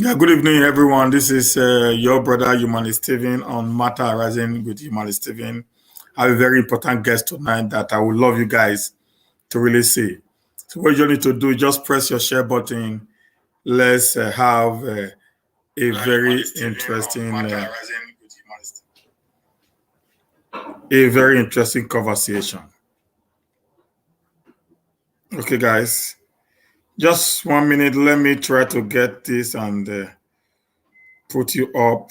Yeah, good evening, everyone. This is your brother, Humanist Stephen, on Matter Arising with Humanist Stephen. I have a very important guest tonight that I would love you guys to really see. So, what you need to do, just press your share button. Let's have a very interesting, conversation. Okay, guys, just 1 minute. Let me try to get this and put you up.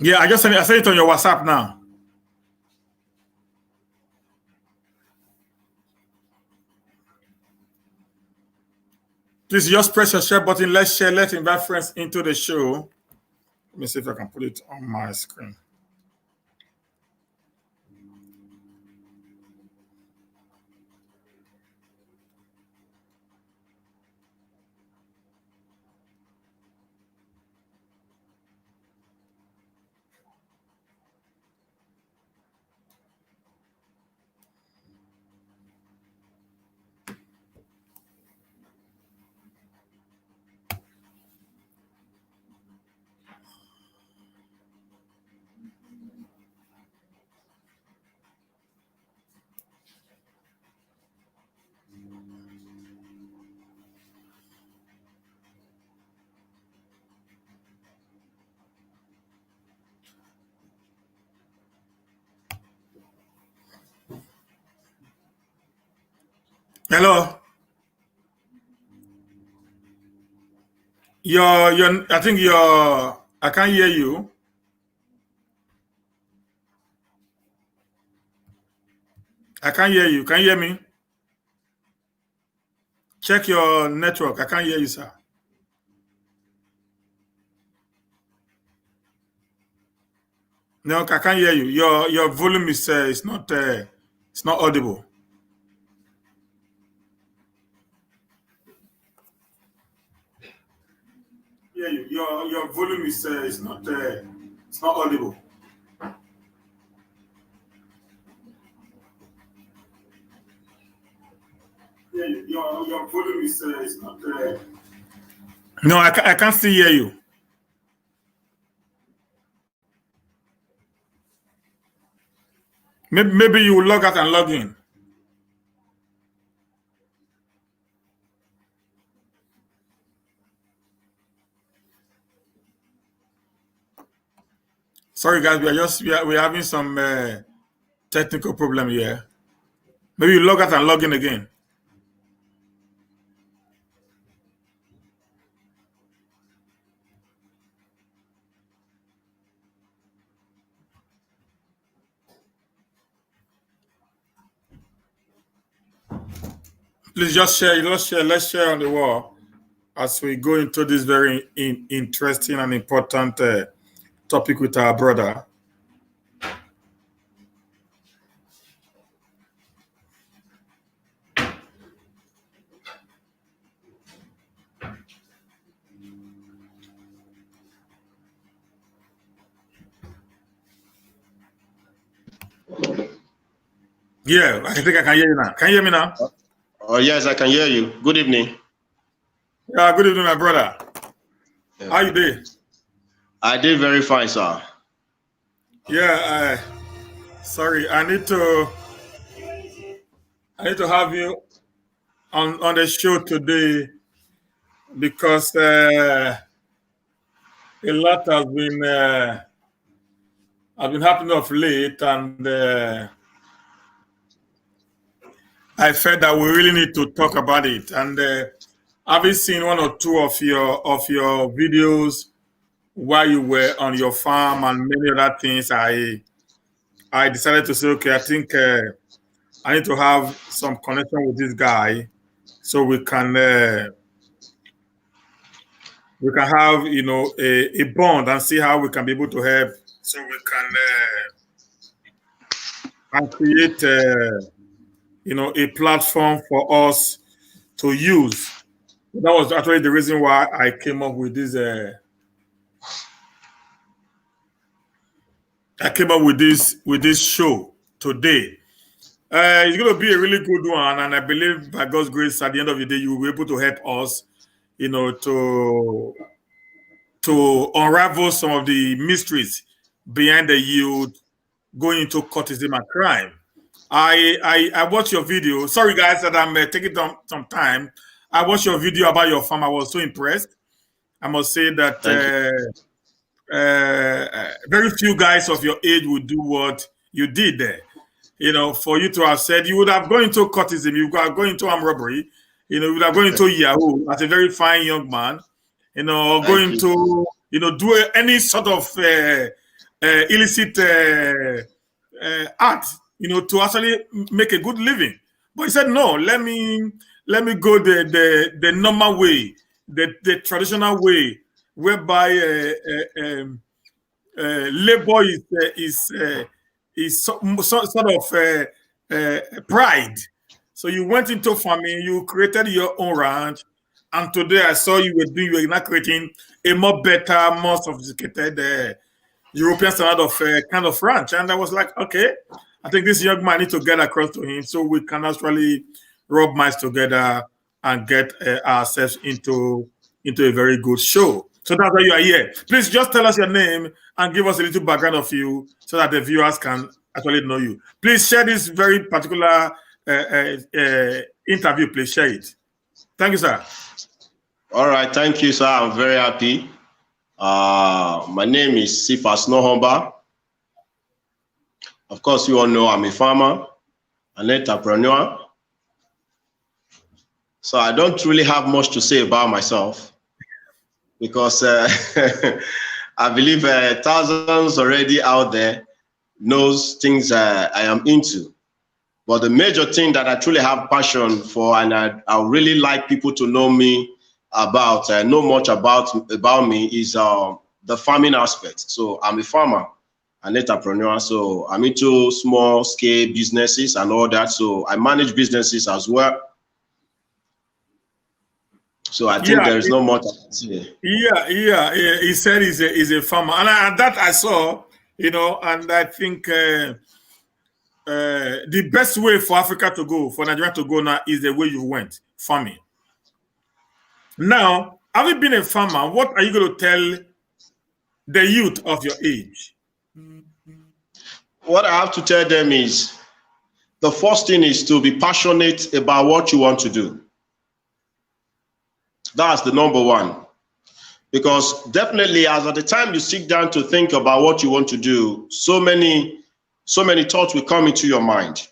Yeah, I sent it on your WhatsApp now. Please just press your share button. Let's share. Let's invite friends into the show. Let me see if I can put it on my screen. Hello. I think I can't hear you. I can't hear you. Can you hear me? Check your network. I can't hear you, sir. No, I can't hear you. Your volume is it's not audible. Yeah, your volume is it's not audible. Yeah, your volume is it's not. No, I can't still hear you. Maybe you will log out and log in. Sorry, guys. We're having some technical problem here. Maybe you log out and log in again. Please just share. Let's share on the wall as we go into this very interesting and important topic with our brother. Yeah, I think I can hear you now. Can you hear me now? Oh, yes, I can hear you. Good evening. Yeah, good evening, my brother. How you doing? I did very fine, sir. Yeah, sorry, I need to have you on the show today because a lot has been happening of late, and I felt that we really need to talk about it. And having seen one or two of your videos while you were on your farm and many other things, I decided to say, okay, I think I need to have some connection with this guy so we can have a bond and see how we can be able to help so we can and create a platform for us to use. That was actually the reason why I came up with this. I came up with this show today. It's going to be a really good one, and I believe by God's grace, at the end of the day, you will be able to help us, to unravel some of the mysteries behind the youth going into cultism and crime. I watched your video. Sorry, guys, that I'm taking some time. I watched your video about your farm. I was so impressed. I must say that Thank you. very few guys of your age would do what you did there. For you to have said you would have gone into cultism, you would have gone into armed robbery, you would have gone into Yahoo as a very fine young man, or Thank going you. to, do any sort of illicit art, to actually make a good living. But he said, no, let me go the normal way, the traditional way, whereby labor is sort of pride. So you went into farming, you created your own ranch, and today I saw you were now creating a more better, more sophisticated European standard of kind of ranch. And I was like, okay, I think this young man needs to get across to him so we can actually rub minds together and get ourselves into a very good show. So that's why you are here. Please just tell us your name and give us a little background of you so that the viewers can actually know you. Please share this very particular interview. Please share it. Thank you, sir. All right, thank you, sir. I'm very happy. My name is Cephaz Norhonba. Of course, you all know I'm a farmer, an entrepreneur. So I don't really have much to say about myself because I believe thousands already out there knows things I am into. But the major thing that I truly have passion for, and I really like people to know me about, know much about me, is the farming aspect. So I'm a farmer, an entrepreneur. So I'm into small scale businesses and all that. So I manage businesses as well. So I think there is no much I can say. Yeah. He said he's a farmer, and that I saw, and I think the best way for Africa to go, for Nigeria to go now, is the way you went, farming. Now, having been a farmer, what are you going to tell the youth of your age? What I have to tell them is, the first thing is to be passionate about what you want to do. That's the number one. Because definitely, as at the time you sit down to think about what you want to do, so many thoughts will come into your mind.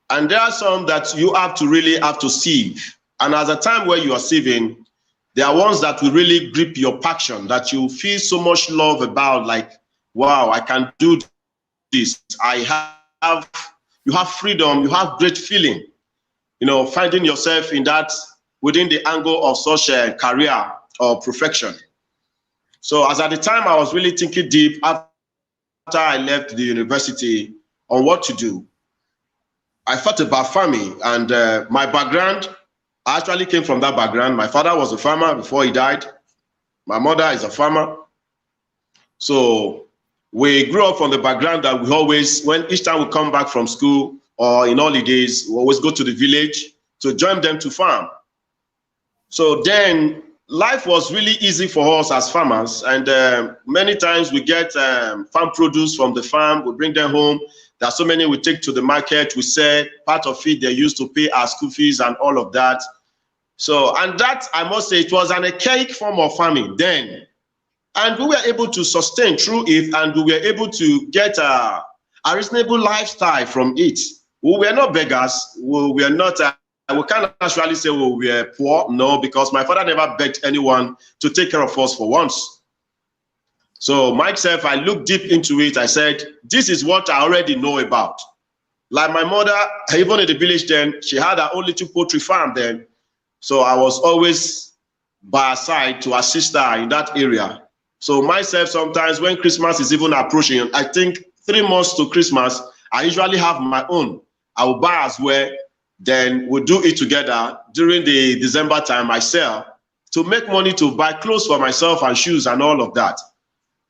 And there are some that you have to really have to sieve. And as a time where you are sieving, there are ones that will really grip your passion, that you feel so much love about, like, wow, I can do this. You have freedom, you have great feeling, finding yourself in that, within the angle of such a career or perfection. So as at the time, I was really thinking deep after I left the university on what to do. I thought about farming, and my background, I actually came from that background. My father was a farmer before he died. My mother is a farmer. So we grew up from the background that we always, when each time we come back from school or in holidays, we always go to the village to join them to farm. So then life was really easy for us as farmers, and many times we get farm produce from the farm, we bring them home. There are so many we take to the market, we sell. Part of it they used to pay our school fees and all of that. So, and that, I must say, it was an archaic form of farming then. And we were able to sustain through it, and we were able to get a reasonable lifestyle from it. We were not beggars. We were not. We can't actually say we were poor. No, because my father never begged anyone to take care of us for once. So myself, I looked deep into it. I said, this is what I already know about. Like my mother, even in the village then, she had her own little poultry farm then. So I was always by her side to assist her in that area. So myself, sometimes when Christmas is even approaching, I think 3 months to Christmas, I usually have my own. I will buy as well. Then we'll do it together. During the December time, I sell to make money to buy clothes for myself and shoes and all of that.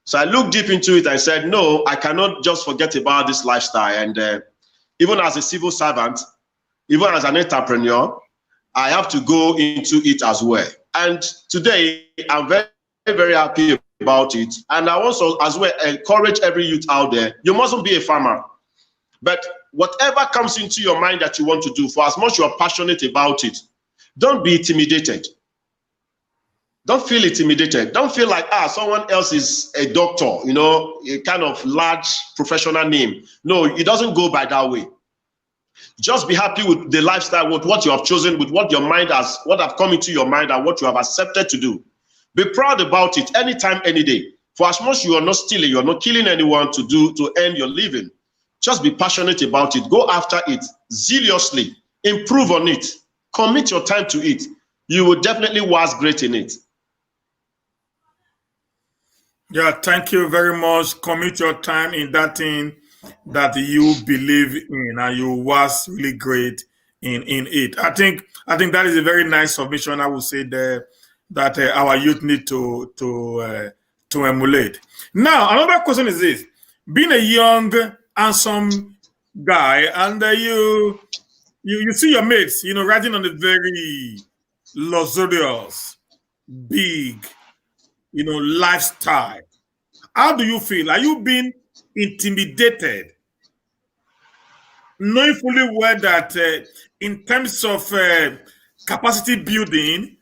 So I looked deep into it and said, no, I cannot just forget about this lifestyle. And even as a civil servant, even as an entrepreneur, I have to go into it as well. And today, I'm very, very happy about it. And I also as well encourage every youth out there, you mustn't be a farmer. But whatever comes into your mind that you want to do, for as much you are passionate about it, don't be intimidated. Don't feel intimidated. Don't feel like, someone else is a doctor, you know, a kind of large professional name. No, it doesn't go by that way. Just be happy with the lifestyle, with what you have chosen, with what your mind has, what have come into your mind and what you have accepted to do. Be proud about it anytime, any day. For as much you are not stealing, you are not killing anyone to earn your living. Just be passionate about it. Go after it zealously. Improve on it. Commit your time to it. You will definitely was great in it. Yeah, thank you very much. Commit your time in that thing that you believe in, and you was really great in it. I think that is a very nice submission. I would say there that our youth need to emulate. Now, another question is this: being a young, handsome guy, and you see your mates, you know, riding on a very luxurious, big, you know, lifestyle. How do you feel? Are you being intimidated, knowing fully well that in terms of capacity building,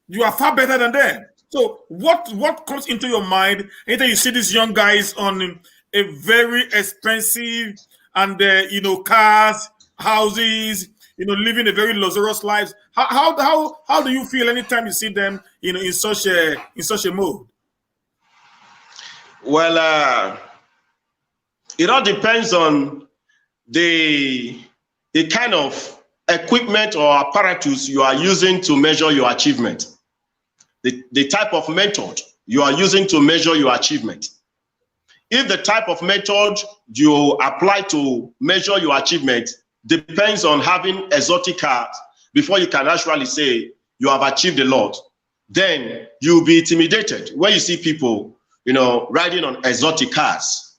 you are far better than them? So what comes into your mind anytime you see these young guys on a very expensive and you know, cars, houses, you know, living a very luxurious lives? How do you feel anytime you see them, you know, in such a mode? Well, it all depends on the kind of equipment or apparatus you are using to measure your achievement. The type of method you are using to measure your achievement. If the type of method you apply to measure your achievement depends on having exotic cars before you can actually say you have achieved a lot, then you'll be intimidated when you see people, you know, riding on exotic cars.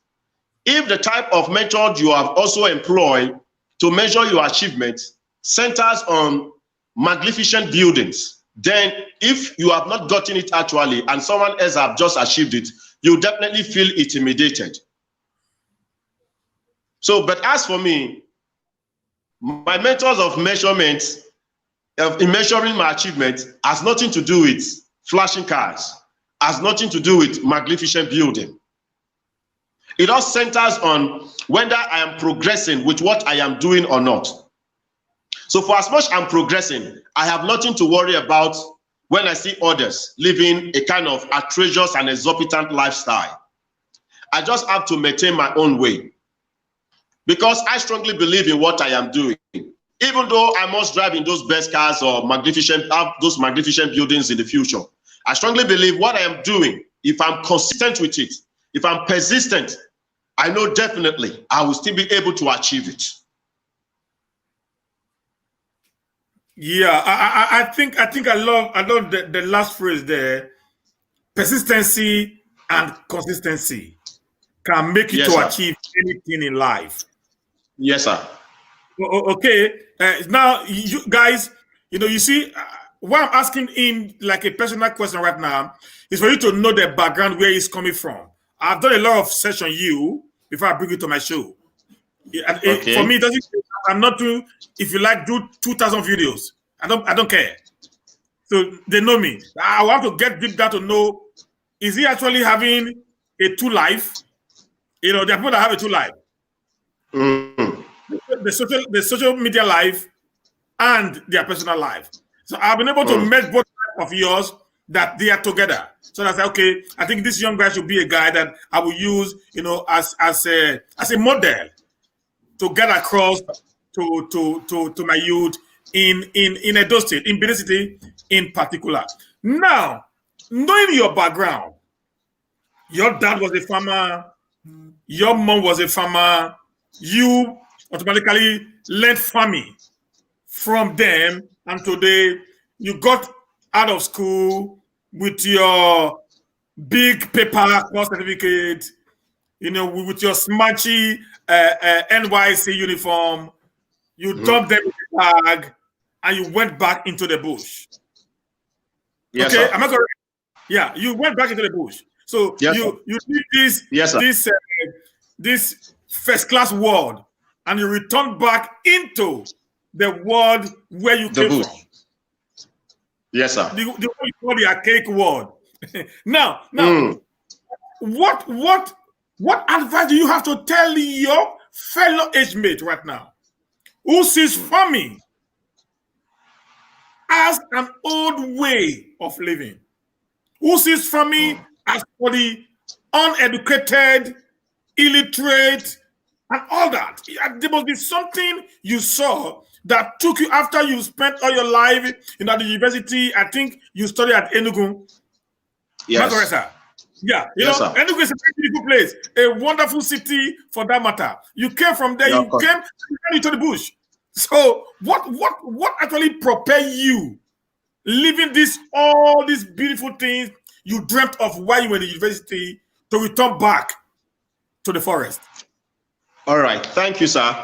If the type of method you have also employed to measure your achievement centers on magnificent buildings, then if you have not gotten it actually and someone else have just achieved it, you definitely feel intimidated. So, but as for me, my methods of measurement, in measuring my achievement, has nothing to do with flashing cars, has nothing to do with magnificent building. It all centers on whether I am progressing with what I am doing or not. So for as much I'm progressing, I have nothing to worry about when I see others living a kind of outrageous and exorbitant lifestyle. I just have to maintain my own way, because I strongly believe in what I am doing. Even though I must drive in those best cars or have those magnificent buildings in the future, I strongly believe what I am doing, if I'm consistent with it, if I'm persistent, I know definitely I will still be able to achieve it. Yeah, I think I love the last phrase there. Persistency and consistency can make you to achieve anything in life. Yes, sir. Okay. Now, you guys, you know, you see, what I'm asking in like a personal question right now is for you to know the background where he's coming from. I've done a lot of search on you before I bring you to my show. For me, it doesn't. I'm not doing. If you like, do 2,000 videos. I don't care. So they know me. I want to get deep down to know: is he actually having a two life? You know, there are people that have a two life. Mm. the social media life and their personal life. So I've been able to merge both of yours that they are together. So that's okay. I think this young guy should be a guy that I will use, as a model to get across to my youth in Edo State, in Benin City in particular. Now, knowing your background, your dad was a farmer, your mom was a farmer, you automatically learned farming from them, and today you got out of school with your big paper course certificate, with your smarchy NYC uniform. You dumped them in the bag and you went back into the bush. Yes, okay, sir. am I correct? Yeah, you went back into the bush. So Yes, you did this yes, sir. this first class world, and you returned back into the world where you came bush. from. Yes, sir. The what you call the archaic world. now, what advice do you have to tell your fellow age mate right now who sees farming as an old way of living? Who sees farming as for the uneducated, illiterate, and all that? There must be something you saw that took you after you spent all your life in the university. I think you studied at Enugu. Yes. Correct, sir? Yeah, Yes, sir. Enugu is a very beautiful place, a wonderful city for that matter. You came from there, you came into the bush. So what actually propelled you leaving all these beautiful things you dreamt of while you were in the university to return back to the forest? All right, thank you, sir.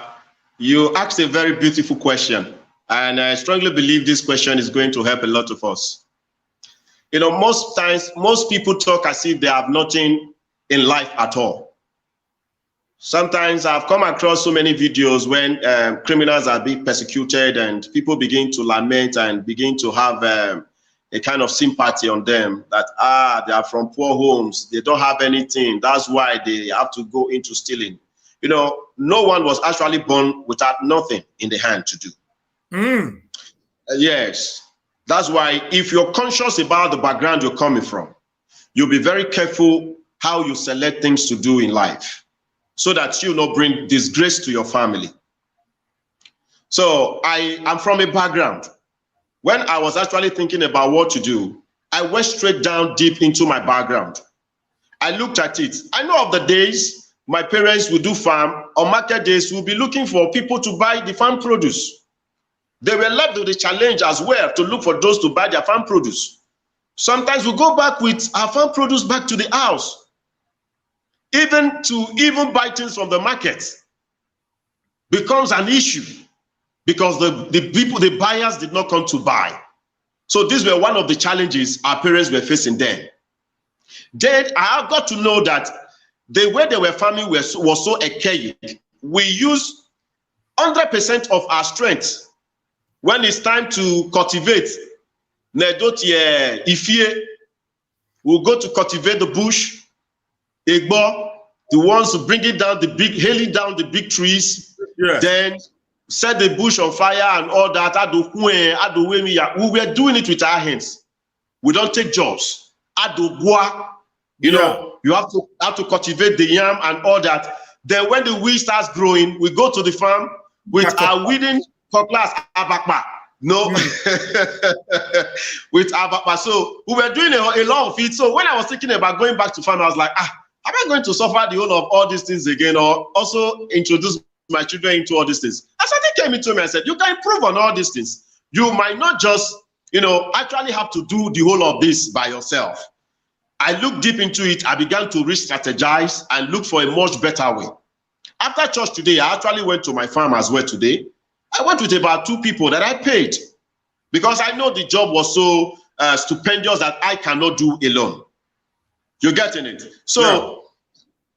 You asked a very beautiful question, and I strongly believe this question is going to help a lot of us. Most times, most people talk as if they have nothing in life at all. Sometimes I've come across so many videos when criminals are being persecuted and people begin to lament and begin to have a kind of sympathy on them that, they are from poor homes, they don't have anything, that's why they have to go into stealing. No one was actually born without nothing in the hand to do. Yes. That's why if you're conscious about the background you're coming from, you'll be very careful how you select things to do in life so that you not bring disgrace to your family. So I am from a background. When I was actually thinking about what to do, I went straight down deep into my background. I looked at it. I know of the days my parents would do farm. On market days, we'll be looking for people to buy the farm produce. They were left with the challenge as well to look for those to buy their farm produce. Sometimes we go back with our farm produce back to the house, even buy things from the market becomes an issue because the buyers did not come to buy. So these were one of the challenges our parents were facing then. Then I got to know that the way they were farming was so archaic. We use 100% of our strength when it's time to cultivate. We'll go to cultivate the bush, Igbo, the ones who bring it down, hailing down the big trees, then set the bush on fire and all that. We were doing it with our hands. We don't take jobs. You have to cultivate the yam and all that. Then when the wheat starts growing, we go to the farm with our weeding cutlass, abakpa. No, with abakpa. So we were doing a lot of it. So when I was thinking about going back to farm, I was like, am I going to suffer the whole of all these things again, or also introduce my children into all these things? And something came into me and said, you can improve on all these things. You might not just, actually have to do the whole of this by yourself. I looked deep into it. I began to re-strategize and look for a much better way. After church today, I actually went to my farm as well today. I went with about 2 people that I paid because I know the job was so stupendous that I cannot do alone. You're getting it? So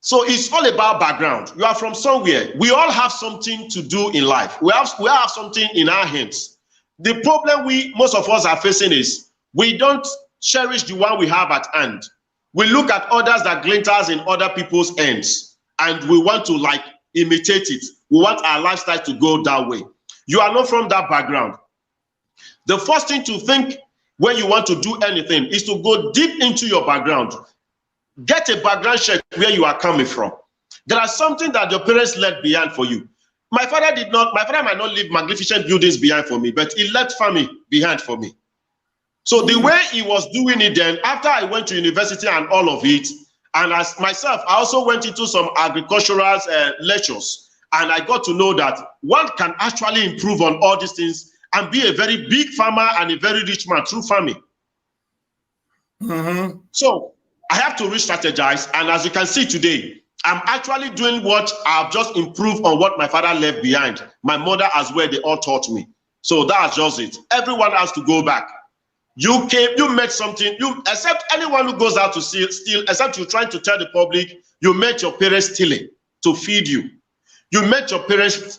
it's all about background. You are from somewhere. We all have something to do in life. We have something in our hands. The problem most of us are facing is we don't cherish the one we have at hand. We look at others that glinters in other people's ends, and we want to imitate it. We want our lifestyle to go that way. You are not from that background. The first thing to think when you want to do anything is to go deep into your background. Get a background check where you are coming from. There are something that your parents left behind for you. My father might not leave magnificent buildings behind for me, but he left family behind for me. So the way he was doing it then, after I went to university and all of it, and as myself, I also went into some agricultural lectures, and I got to know that one can actually improve on all these things and be a very big farmer and a very rich man through farming. So I have to re-strategize, and as you can see today, I'm actually doing what I've just improved on what my father left behind. My mother as well, they all taught me. So that's just it. Everyone has to go back. You met something, except anyone who goes out to steal, except you're trying to tell the public, you met your parents stealing to feed you. You met your parents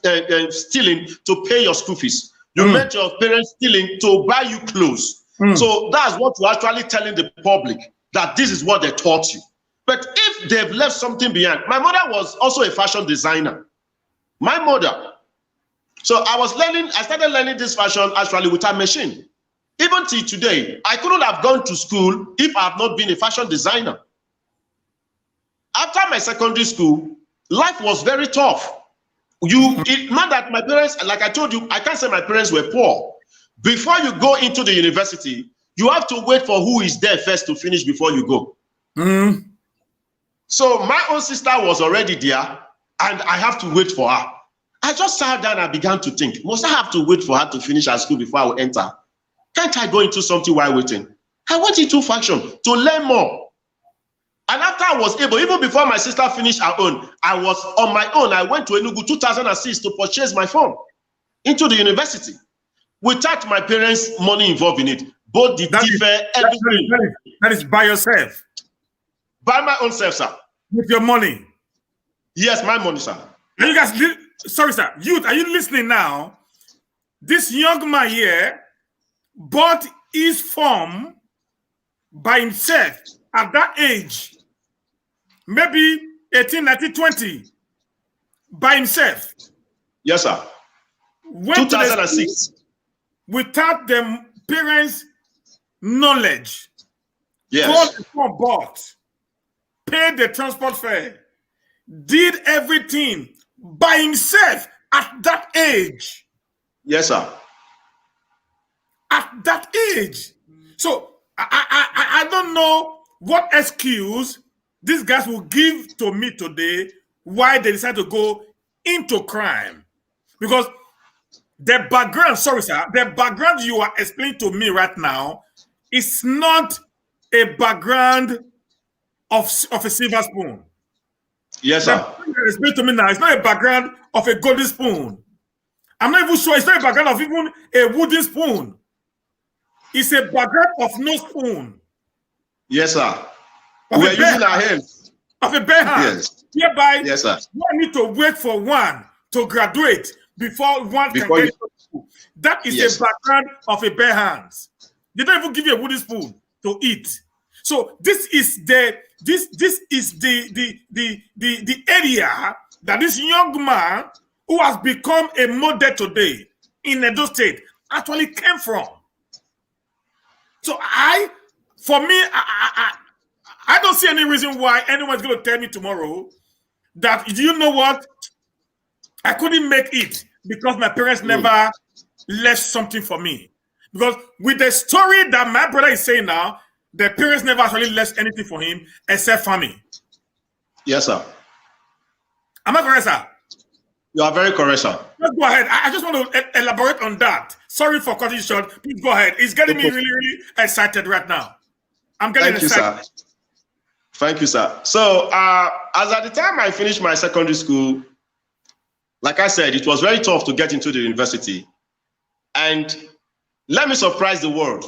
stealing to pay your school fees. You met your parents stealing to buy you clothes. So that's what you're actually telling the public, that this is what they taught you. But if they've left something behind, my mother was also a fashion designer. My mother. So I started learning this fashion actually with a machine. Even till today, I couldn't have gone to school if I have not been a fashion designer. After my secondary school, life was very tough. Not that my parents, like I told you, I can't say my parents were poor. Before you go into the university, you have to wait for who is there first to finish before you go. So my own sister was already there, and I have to wait for her. I just sat down and began to think, must I have to wait for her to finish her school before I will enter? Can't I go into something while waiting? I went into fashion to learn more. And after I was able, even before my sister finished her own, I was on my own. I went to Enugu 2006 to purchase my form into the university without my parents' money involved in it. Both the everything. That is by yourself. By my own self, sir. With your money. Yes, my money, sir. And you guys, sorry, sir. Youth, are you listening now? This young man here bought his form by himself at that age, maybe 18, 19, 20, by himself. Yes, sir. Went 2006. Without the parents' knowledge. Yes. Bought the form, paid the transport fare, did everything by himself at that age. Yes, sir. At that age. So I don't know what excuse these guys will give to me today why they decide to go into crime. Because the background, sorry sir, the background you are explaining to me right now is not a background of a silver spoon. Yes, sir. Explain to me now, it's not a background of a golden spoon. I'm not even sure it's not a background of even a wooden spoon. It's a background of no spoon. Yes, sir. We are using our hands. Of a bare hand. Yes. Hereby, yes, sir. You need to wait for one to graduate before one can get to school. That is a background of a bare hands. They don't even give you a wooden spoon to eat. So this is the area that this young man who has become a model today in Edo State actually came from. So I don't see any reason why anyone's going to tell me tomorrow that, you know what, I couldn't make it because my parents never left something for me. Because with the story that my brother is saying now, the parents never actually left anything for him except family. Yes, sir. Am I correct, sir? You are very correct, sir. Let's go ahead. I just want to elaborate on that. Sorry for cutting short. Please go ahead. It's getting me really, really excited right now. I'm getting excited. Thank you, sir. Thank you, sir. So, as at the time I finished my secondary school, like I said, it was very tough to get into the university. And let me surprise the world.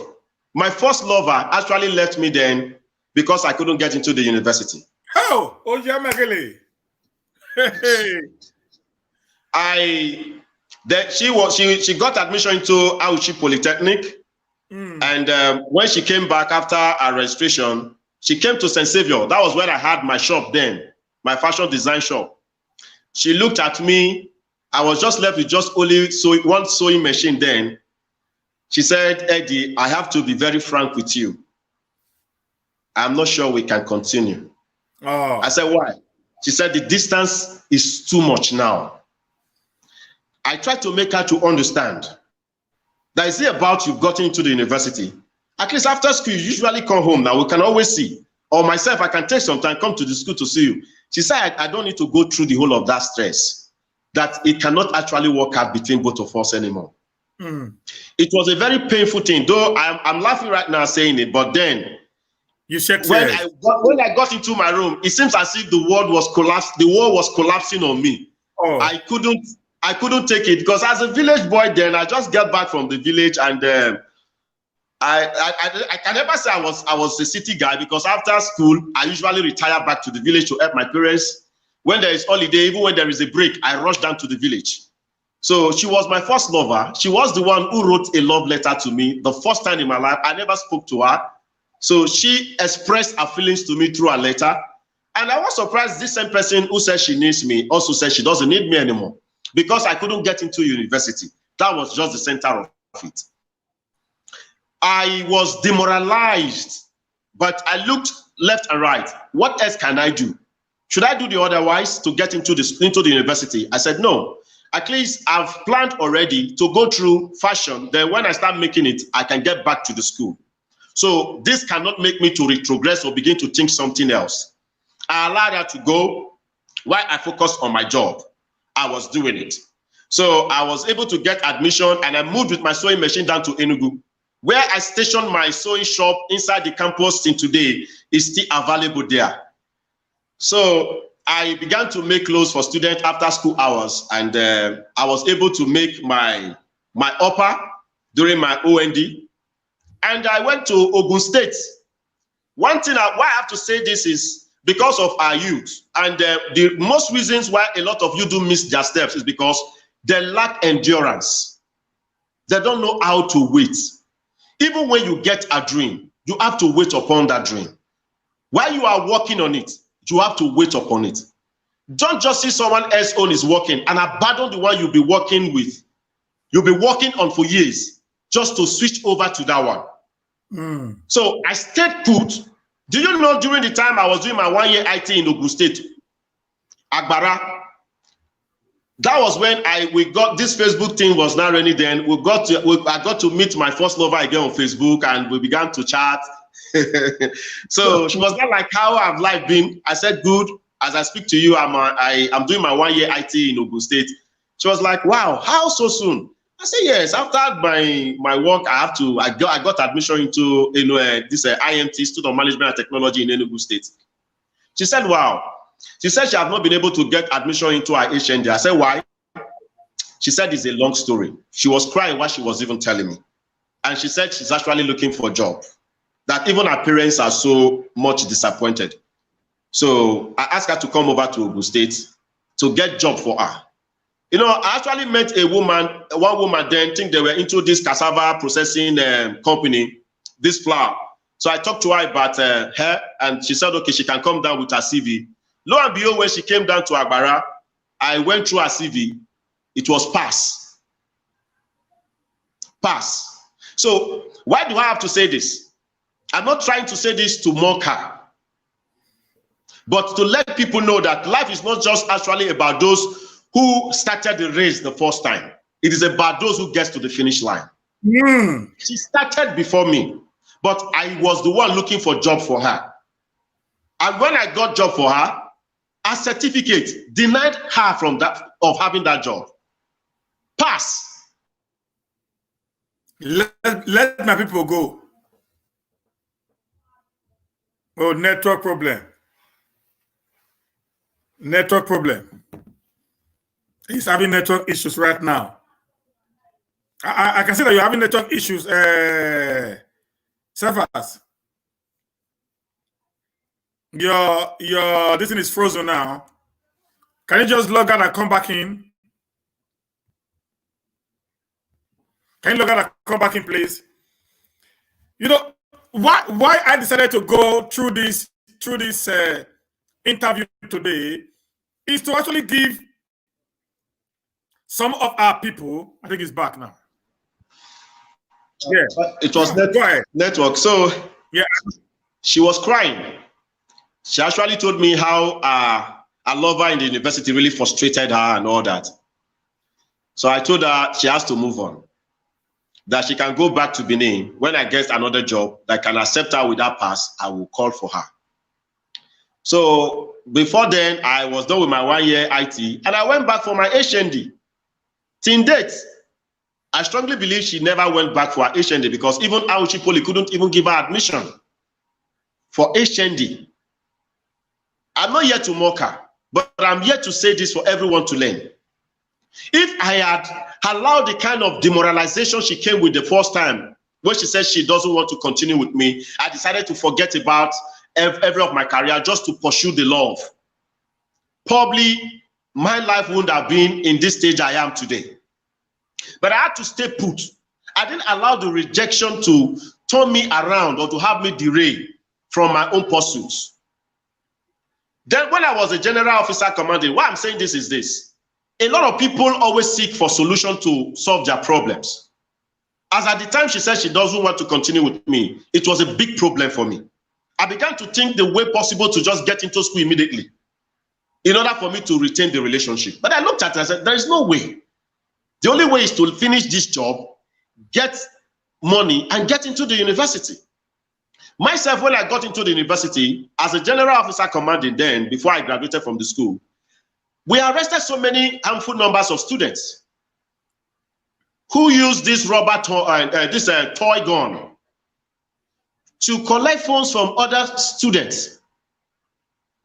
My first lover actually left me then because I couldn't get into the university. Oh, yeah, Magele. She got admission into Auchi Polytechnic. And when she came back after her registration, she came to St. Saviour. That was where I had my shop then, my fashion design shop. She looked at me. I was just left with just only one sewing machine then. She said, Eddie, I have to be very frank with you. I'm not sure we can continue. Oh. I said, why? She said, the distance is too much now. I tried to make her to understand that it's about you've gotten into the university. At least after school, you usually come home. Now we can always see. Or myself, I can take some time, come to the school to see you. She said, I don't need to go through the whole of that stress, that it cannot actually work out between both of us anymore. It was a very painful thing, though I'm laughing right now saying it, but then you shed when tears. when I got into my room, it seems as if the world was collapsing on me. Oh. I couldn't take it, because as a village boy then, I just got back from the village, and I can never say I was a city guy, because after school I usually retire back to the village to help my parents. When there is holiday, even when there is a break, I rush down to the village. So she was my first lover. She was the one who wrote a love letter to me the first time in my life. I never spoke to her. So she expressed her feelings to me through a letter. And I was surprised this same person who said she needs me also said she doesn't need me anymore, because I couldn't get into university. That was just the center of it. I was demoralized, but I looked left and right. What else can I do? Should I do the otherwise to get into the university? I said, no. At least I've planned already to go through fashion. Then when I start making it, I can get back to the school. So this cannot make me to retrogress or begin to think something else. I allowed her to go while I focused on my job. I was doing it. So I was able to get admission, and I moved with my sewing machine down to Enugu, where I stationed my sewing shop inside the campus till today is still available there. So I began to make clothes for students after school hours, and I was able to make my upper during my OND. And I went to Ogun State. One thing why I have to say this is because of our youth, and the most reasons why a lot of you do miss their steps is because they lack endurance. They don't know how to wait. Even when you get a dream, you have to wait upon that dream. While you are working on it, you have to wait upon it. Don't just see someone else own is working and abandon the one you'll be working with. You'll be working on for years just to switch over to that one. So I stayed put. Do you know during the time I was doing my 1 year IT in Ogun State, Agbara, that was when we got this Facebook thing was not running then. I got to meet my first lover again on Facebook, and we began to chat. So she was not like, how have life been? I said, good. As I speak to you, I'm doing my 1 year IT in Ogun State. She was like, wow, how so soon? I said, yes. After my work, I got admission into this IMT, Student Management and Technology in Enugu State. She said, wow. She said she had not been able to get admission into her HND. I said, why? She said it's a long story. She was crying while she was even telling me. And she said she's actually looking for a job, that even her parents are so much disappointed. So I asked her to come over to Ogun State to get job for her. You know, I actually met one woman then, think they were into this cassava processing company, this flour. So I talked to her about her, and she said, okay, she can come down with her CV. Lo and behold, when she came down to Agbara, I went through her CV. It was pass. Pass. So why do I have to say this? I'm not trying to say this to mock her, but to let people know that life is not just actually about those who started the race the first time. It is about those who get to the finish line. She started before me, but I was the one looking for a job for her. And when I got job for her, a certificate denied her from of having that job. Pass. Let my people go. Oh, network problem. Network problem. He's having network issues right now. I can see that you're having network issues. Cephaz. This thing is frozen now. Can you just log out and come back in? Can you log out and come back in, please? You know why I decided to go through this interview today is to actually give some of our people, I think it's back now. Yeah. It was network. So yeah, she was crying. She actually told me how a lover in the university really frustrated her and all that. So I told her she has to move on, that she can go back to Benin. When I get another job that can accept her with that pass, I will call for her. So before then, I was done with my 1 year IT, and I went back for my HND. Till date, I strongly believe she never went back for her HND, because even Auchi Poly couldn't even give her admission for HND. I'm not here to mock her, but I'm here to say this for everyone to learn. If I had allowed the kind of demoralization she came with the first time, when she said she doesn't want to continue with me, I decided to forget about every of my career just to pursue the love. Probably my life wouldn't have been in this stage I am today. But I had to stay put. I didn't allow the rejection to turn me around or to have me derail from my own pursuits. Then when I was a general officer commanding, why I'm saying this is this. A lot of people always seek for solutions to solve their problems. As at the time she said she doesn't want to continue with me, it was a big problem for me. I began to think the way possible to just get into school immediately in order for me to retain the relationship. But I looked at it and said, there is no way. The only way is to finish this job, get money, and get into the university. Myself, when I got into the university, as a general officer commanding then, before I graduated from the school, we arrested so many harmful numbers of students who used this rubber toy gun to collect funds from other students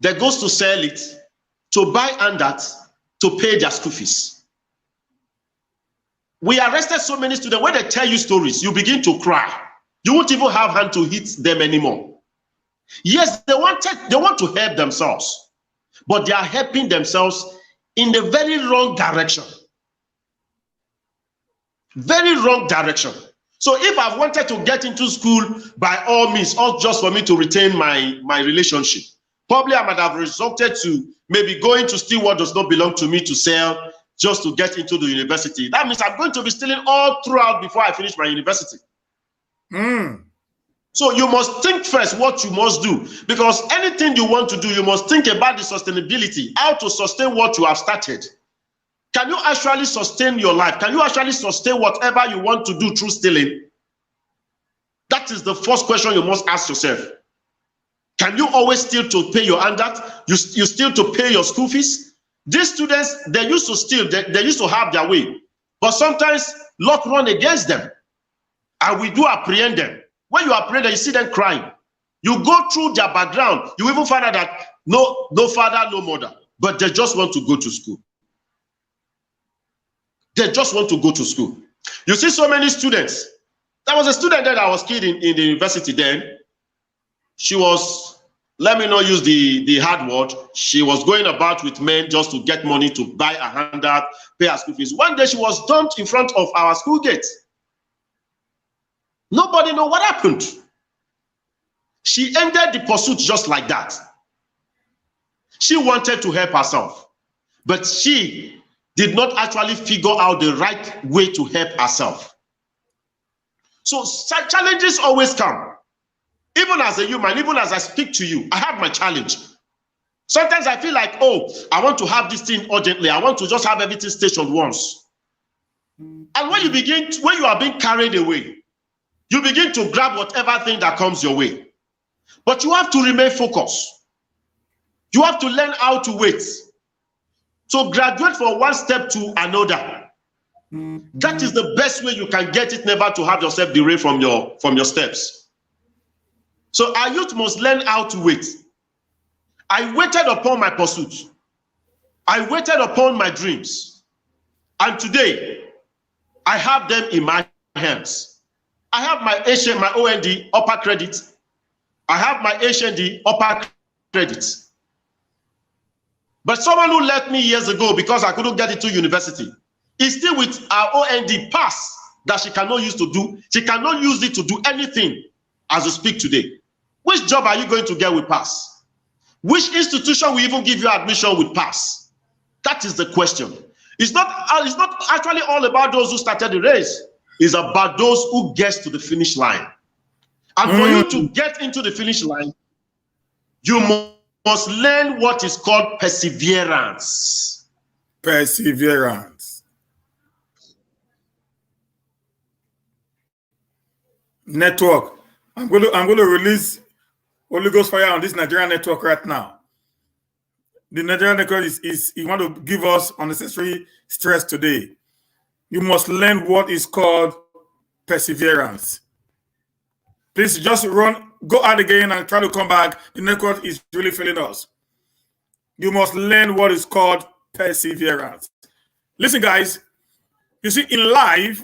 that goes to sell it, to buy handouts, to pay their school fees. We arrested so many students. When they tell you stories, you begin to cry. You won't even have hand to hit them anymore. Yes, they want to help themselves, but they are helping themselves in the very wrong direction. Very wrong direction. So if I wanted to get into school by all means, or just for me to retain my relationship, probably I might have resorted to maybe going to steal what does not belong to me to sell just to get into the university. That means I'm going to be stealing all throughout before I finish my university. So you must think first what you must do, because anything you want to do, you must think about the sustainability, how to sustain what you have started. Can you actually sustain your life? Can you actually sustain whatever you want to do through stealing? That is the first question you must ask yourself. Can you always steal to pay your handout? You steal to pay your school fees? These students, they used to steal, they used to have their way, but sometimes luck run against them, and we do apprehend them. When you apprehend them, you see them crying. You go through their background, you even find out that no father, no mother, but they just want to go to school. They just want to go to school. You see so many students. There was a student that I was kid in the university then. She was, let me not use the hard word, she was going about with men just to get money to buy a handout, pay her school fees. One day she was dumped in front of our school gate. Nobody know what happened. She ended the pursuit just like that. She wanted to help herself, but she did not actually figure out the right way to help herself. So challenges always come. Even as a human, even as I speak to you, I have my challenge. Sometimes I feel like, oh, I want to have this thing urgently. I want to just have everything stationed once. And when you are being carried away, you begin to grab whatever thing that comes your way. But you have to remain focused. You have to learn how to wait. So graduate from one step to another. That is the best way you can get it, never to have yourself derail from your steps. So our youth must learn how to wait. I waited upon my pursuit. I waited upon my dreams. And today, I have them in my hands. I have my OND upper credit. I have my HND upper credit. But someone who left me years ago because I couldn't get into university is still with our OND pass that she cannot use to do. She cannot use it to do anything as we speak today. Which job are you going to get with pass? Which institution will even give you admission with pass? That is the question. It's not actually all about those who started the race. It's about those who get to the finish line. And for you to get into the finish line, you must learn what is called perseverance. Perseverance. Network. I'm going to release Holy Ghost fire on this Nigerian network right now. The Nigerian network is you want to give us unnecessary stress today. You must learn what is called perseverance. Please just go out again and try to come back. The network is really failing us. You must learn what is called perseverance. Listen, guys, you see, in life,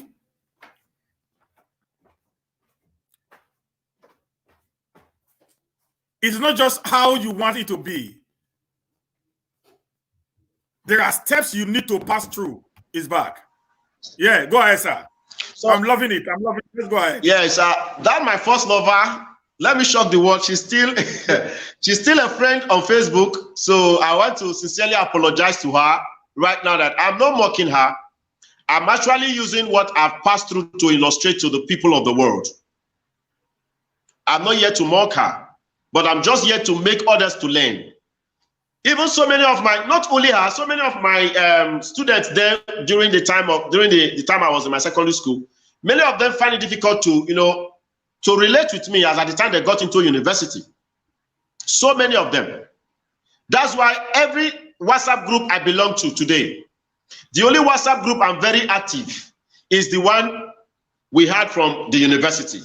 it's not just how you want it to be. There are steps you need to pass through. It's back. Yeah, go ahead, sir. So, I'm loving it. Let's go ahead. Yes, that's my first lover. Let me shock the world. She's still a friend on Facebook. So I want to sincerely apologize to her right now that I'm not mocking her. I'm actually using what I've passed through to illustrate to the people of the world. I'm not here to mock her, but I'm just here to make others to learn. Even so many of my, not only her, so many of my students there during the time I was in my secondary school, many of them find it difficult to, to relate with me as at the time they got into university. So many of them. That's why every WhatsApp group I belong to today, the only WhatsApp group I'm very active is the one we had from the university.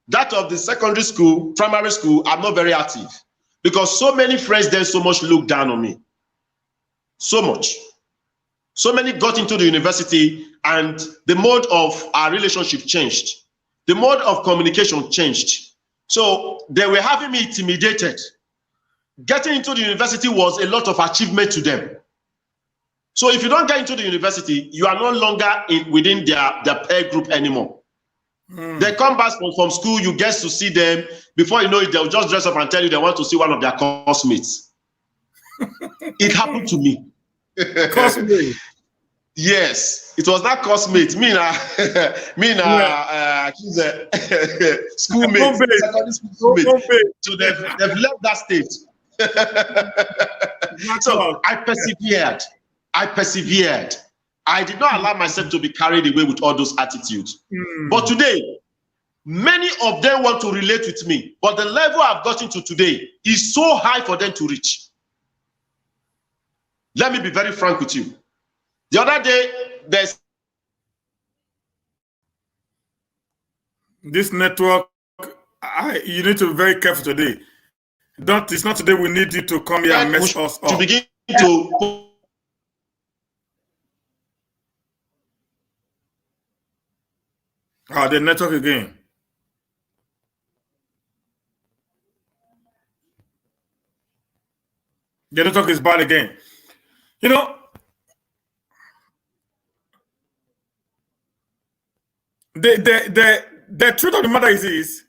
That of the secondary school, primary school, I'm not very active. Because so many friends then so much look down on me. So much. So many got into the university and the mode of our relationship changed. The mode of communication changed. So they were having me intimidated. Getting into the university was a lot of achievement to them. So if you don't get into the university, you are no longer within their peer group anymore. They come back from school, you get to see them. Before you know it, they'll just dress up and tell you they want to see one of their classmates. It happened to me. Classmate? Yes, it was not classmate. She's a schoolmate, secondary school schoolmate. So they've left that stage. So I persevered. I did not allow myself to be carried away with all those attitudes. But today, many of them want to relate with me. But the level I've gotten to today is so high for them to reach. Let me be very frank with you. The other day, there's this network. You need to be very careful today. It's not today we need you to come here and mess us up. To begin to... The network again. The network is bad again. You know, the truth of the matter is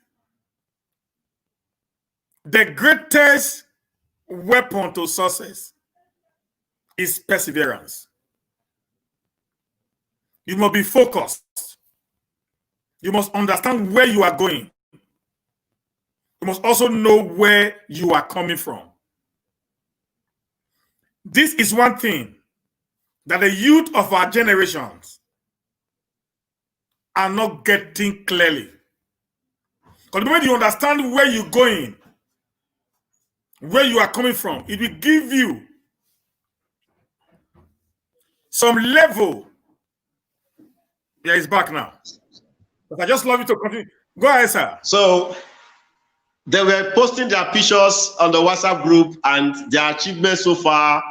the greatest weapon to success is perseverance. You must be focused. You must understand where you are going. You must also know where you are coming from. This is one thing that the youth of our generations are not getting clearly. Because the moment you understand where you're going, where you are coming from, it will give you some level. Yeah, it's back now. But I just love you to continue. Go ahead, sir. So they were posting their pictures on the WhatsApp group and their achievements so far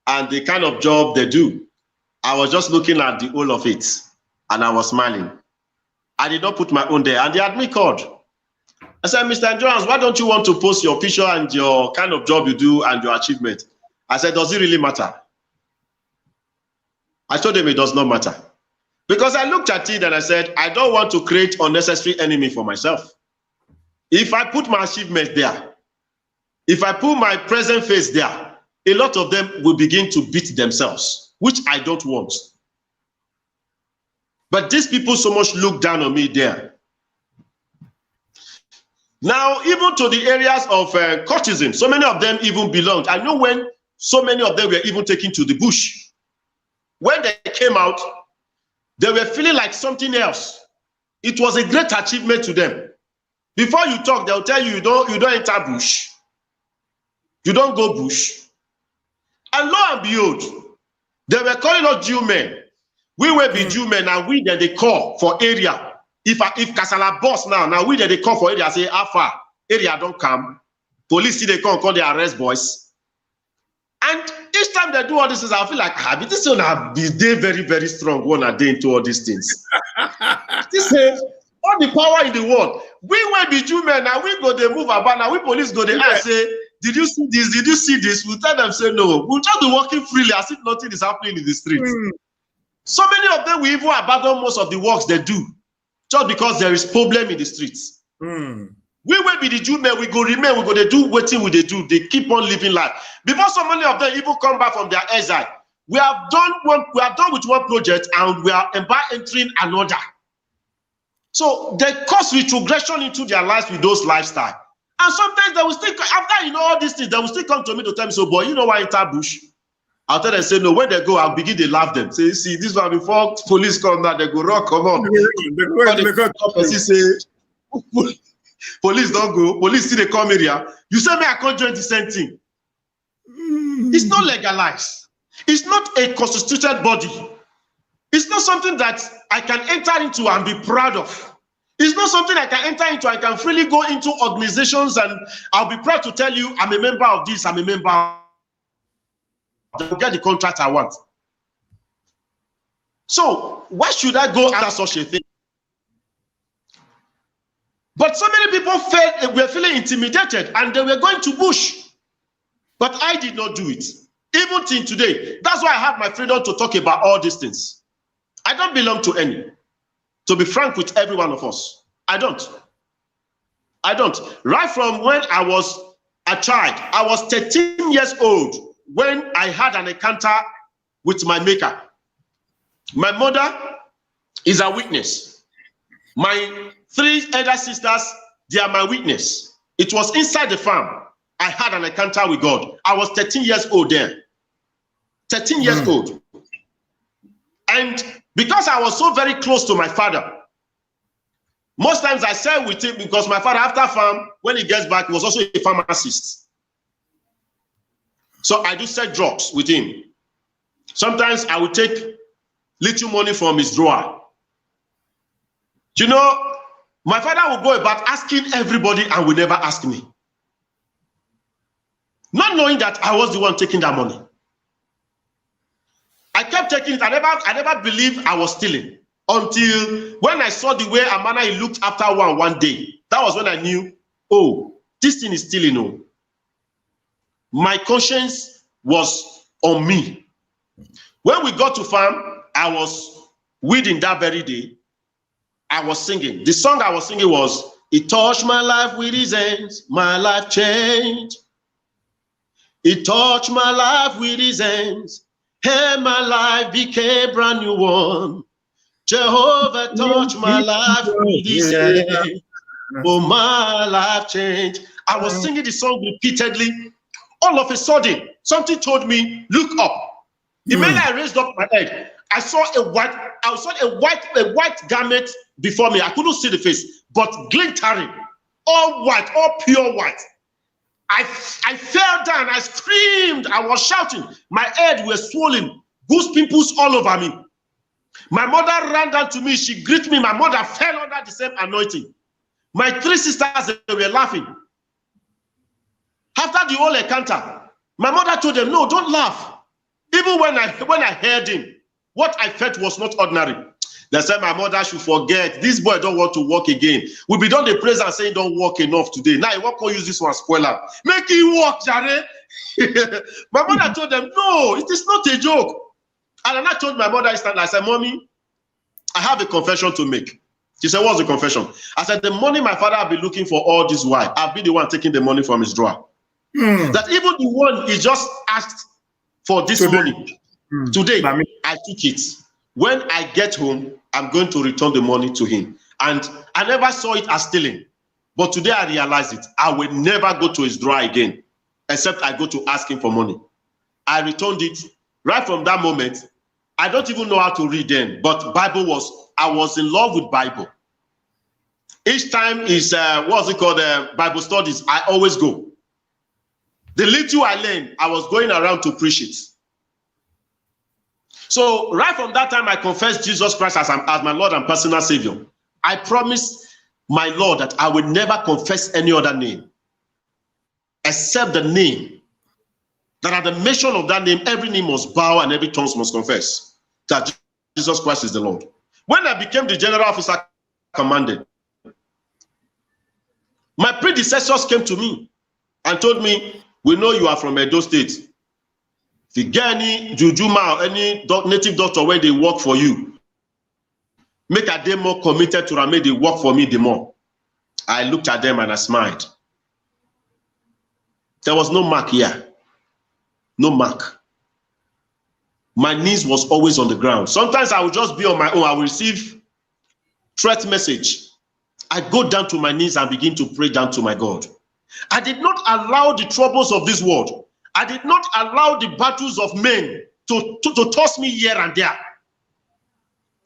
and the kind of job they do. I was just looking at the whole of it and I was smiling. I did not put my own there and the admin called. I said, Mr. Jones, why don't you want to post your picture and your kind of job you do and your achievement? I said, does it really matter? I told him it does not matter. Because I looked at it and I said, I don't want to create unnecessary enemy for myself. If I put my achievement there, if I put my present face there, a lot of them will begin to beat themselves. which I don't want. But these people so much look down on me there. Now, even to the areas of cultism, so many of them even belonged. I know when so many of them were even taken to the bush. When they came out, they were feeling like something else. It was a great achievement to them. Before you talk, they'll tell you, you don't enter bush. You don't go bush. And lo and behold, they were calling us Jew men. We will be Jew men, and we that they call for area. If Kasala boss now we that they call for area, say Alpha, area don't come. Police see they come, call the arrest boys. And each time they do all these things, I feel like, this one have been very, very strong one a day into all these things. This is all the power in the world. We will be Jew men, now we go, they move about, now we police go, they say, did you see this? Did you see this? We'll tell them, say no. We'll just be walking freely as if nothing is happening in the streets. So many of them will even abandon most of the works they do, just because there is problem in the streets. We will be the Jew men, we go remain, we go they do waiting with they do, they keep on living life. Before so many of them even come back from their exile, we have done with one project and we are entering another. So they cause retrogression into their lives with those lifestyle. And sometimes they will still, after all these things, they will still come to me to tell me, so boy, you know why enter bush? I'll tell them, say no, when they go, I'll begin to laugh them. Say, see, this one before police come now, they go, rock, come on. Police don't go, police see they come area. You say me, I can't join the same thing. It's not legalized. It's not a constituted body. It's not something that I can enter into and be proud of. It's not something I can enter into. I can freely go into organizations and I'll be proud to tell you, I'm a member of this, I'm a member of that. Get the contract I want. So why should I go after such a thing? But so many people were feeling intimidated and they were going to bush. But I did not do it. Even till today. That's why I have my freedom to talk about all these things. I don't belong to any. To be frank with every one of us. I don't. Right from when I was a child, I was 13 years old when I had an encounter with my maker. My mother is a witness. My 3 elder sisters, they are my witness. It was inside the farm. I had an encounter with God. I was 13 years old then. 13 years old. And because I was so very close to my father, most times I sat with him because my father, after farm, when he gets back, he was also a pharmacist. So I do sell drugs with him. Sometimes I would take little money from his drawer. You know, my father would go about asking everybody and would never ask me. Not knowing that I was the one taking that money. I kept taking it. I never believed I was stealing until when I saw the way Amana he looked after one day. That was when I knew, oh, this thing is stealing. Oh. My conscience was on me. When we got to farm, I was weeding that very day. I was singing. The song I was singing was, "He touched my life with his hands, my life changed. He touched my life with his hands, and my life became a brand new one. Jehovah touched my life with his hands, oh, my life changed." I was singing the song repeatedly. All of a sudden, something told me, look up. Immediately I raised up my head. I saw a white garment before me. I couldn't see the face, but glittering, all white, all pure white. I fell down, I screamed, I was shouting. My head was swollen, goose pimples all over me. My mother ran down to me, she greeted me. My mother fell under the same anointing. My 3 sisters, they were laughing. After the whole encounter, my mother told them, no, don't laugh. Even when I heard him, what I felt was not ordinary. They said my mother should forget. This boy don't want to walk again. We be done the praise and saying don't walk enough today. Now he won't use this one spoiler. Make him walk, Jare. My mother told them, no, it is not a joke. And I told my mother instantly, I said, Mommy, I have a confession to make. She said, what's the confession? I said, the money my father have been looking for all this while, I've been the one taking the money from his drawer. That even the one he just asked for this money, Today, I mean, I took it. When I get home, I'm going to return the money to him. And I never saw it as stealing. But today I realize it. I will never go to his drawer again, except I go to ask him for money. I returned it. Right from that moment, I don't even know how to read then, but I was in love with Bible. Each time is, what's it called, Bible studies, I always go. The little I learned, I was going around to preach it. So right from that time, I confessed Jesus Christ as my Lord and personal Savior. I promised my Lord that I would never confess any other name except the name, that at the mention of that name, every knee must bow and every tongue must confess that Jesus Christ is the Lord. When I became the general officer commanded, my predecessors came to me and told me, we know you are from Edo State. If you get any jujuma or any native doctor where they work for you, make a day more committed to make they work for me the more. I looked at them and I smiled. There was no mark here. No mark. My knees was always on the ground. Sometimes I would just be on my own. I will receive threat message. I go down to my knees and begin to pray down to my God. I did not allow the troubles of this world. I did not allow the battles of men to toss me here and there.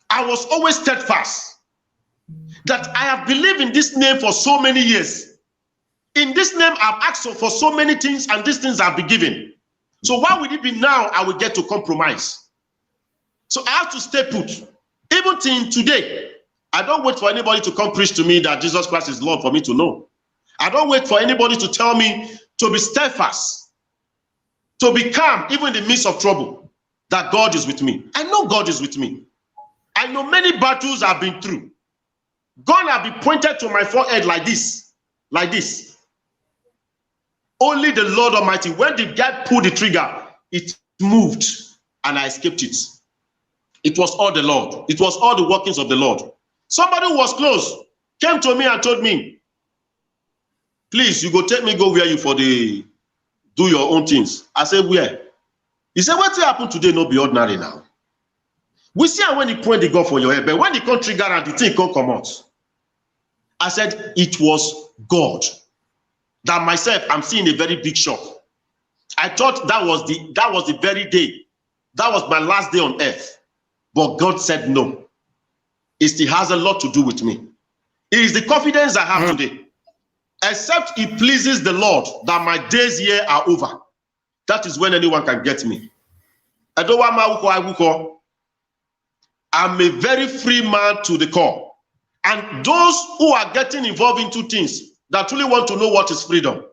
I was always steadfast that I have believed in this name for so many years. In this name, I've asked for so many things, and these things have been given. So why would it be now I will get to compromise? So I have to stay put. Even till today, I don't wait for anybody to come preach to me that Jesus Christ is Lord for me to know. I don't wait for anybody to tell me to be steadfast, to be calm, even in the midst of trouble, that God is with me. I know God is with me. I know many battles I've been through. God have been pointed to my forehead like this, like this. Only the Lord Almighty, when the guy pulled the trigger, it moved and I escaped it. It was all the Lord. It was all the workings of the Lord. Somebody who was close came to me and told me, please, you go take me, go where you for the, do your own things. I said, where? He said, what happened today no be ordinary now. We see when he point the gun for your head, but when the come trigger and the thing can't come out. I said, it was God. That myself, I'm seeing a very big shock. I thought that was the very day. That was my last day on earth. But God said no. It still has a lot to do with me. It is the confidence I have today. Except it pleases the Lord that my days here are over. That is when anyone can get me. I don't want my I'm a very free man to the core. And those who are getting involved into things that truly want to know what is freedom,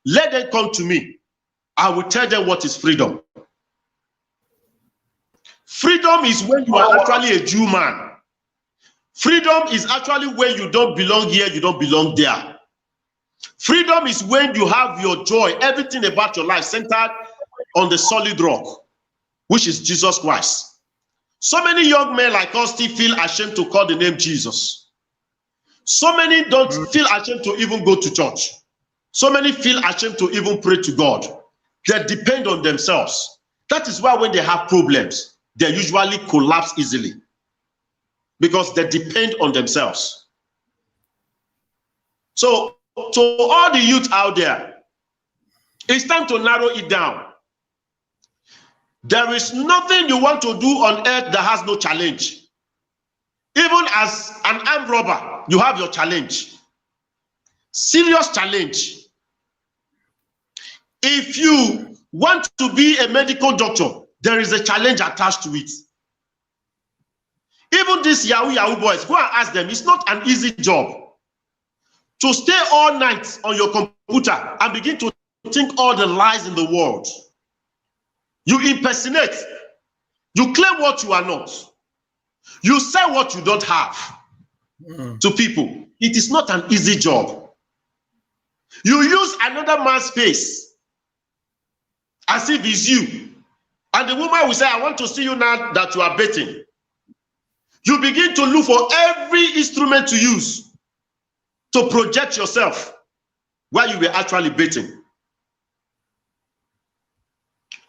let them come to me. I will tell them what is freedom. Freedom is when you are actually a Jew man. Freedom is actually when you don't belong here, you don't belong there. Freedom is when you have your joy, everything about your life centered on the solid rock, which is Jesus Christ. So many young men like us still feel ashamed to call the name Jesus. So many don't feel ashamed to even go to church. So many feel ashamed to even pray to God. They depend on themselves. That is why when they have problems, they usually collapse easily. Because they depend on themselves. So, to all the youth out there, it's time to narrow it down. There is nothing you want to do on earth that has no challenge. Even as an armed robber, you have your challenge. Serious challenge. If you want to be a medical doctor, there is a challenge attached to it. Even these Yahoo boys, go and ask them, it's not an easy job. To stay all night on your computer and begin to think all the lies in the world. You impersonate. You claim what you are not. You say what you don't have to people. It is not an easy job. You use another man's face as if it's you. And the woman will say, I want to see you now that you are betting. You begin to look for every instrument to use to project yourself while you were actually betting.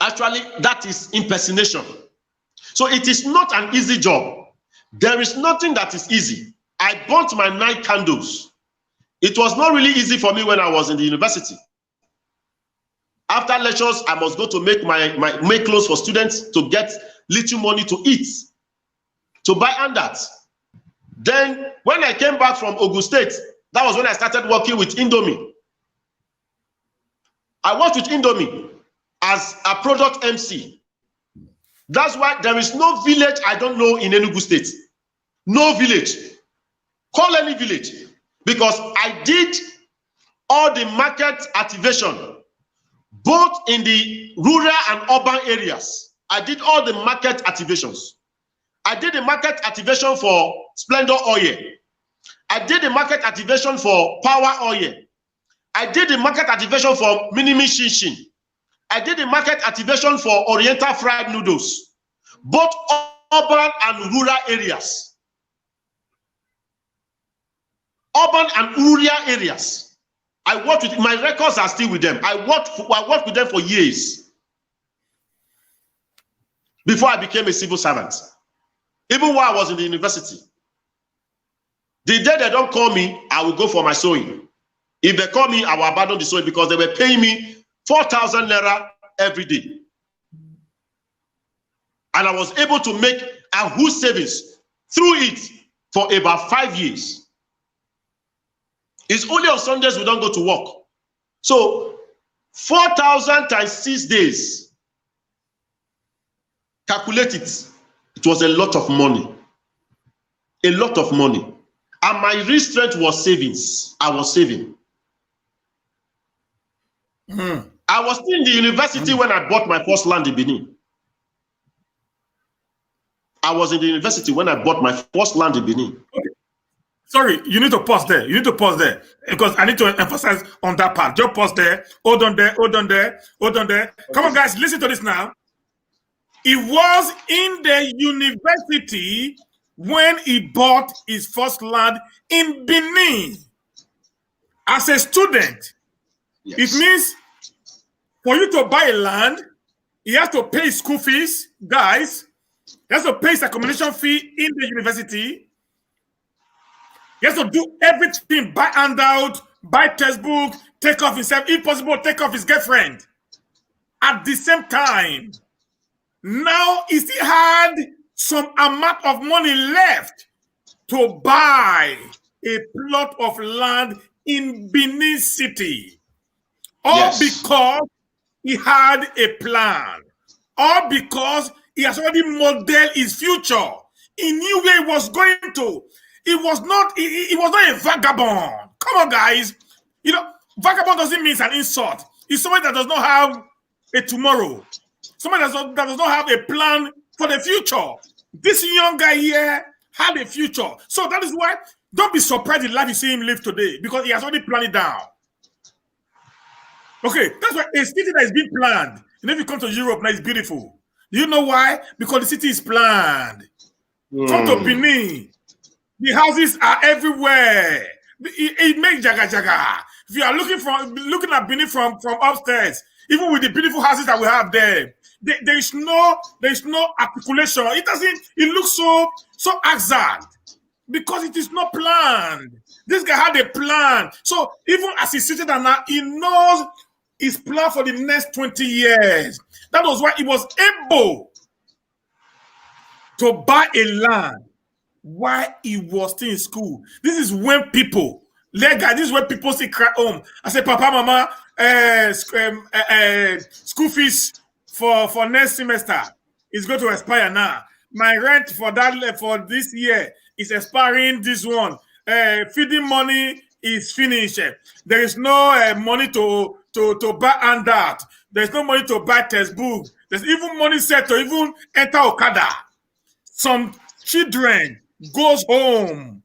Actually, that is impersonation. So it is not an easy job. There is nothing that is easy. I burnt my night candles. It was not really easy for me when I was in the university. After lectures, I must go to make clothes for students to get little money to eat, to buy handouts. Then when I came back from Ogun State, that was when I started working with Indomie. I worked with Indomie as a product MC. That's why there is no village I don't know in Enugu State. No village. Call any village. Because I did all the market activation, both in the rural and urban areas. I did all the market activations. I did the market activation for Splendor Oil. I did the market activation for Power Oil. I did the market activation for Minimi Shinshin. I did the market activation for Oriental Fried Noodles, both urban and rural areas. Urban and rural areas. I worked with, my records are still with them. I worked with them for years before I became a civil servant, even while I was in the university. The day they don't call me, I will go for my sewing. If they call me, I will abandon the sewing because they were paying me 4,000 naira every day. And I was able to make a whole savings through it for about 5 years. It's only on Sundays we don't go to work. So 4,000 times 6 days, calculate it. It was a lot of money. A lot of money. And my real strength was savings. I was saving. I was still in the university when I bought my first land in Benin. I was in the university when I bought my first land in Benin. Okay. Sorry, you need to pause there. You need to pause there because I need to emphasize on that part. Just pause there. Hold on there. Hold on there. Hold on there. Come on, guys. Listen to this now. He was in the university when he bought his first land in Benin. As a student, yes. It means for you to buy a land, he has to pay school fees, guys. He has to pay his accommodation fee in the university. He has to do everything, buy handout, buy textbook, take off himself, if possible, take off his girlfriend. At the same time, now he still had some amount of money left to buy a plot of land in Benin City. All because he had a plan. All because he has already modeled his future. He knew where he was going to. He was not a vagabond. Come on, guys. You know, vagabond doesn't mean it's an insult. It's someone that does not have a tomorrow. Someone that does not have a plan for the future. This young guy here had a future. So that is why don't be surprised the life you see him live today because he has already planned it down. Okay, that's why a city that is being planned. And if you come to Europe now, it's beautiful. You know why? Because the city is planned. Come to Benin. The houses are everywhere. It makes jaga jaga. If you are looking at Benin from upstairs, even with the beautiful houses that we have there, there is no articulation. It looks so exact because it is not planned. This guy had a plan. So even as he's sitting there now, he knows his plan for the next 20 years. That was why he was able to buy a land while he was still in school. This is when people, this is when people say cry home. I say, Papa, Mama, school fees for next semester is going to expire now. My rent for this year is expiring. This one, feeding money is finished. There is no money to buy handout. There's no money to buy textbook. There's even money set to even enter Okada. Some children goes home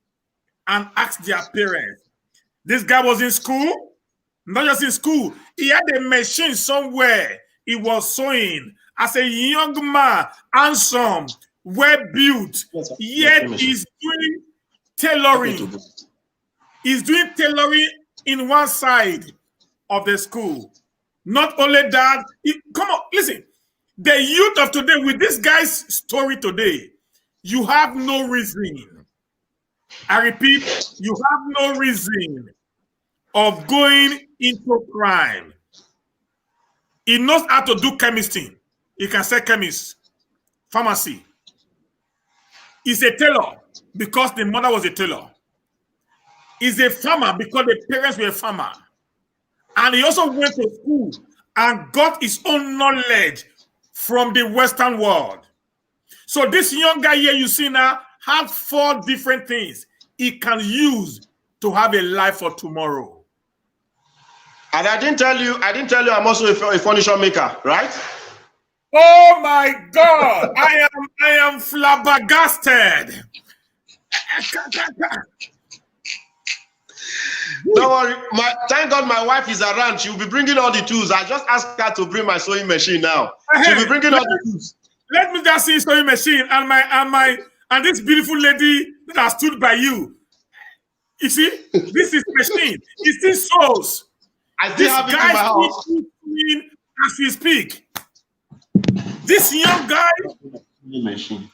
and asks their parents. This guy was in school, not just in school. He had a machine somewhere. He was sewing as a young man, handsome, well built. Yet he's doing tailoring. He's doing tailoring in one side of the school. Not only that, come on, listen. The youth of today, with this guy's story today, you have no reason. I repeat, you have no reason of going into crime. He knows how to do chemistry. He can sell chemist, pharmacy. He's a tailor because the mother was a tailor. He's a farmer because the parents were a farmer. And he also went to school and got his own knowledge from the Western world. So this young guy here you see now has 4 different things he can use to have a life for tomorrow. And I didn't tell you I'm also a furniture maker, right? Oh my God, I am flabbergasted. Don't worry, thank God my wife is around. She'll be bringing all the tools. I just asked her to bring my sewing machine now. She'll be bringing all the tools. Let me just see sewing machine and this beautiful lady that has stood by you. You see, this is machine. It still sews. I still have it in my house. As we speak. This young guy,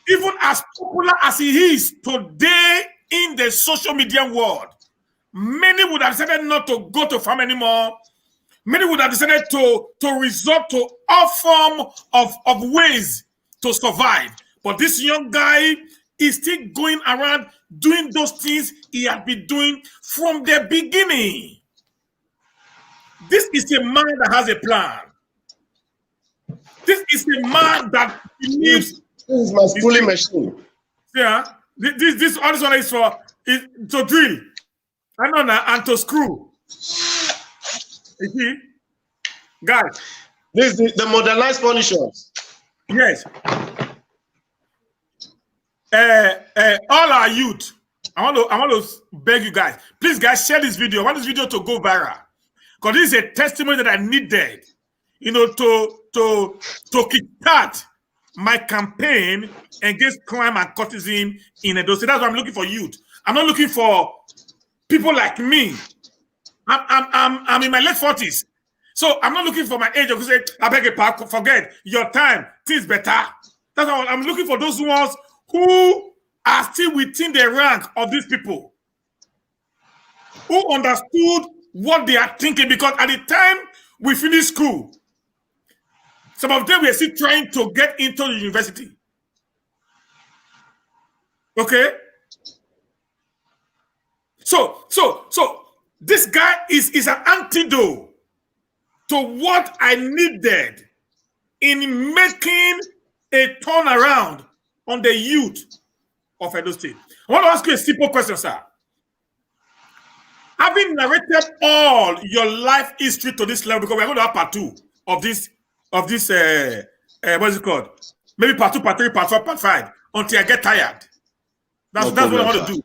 even as popular as he is today in the social media world, many would have decided not to go to farm anymore. Many would have decided to resort to all form of ways to survive. But this young guy is still going around doing those things he had been doing from the beginning. This is a man that has a plan. This is a man that believes. This is my schooling machine. Yeah, this one is to drill. I know now, and to screw. You see, guys. This is the modernized furnitures. Yes. All our youth. I want to beg you guys, please, guys, share this video. I want this video to go viral because this is a testimony that I needed, to kickstart my campaign against crime and cultism in Edo State. That's why I'm looking for youth. I'm not looking for people like me. I'm in my late 40s. So I'm not looking for my age of say, I beg your pardon, forget your time, things better. That's why I'm looking for those ones who are still within the rank of these people, who understood what they are thinking, because at the time we finished school, some of them were still trying to get into the university. Okay? So this guy is an antidote to what I needed in making a turnaround on the youth of Edo State. I want to ask you a simple question, sir. Having narrated all your life history to this level, because we're going to have part 2 of this, what is it called? Maybe part 2, part 3, part 4, part 5, until I get tired. That's what I want to do.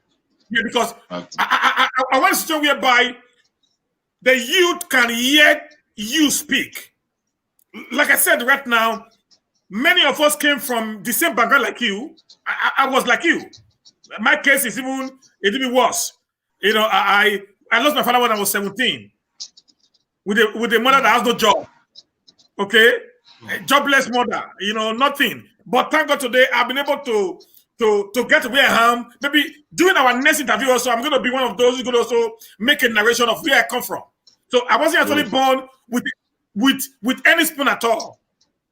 Yeah, because I want a situation whereby the youth can hear you speak. Like I said right now, many of us came from the same background like you. I was like you. My case is even a little bit worse. I lost my father when I was 17 with a mother that has no job. Okay, a jobless mother. Nothing. But thank God today I've been able to get to where I am. Maybe during our next interview also, I'm going to be one of those who's going to also make a narration of where I come from. So I wasn't actually born with any spoon at all.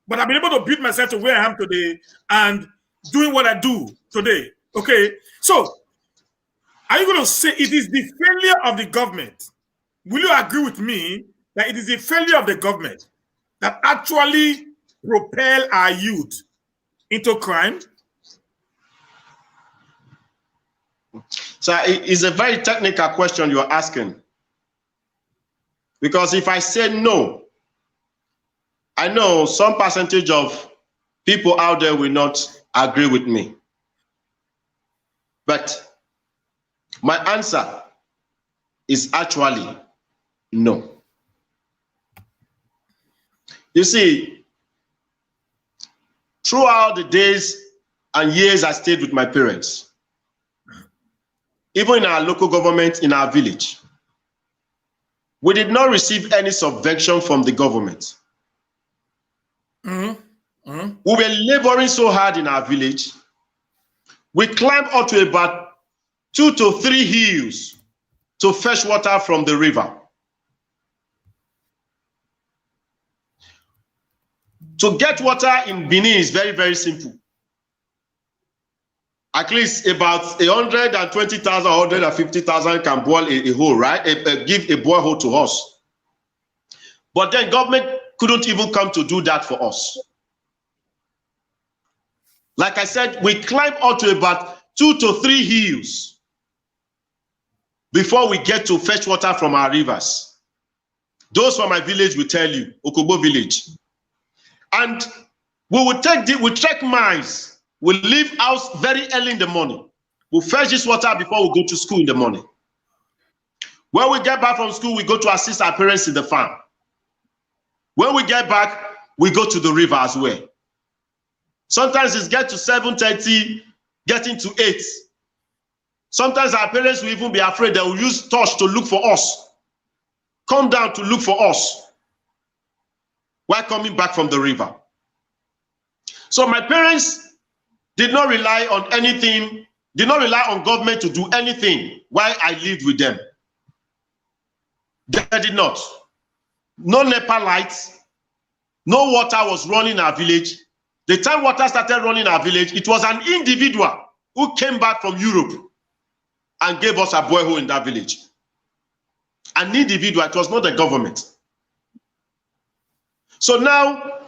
But I've been able to build myself to where I am today and doing what I do today. Okay, so are you going to say it is the failure of the government? Will you agree with me that it is the failure of the government that actually propel our youth into crime? So it's a very technical question you're asking. Because if I say no, I know some percentage of people out there will not agree with me. But my answer is actually no. You see, throughout the days and years I stayed with my parents, even in our local government, in our village, we did not receive any subvention from the government. We were laboring so hard in our village. We climbed up to about 2 to 3 hills to fetch water from the river. To get water in Benin is very, very simple. At least about 120,000, 150,000 can boil a hole, right? Give a borehole to us. But then government couldn't even come to do that for us. Like I said, we climbed up to about 2 to 3 hills before we get to fetch water from our rivers. Those from my village will tell you, Okobo village. And we will trek miles. We'll leave house very early in the morning. We'll fetch this water before we go to school in the morning. When we get back from school, we go to assist our parents in the farm. When we get back, we go to the river as well. Sometimes it's get to 7:30, getting to 8. Sometimes our parents will even be afraid. They will use torch to look for us. Come down to look for us while coming back from the river. So my parents did not rely on anything, did not rely on government to do anything while I lived with them. They did not. No NEPA lights, no water was running in our village. The time water started running in our village, it was an individual who came back from Europe and gave us a borehole in that village. An individual, it was not the government. So now,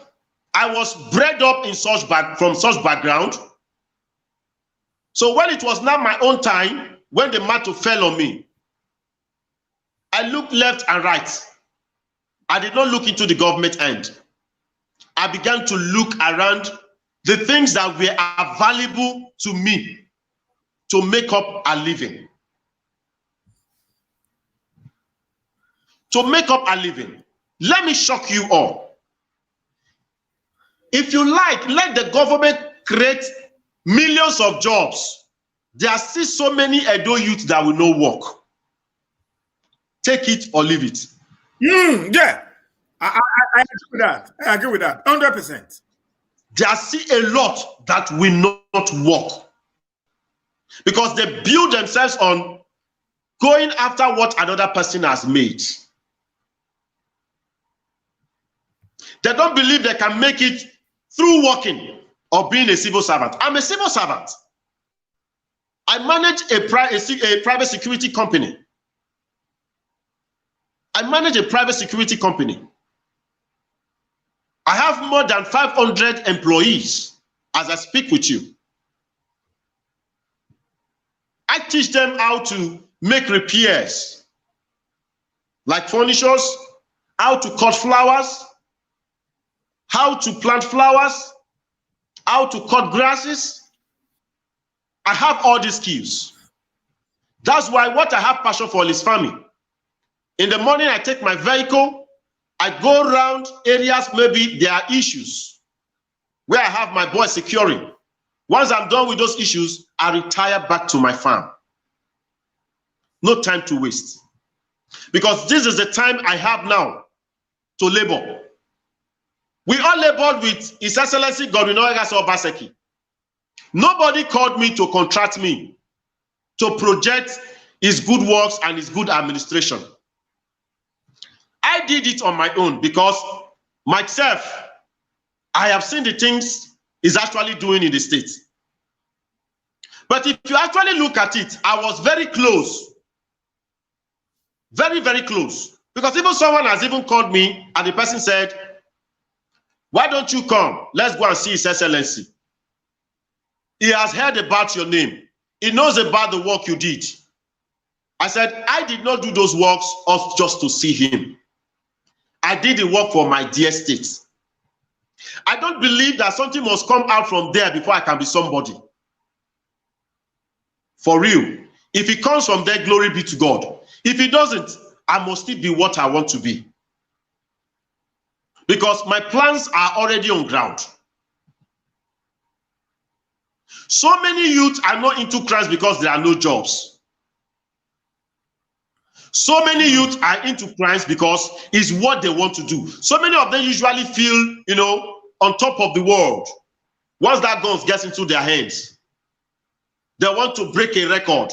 I was bred up in from such background. So when it was now my own time, when the matter fell on me, I looked left and right. I did not look into the government end. I began to look around the things that were available to me to make up a living. To make up a living. Let me shock you all. If you like, let the government create millions of jobs. There are still so many Edo youths that will not work. Take it or leave it. Yeah, I agree with that. I agree with that, 100%. There are still a lot that will not work because they build themselves on going after what another person has made. They don't believe they can make it through working or being a civil servant. I'm a civil servant. I manage a private security company. I manage a private security company. I have more than 500 employees as I speak with you. I teach them how to make repairs, like furnitures, how to cut flowers, how to plant flowers, how to cut grasses. I have all these skills. That's why what I have passion for is farming. In the morning, I take my vehicle, I go around areas, maybe there are issues where I have my boys securing. Once I'm done with those issues, I retire back to my farm. No time to waste. Because this is the time I have now to labor. We all labored with His Excellency Godwin Obaseki. Nobody called me to contract me to project his good works and his good administration. I did it on my own because myself, I have seen the things he's actually doing in the state. But if you actually look at it, I was very close. Very, very close. Because even someone has even called me and the person said, why don't you come? Let's go and see His Excellency. He has heard about your name. He knows about the work you did. I said, I did not do those works just to see him. I did the work for my dear state. I don't believe that something must come out from there before I can be somebody. For real. If it comes from there, glory be to God. If it doesn't, I must still be what I want to be. Because my plans are already on ground. So many youth are not into Christ because there are no jobs. So many youth are into Christ because it's what they want to do. So many of them usually feel, on top of the world. Once that gun gets into their hands, they want to break a record.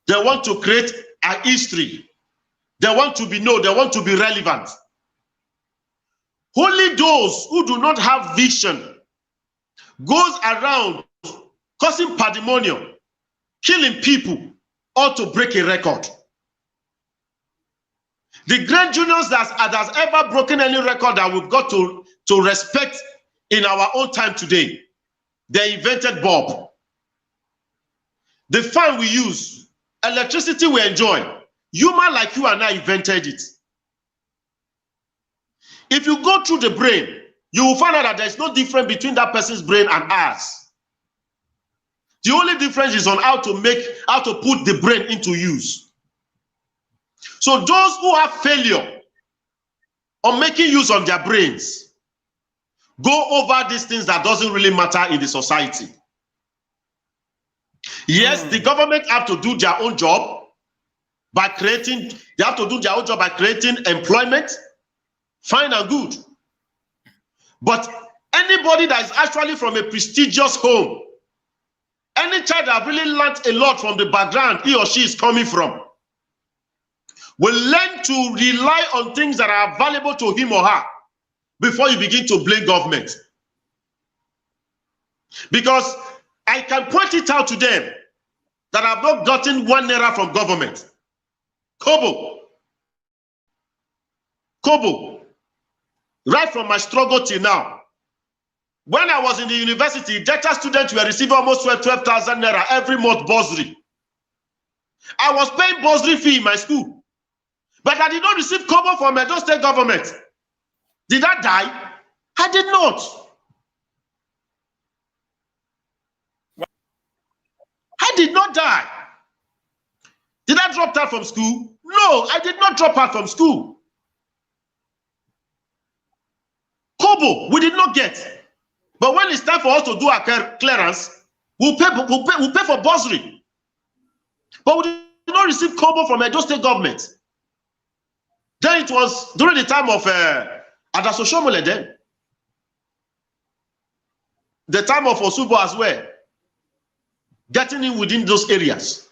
They want to create a history. They want to be known. They want to be relevant. Only those who do not have vision goes around causing pandemonium, killing people, or to break a record. The great genius that has ever broken any record that we've got to respect in our own time today, they invented bulb. The fan we use, electricity we enjoy, human like you and I invented it. If you go through the brain, you will find out that there is no difference between that person's brain and ours. The only difference is on how to put the brain into use. So those who have failure on making use of their brains go over these things that doesn't really matter in the society. Yes, the government have to do their own job by creating, employment, fine and good. But anybody that is actually from a prestigious home, any child that really learned a lot from the background he or she is coming from, will learn to rely on things that are valuable to him or her before you begin to blame government. Because I can point it out to them that I've not gotten 1 naira from government. Kobo. Right from my struggle till now. When I was in the university, data students were receiving almost 12,000 naira every month bursary. I was paying bursary fee in my school. But I did not receive kobo from Edo State government. Did I die? I did not. I did not die. Did I drop out from school? No, I did not drop out from school. Kobo, we did not get. But when it's time for us to do our clearance, we'll pay for bursary. But we did not receive kobo from Edo State government. Then it was during the time of Adasoshomole then. The time of Osubo as well. Getting in within those areas.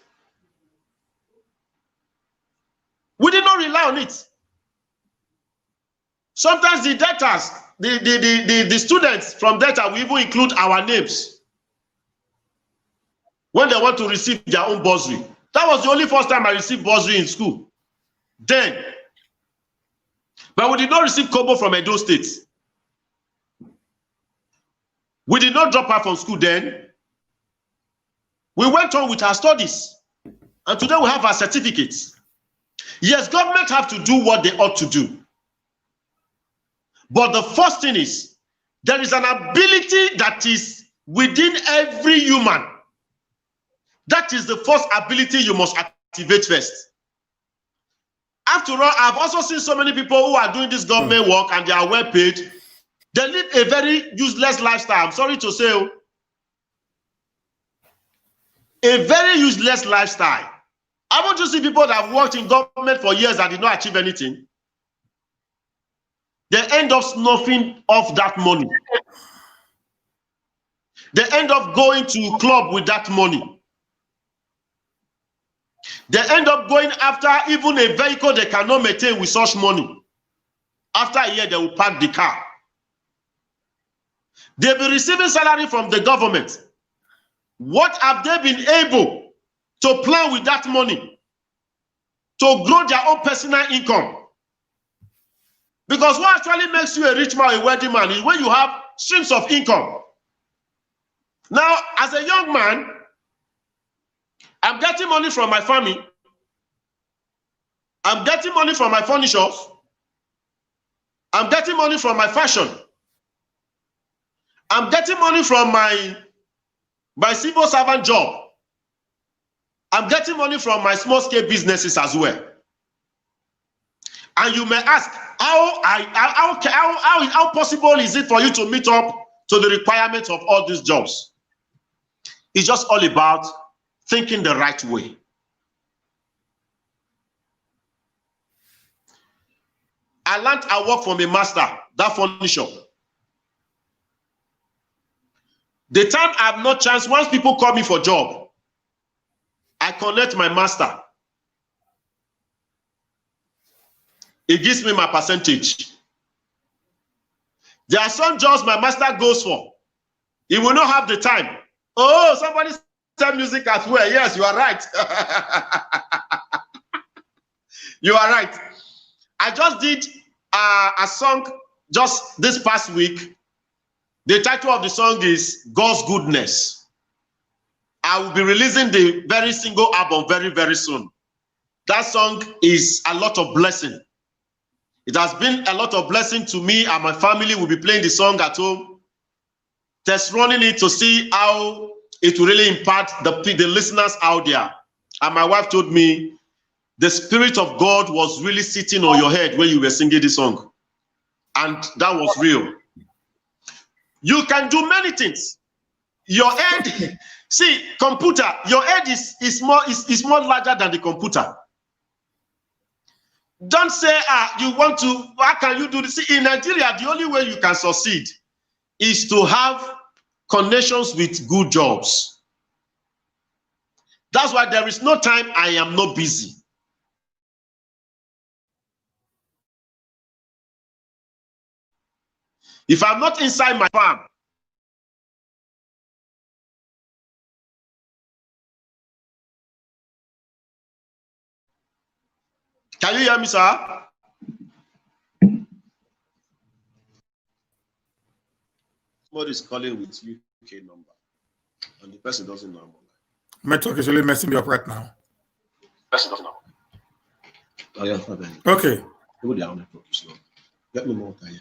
We did not rely on it. Sometimes the debtors, the students from data will even include our names when they want to receive their own bursary. That was the only first time I received bursary in school. Then. But we did not receive kobo from Edo State. We did not drop out from school then. We went on with our studies. And today we have our certificates. Yes, government have to do what they ought to do. But the first thing is, there is an ability that is within every human. That is the first ability you must activate first. After all, I've also seen so many people who are doing this government work and they are well paid. They live a very useless lifestyle. I'm sorry to say. A very useless lifestyle. Haven't you seen people that have worked in government for years and did not achieve anything? They end up snuffing off that money. They end up going to a club with that money. They end up going after even a vehicle they cannot maintain with such money. After a year, they will park the car. They'll be receiving salary from the government. What have they been able to plan with that money to grow their own personal income? Because what actually makes you a rich man, a wealthy man, is when you have streams of income. Now, as a young man, I'm getting money from my family. I'm getting money from my furnitures. I'm getting money from my fashion. I'm getting money from my civil servant job. I'm getting money from my small scale businesses as well. And you may ask, how possible is it for you to meet up to the requirements of all these jobs? It's just all about thinking the right way. I learned I work from a master, that furniture. The time I have no chance, once people call me for job, I connect my master. He gives me my percentage. There are some jobs my master goes for. He will not have the time. Oh, somebody said music as well. Yes, you are right. You are right. I just did a song just this past week. The title of the song is God's Goodness. I will be releasing the very single album very, very soon. That song is a lot of blessing. It has been a lot of blessing to me and my family. Will be playing the song at home, test running it to see how it will really impact the listeners out there. And my wife told me the Spirit of God was really sitting on your head when you were singing this song. And that was real. You can do many things. Your head, see, computer, your head is more larger than the computer. Don't say, you want to, how can you do this? See, in Nigeria, the only way you can succeed is to have connections with good jobs. That's why there is no time I am not busy. If I'm not inside my farm, can you hear me, sir? Somebody is calling with UK number, and the person doesn't know. Network is really messing me up right now. Person doesn't know. Oh, yeah, okay. Get me more time.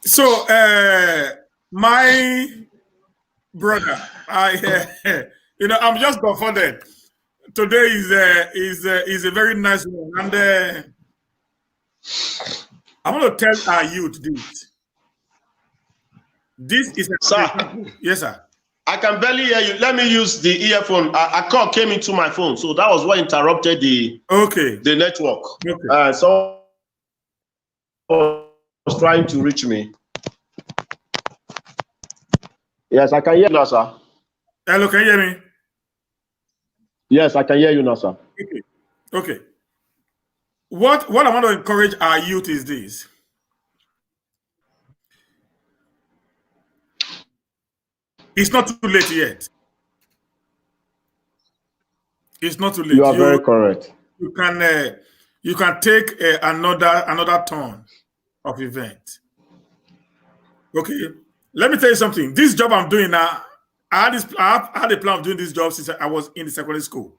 So, my brother, I'm just confounded. Today is a very nice one, and I want to tell our youth this. This is a sir. Yes, sir. I can barely hear you. Let me use the earphone. A call came into my phone, so that was what interrupted the network. Okay. So was trying to reach me. Yes, I can hear you now, sir. Hello, can you hear me? Yes, I can hear you now, sir. Okay. What I want to encourage our youth is this. It's not too late yet. It's not too late. You are very correct. You can take another turn of event. Okay, let me tell you something. This job I'm doing now, I had a plan of doing this job since I was in the secondary school.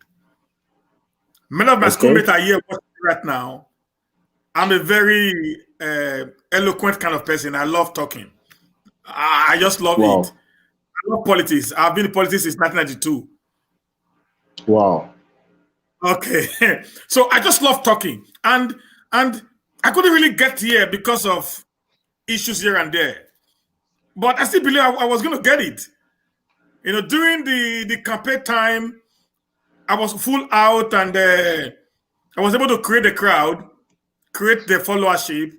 Many of my schoolmates are here right now. I'm a very eloquent kind of person. I love talking. I just love it. I love politics. I've been in politics since 1992. Wow. Okay. So I just love talking. And I couldn't really get here because of issues here and there. But I still believe I was going to get it. During the campaign time, I was full out and I was able to create a crowd, create the followership,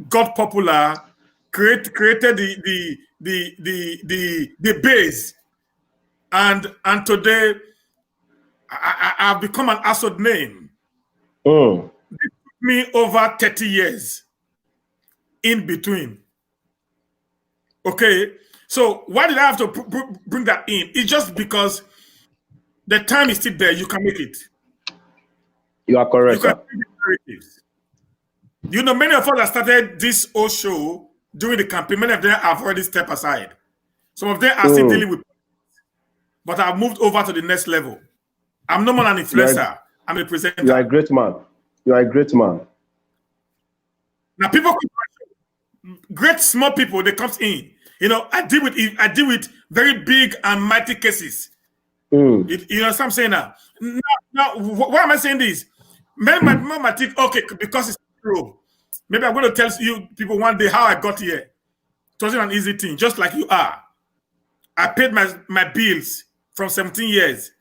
got popular, created the base, and today I've become an household name. It took me over 30 years in between. Okay, so why did I have to bring that in? It's just because the time is still there. You can make it. You are correct, sir. Many of us that started this whole show during the campaign, many of them have already stepped aside. Some of them are still dealing with, but I've moved over to the next level. I'm no more an influencer. I'm a presenter. You are a great man. You are a great man. Now, people, great small people, they come in. I deal with very big and mighty cases. You know what I'm saying now? Now, why am I saying this? Many might think, okay, because it's true. Maybe I'm going to tell you people one day how I got here. It wasn't an easy thing, just like you are. I paid my bills from 17 years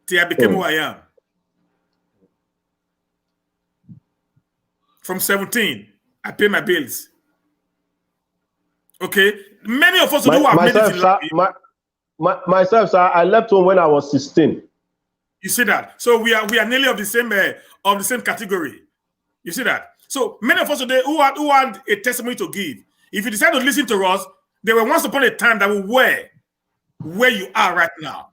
till I became who I am. From 17, I paid my bills. Okay, many of us who have made it in life. Myself, sir, I left home when I was 16. You see that? So we are nearly of the same category. You see that? So many of us today who had a testimony to give. If you decide to listen to us, there were once upon a time that we were where you are right now.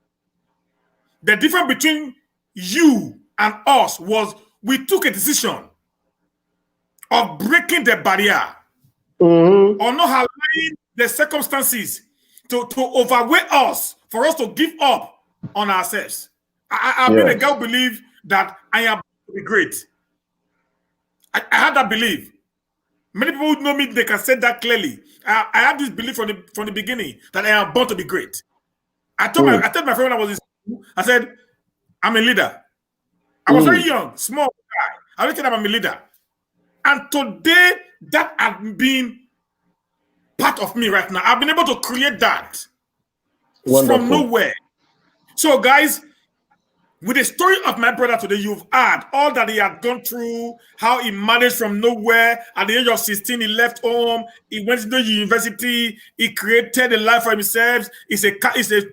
The difference between you and us was we took a decision of breaking the barrier or not allowing the circumstances to overweigh us for us to give up on ourselves. I've been a girl who believe that I am to be great. I had that belief. Many people who know me, they can say that clearly. I had this belief from the beginning that I am born to be great. I told my friend when I was in school, I said, I'm a leader. I was very young, small guy. I always said I'm a leader. And today, that has been part of me right now. I've been able to create that from nowhere. So, guys, with the story of my brother today, you've heard all that he had gone through, how he managed from nowhere. At the age of 16, he left home. He went to university. He created a life for himself. He's a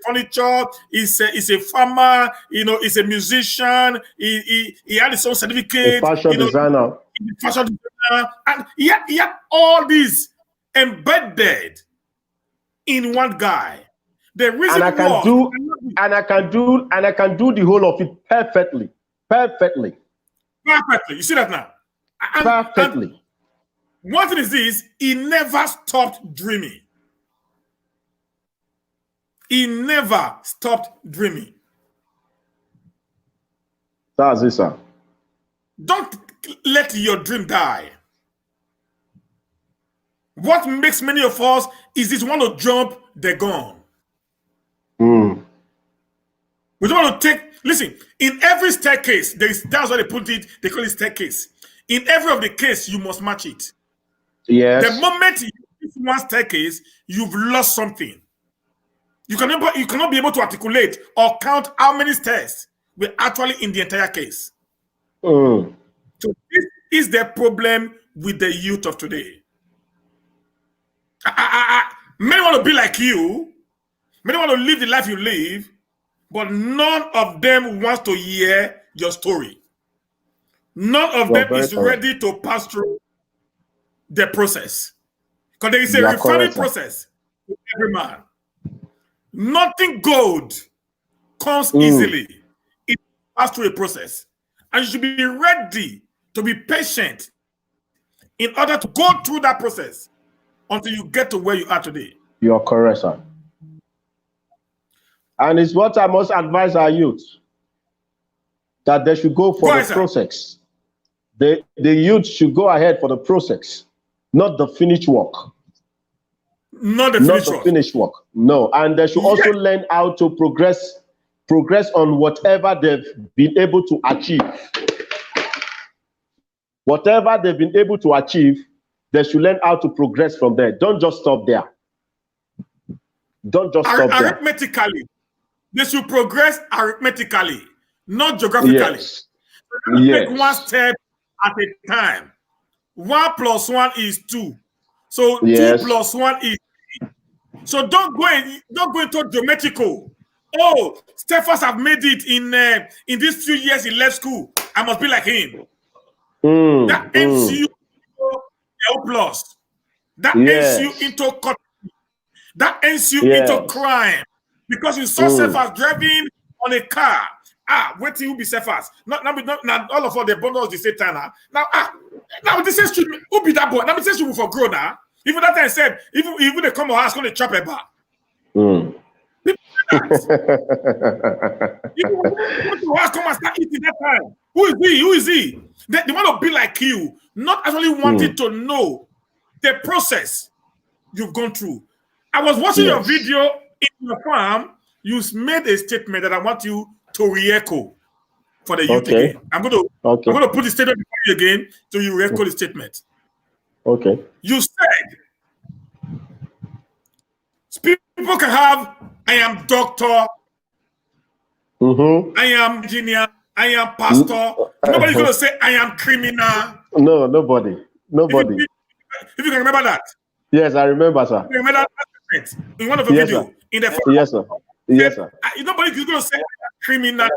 furniture. He's a farmer. He's a musician. He had his own certificate. A fashion designer. And he had all these embedded in one guy. The reason I can do the whole of it perfectly. Perfectly. You see that now? Perfectly. And one thing is this: he never stopped dreaming. He never stopped dreaming. That's it, sir. Don't let your dream die. What makes many of us is this: want to jump the gun. We don't want to take. Listen, in every staircase, that's why they put it. They call it staircase. In every of the case, you must match it. Yes. The moment you use one staircase, you've lost something. You cannot be able to articulate or count how many stairs were actually in the entire case. So this is the problem with the youth of today. Many want to be like you. Many want to live the life you live. But none of them wants to hear your story. None of them is ready to pass through the process. Because there is a refining process for every man. Nothing good comes easily. It passes through a process. And you should be ready to be patient in order to go through that process until you get to where you are today. You're correct, sir. And it's what I must advise our youth, that they should go for the process. The youth should go ahead for the process, not the finished work. Not the finished work. No, and they should also learn how to progress on whatever they've been able to achieve. Whatever they've been able to achieve, they should learn how to progress from there. Don't just stop there. Don't just stop there. Arithmetically. They should progress arithmetically, not geographically. Yes. Take one step at a time. 1 + 1 is 2. So 2 + 1 is 3. So don't go into geometrical. Oh, Cephaz have made it in these few years he left school. I must be like him. That ends you into L+. That ends you into cut. That ends you into crime. Because you saw Cephaz driving on a car. Wait till you be Cephaz. Not all of all the bundles the Satan. Now this is who be that boy? Now this is for grow now. Even that time said, even they come to house, going to chop a bar. People do that. Even when to house, come and start eating that time. Who is he? They want to be like you, not actually wanting to know the process you've gone through. I was watching your video. In your farm, you made a statement that I want you to re-echo for the youth again. I'm going to put the statement before you again so you re-echo the statement. Okay. You said people can have, I am doctor, I am engineer, I am pastor. Nobody's going to say I am criminal. No, nobody. If you can remember that. Yes, I remember, sir. You remember that in one of the Yes, videos? sir. In the Yes, sir. Yes, sir. Nobody is going to say criminal.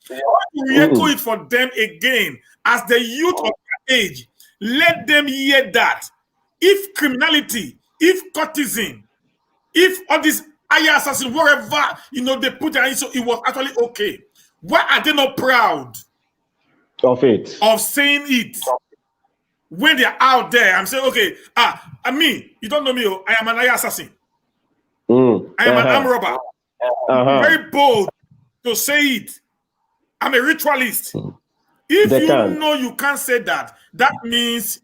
I want to re-echo it for them again. As the youth of their age, let them hear that. If criminality, if cultism, if all these higher assassin, wherever they put their so it was actually okay. Why are they not proud of it? Of saying it? When they're out there, I'm saying, okay, you don't know me, I am an higher assassin. I am an armed robber. Very bold to say it. I'm a ritualist. If you know you can't say that, that means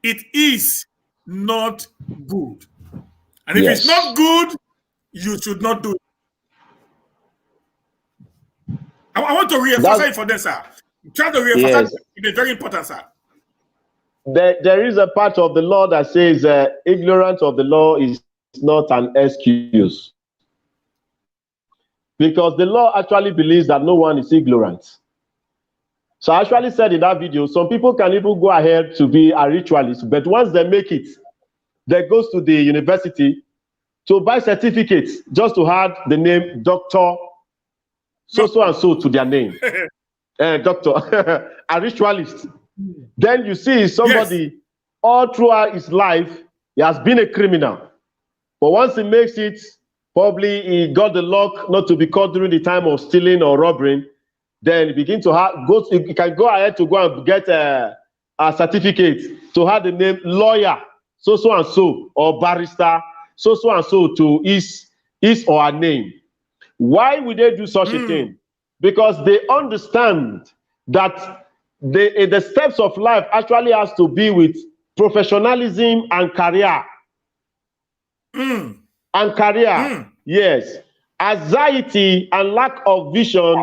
it is not good. And if it's not good, you should not do it. I want to re-emphasize it for them, sir. Try to re-emphasize it. It's very important, sir. There is a part of the law that says ignorance of the law is not an excuse. Because the law actually believes that no one is ignorant. So I actually said in that video, some people can even go ahead to be a ritualist, but once they make it, they go to the university to buy certificates just to add the name Dr. So and so to their name. Doctor, a ritualist. Then you see somebody all throughout his life, he has been a criminal. But once he makes it, probably he got the luck not to be caught during the time of stealing or robbing. Then he begin to he can go ahead to go and get a certificate to have the name lawyer, so and so, or barrister, so and so to his or her name. Why would they do such a thing? Because they understand that the steps of life actually has to be with professionalism and career. And career, yes. Anxiety and lack of vision,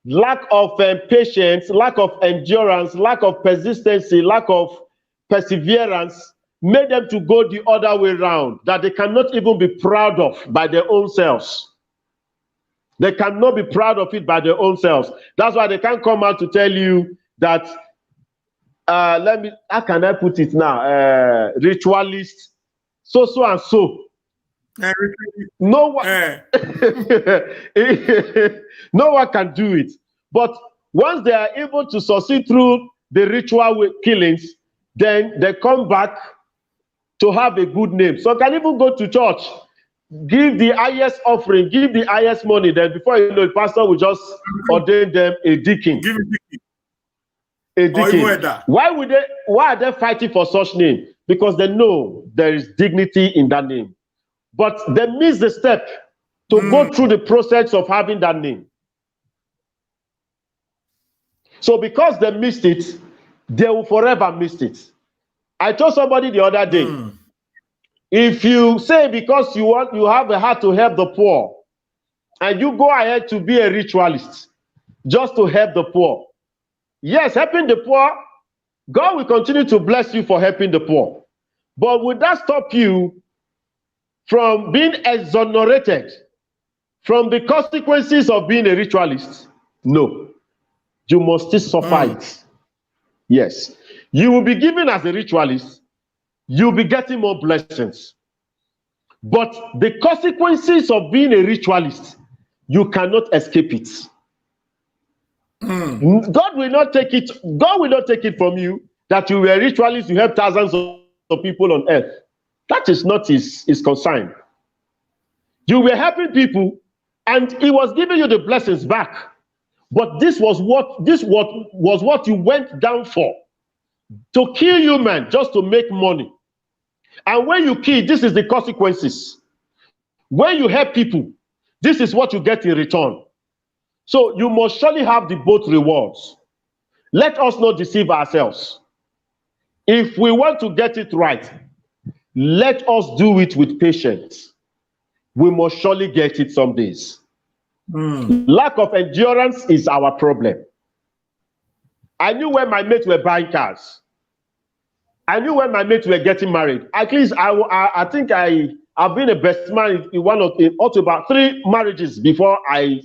lack of patience, lack of endurance, lack of persistency, lack of perseverance made them to go the other way around, that they cannot even be proud of by their own selves. They cannot be proud of it by their own selves. That's why they can't come out to tell you that, how can I put it now? Ritualist, so and so. No one, no one can do it. But once they are able to succeed through the ritual killings, then they come back to have a good name. So can even go to church, give the highest offering, give the highest money, then before you know, the pastor will just ordain them a deacon. A deacon. Why are they fighting for such name? Because they know there is dignity in that name. But they miss the step to go through the process of having that name. So because they missed it, they will forever miss it. I told somebody the other day, if you say because you have a heart to help the poor, and you go ahead to be a ritualist just to help the poor, yes, helping the poor, God will continue to bless you for helping the poor. But would that stop you from being exonerated from the consequences of being a ritualist? No. You must still suffer it. Yes. You will be given as a ritualist, you'll be getting more blessings. But the consequences of being a ritualist, you cannot escape it. God will not take it. God will not take it from you that you were a ritualist, you help thousands of people on earth. That is not his concern. You were helping people, and he was giving you the blessings back. But this was what you went down for. To kill human just to make money. And when you kill, this is the consequences. When you help people, this is what you get in return. So you must surely have the both rewards. Let us not deceive ourselves. If we want to get it right, let us do it with patience. We must surely get it some days. Lack of endurance is our problem. I knew when my mates were buying cars. I knew when my mates were getting married. At least I think I've been a best man in up to about 3 marriages before I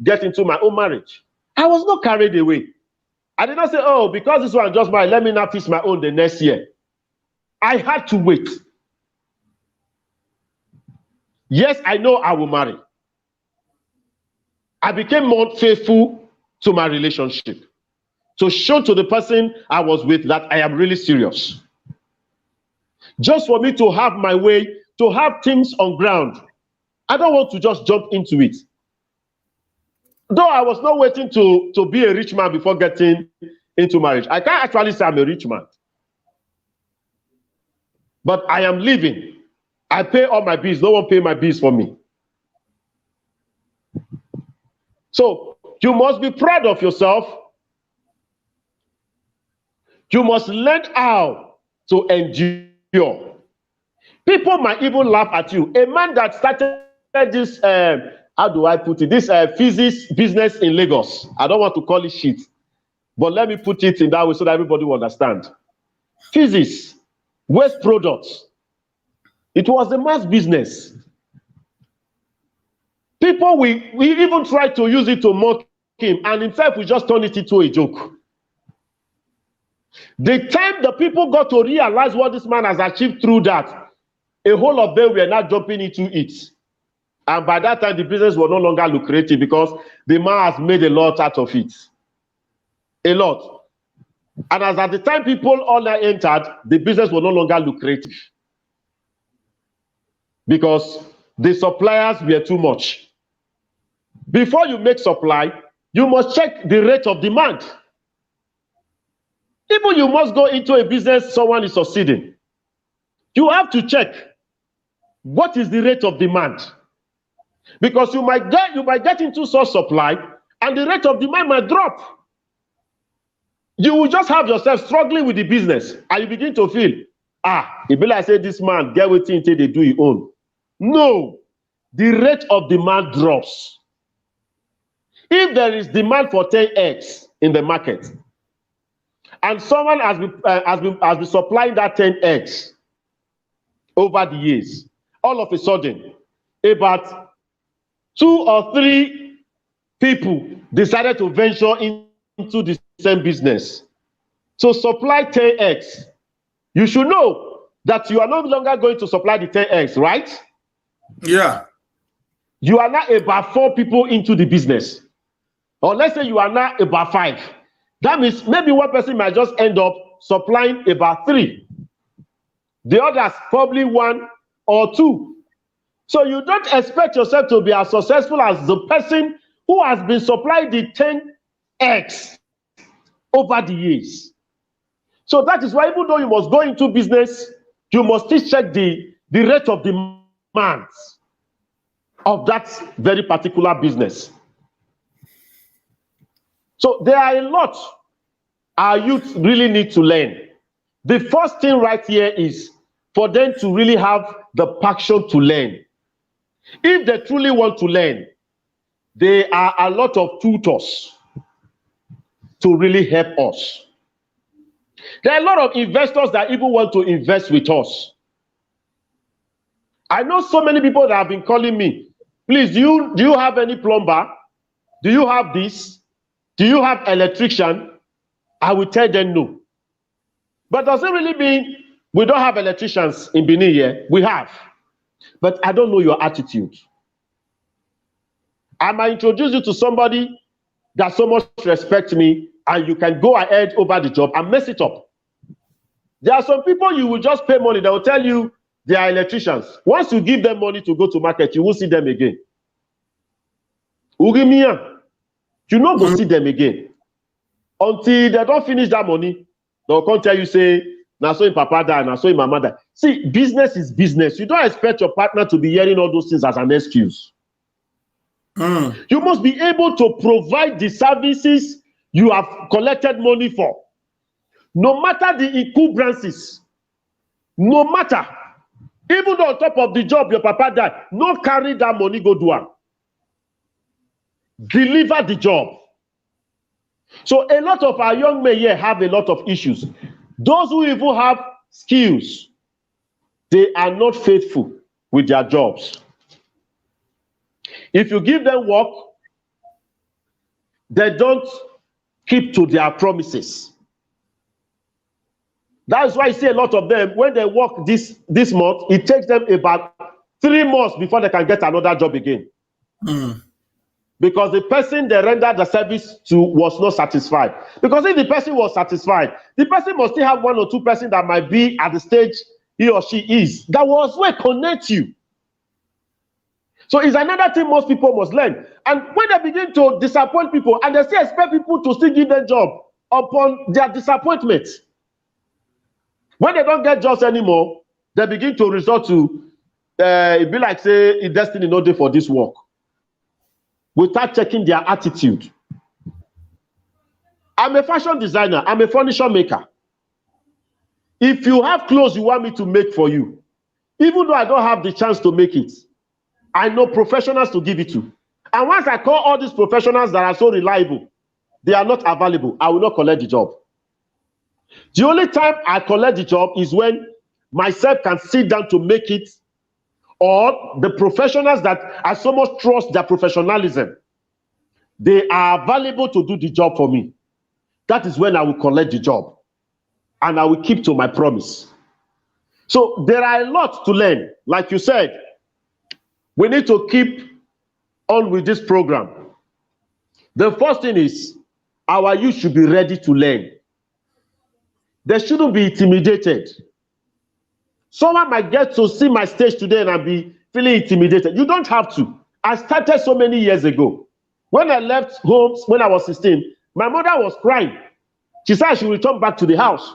get into my own marriage. I was not carried away. I did not say, oh, because this one just married, let me not fix my own the next year. I had to wait. Yes, I know I will marry. I became more faithful to my relationship, to show to the person I was with that I am really serious. Just for me to have my way, to have things on ground. I don't want to just jump into it. Though I was not waiting to be a rich man before getting into marriage. I can't actually say I'm a rich man. But I am living. I pay all my bills. No one pay my bills for me. So you must be proud of yourself. You must learn how to endure. People might even laugh at you. A man that started this, how do I put it, this physics business in Lagos. I don't want to call it shit, but let me put it in that way so that everybody will understand. Physics, waste products. It was a mass business. People, we even tried to use it to mock him, and in fact, we just turned it into a joke. The time the people got to realize what this man has achieved through that, a whole of them were not jumping into it. And by that time, the business was no longer lucrative because the man has made a lot out of it. A lot. And as at the time people all entered, the business was no longer lucrative. Because the suppliers were too much. Before you make supply, you must check the rate of demand. Even you must go into a business someone is succeeding. You have to check what is the rate of demand. Because you might get into such supply and the rate of demand might drop. You will just have yourself struggling with the business and you begin to feel, it be like say this man get wetin until they do his own. No, the rate of demand drops. If there is demand for 10 eggs in the market and someone has been supplying that 10 eggs over the years, all of a sudden, about 2 or 3 people decided to venture into the same business. So supply 10 eggs. You should know that you are no longer going to supply the 10 eggs, right? Yeah. You are now about 4 people into the business. Or let's say you are now about 5. That means maybe one person might just end up supplying about 3. The others probably 1 or 2. So you don't expect yourself to be as successful as the person who has been supplying the 10 eggs over the years. So that is why even though you must go into business, you must still check the rate of demand of that very particular business. So there are a lot our youth really need to learn. The first thing right here is for them to really have the passion to learn. If they truly want to learn, there are a lot of tutors to really help us. There are a lot of investors that even want to invest with us. I know so many people that have been calling me, please, do you have any plumber? Do you have this? Do you have electrician? I will tell them no. But does it really mean we don't have electricians in Benin here? We have. But I don't know your attitude. I might introduce you to somebody that so much respects me, and you can go ahead over the job and mess it up. There are some people you will just pay money, they will tell you they are electricians. Once you give them money to go to market, you won't see them again. Urimiya, you not go see them again. Until they don't finish that money, they'll come tell you, say, now so in papa die, now so in mama die. See, business is business. You don't expect your partner to be hearing all those things as an excuse. You must be able to provide the services you have collected money for. No matter the encumbrances, no matter, even though on top of the job your papa died, no carry that money go do am. Deliver the job. So a lot of our young men here have a lot of issues. Those who even have skills, they are not faithful with their jobs. If you give them work, they don't keep to their promises. That's why you see a lot of them, when they work this month, it takes them about 3 months before they can get another job again. Because the person they rendered the service to was not satisfied. Because if the person was satisfied, the person must still have 1 or 2 persons that might be at the stage he or she is. That was where connect you. So it's another thing most people must learn. And when they begin to disappoint people, and they still expect people to still give them job upon their disappointment. When they don't get jobs anymore, they begin to resort to, it be like say, destiny no day for this work. Without checking their attitude. I'm a fashion designer. I'm a furniture maker. If you have clothes you want me to make for you, even though I don't have the chance to make it, I know professionals to give it to. And once I call all these professionals that are so reliable, they are not available, I will not collect the job. The only time I collect the job is when myself can sit down to make it, or the professionals that I so much trust their professionalism, they are available to do the job for me. That is when I will collect the job. And I will keep to my promise. So there are a lot to learn. Like you said, we need to keep on with this program. The first thing is, our youth should be ready to learn. They shouldn't be intimidated. Someone might get to see my stage today and I'll be feeling intimidated. You don't have to. I started so many years ago. When I left home, when I was 16, my mother was crying. She said she will return back to the house.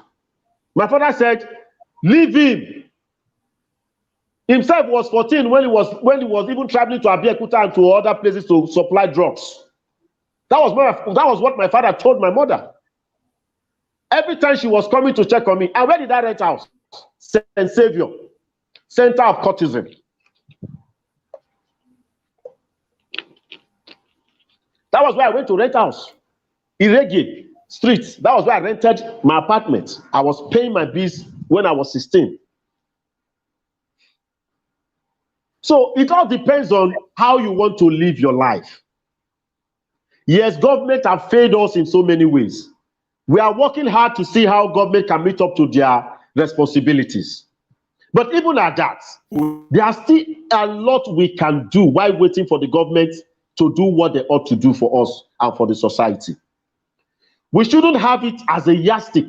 My father said, leave him. Himself was 14 when he was even traveling to Abeokuta and to other places to supply drugs. That was what my father told my mother. Every time she was coming to check on me, and where did I rent house? St. Savior, Center of Cultism. That was where I went to rent house. Irregular Street. That was where I rented my apartment. I was paying my bills when I was 16. So it all depends on how you want to live your life. Yes, government have failed us in so many ways. We are working hard to see how government can meet up to their responsibilities. But even at that, there are still a lot we can do while waiting for the government to do what they ought to do for us and for the society. We shouldn't have it as a yardstick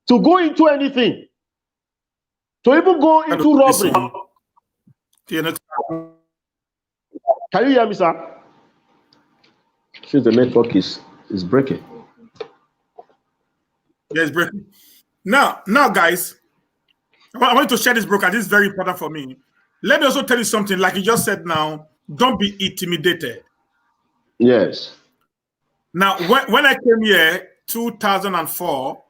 to go into anything, to even go into robbery. Can you hear me, sir? Since the network is breaking. Yes, breaking. Now, guys, I want to share this broker. This is very important for me. Let me also tell you something, like you just said now, don't be intimidated. Yes. Now, when I came here, 2004,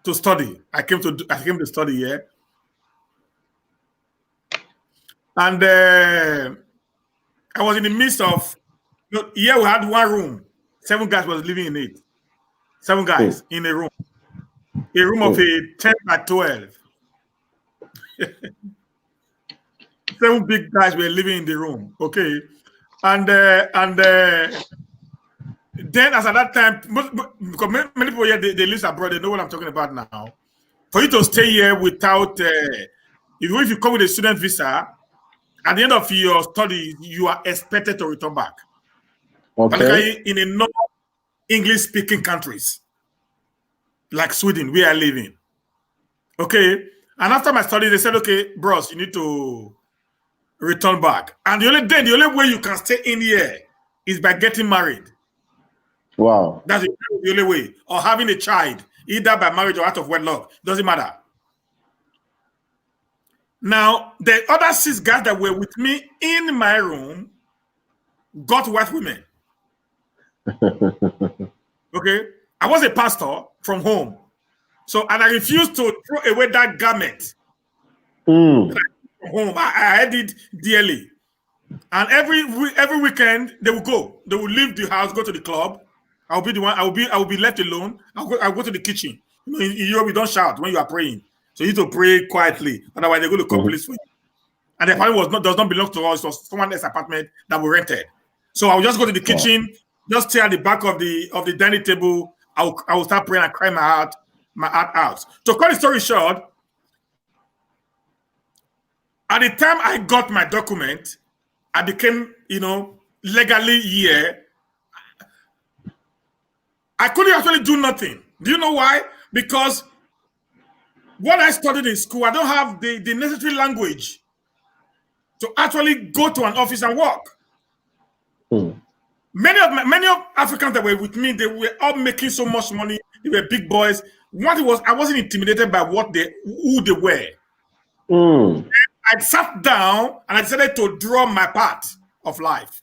to study, I came to study here, and I was in the midst of. Here we had one room, 7 guys was living in it. 7 guys in a room of a 10 by 12. 7 big guys were living in the room, okay, and then as at that time, because many people here they live abroad, they know what I'm talking about now. For you to stay here without, even if you come with a student visa, at the end of your studies, you are expected to return back. Okay. In a non-English-speaking countries, like Sweden, we are living. Okay, and after my studies, they said, okay, bros, you need to return back. And the only way you can stay in here is by getting married. Wow. That's the only way. Or having a child, either by marriage or out of wedlock. Doesn't matter. Now, the other 6 guys that were with me in my room got white women. Okay? I was a pastor from home. So, and I refused to throw away that garment. From home. I had it dearly. And every weekend, they would go. They would leave the house, go to the club. I'll be the one. I will be left alone. I'll go to the kitchen. You know, in Europe, we don't shout when you are praying, so you need to pray quietly. Otherwise, they go to call police for you. And the apartment does not belong to us. It was someone else's apartment that we rented. So I will just go to the kitchen, just stay at the back of the dining table. I will start praying and cry my heart. my art out. To cut the story short, at the time I got my document, I became, legally here. I couldn't actually do nothing. Do you know why? Because what I studied in school, I don't have the necessary language to actually go to an office and work. Many of Africans that were with me, they were all making so much money. They were big boys. I wasn't intimidated by who they were. I sat down and I decided to draw my path of life.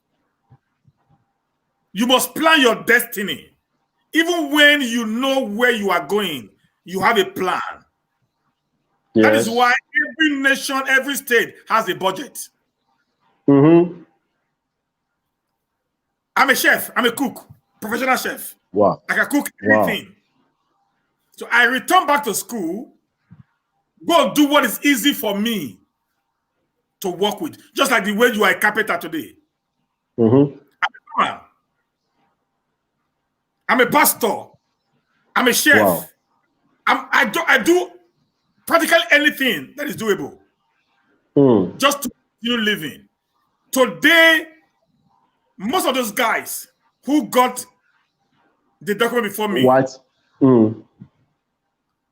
You must plan your destiny. Even when you know where you are going, you have a plan. Yes. That is why every nation, every state has a budget. I'm a chef. I'm a cook, professional chef. Wow. I can cook anything. Wow. So I return back to school, go do what is easy for me to work with. Just like the way you are a carpenter today. I'm a pastor. I'm a chef. Wow. I do practically anything that is doable. Just to continue living. Today, most of those guys who got the document before me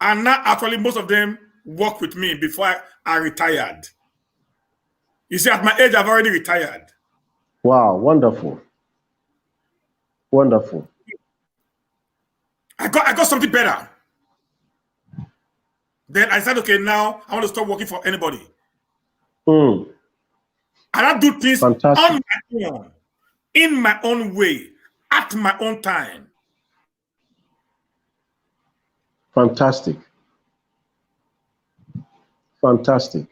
are now actually, most of them work with me before I retired. You see, at my age, I've already retired. Wow, wonderful. Wonderful. I got something better. Then I said, okay, now I want to stop working for anybody. And I do things on my own, in my own way, at my own time. Fantastic. Fantastic.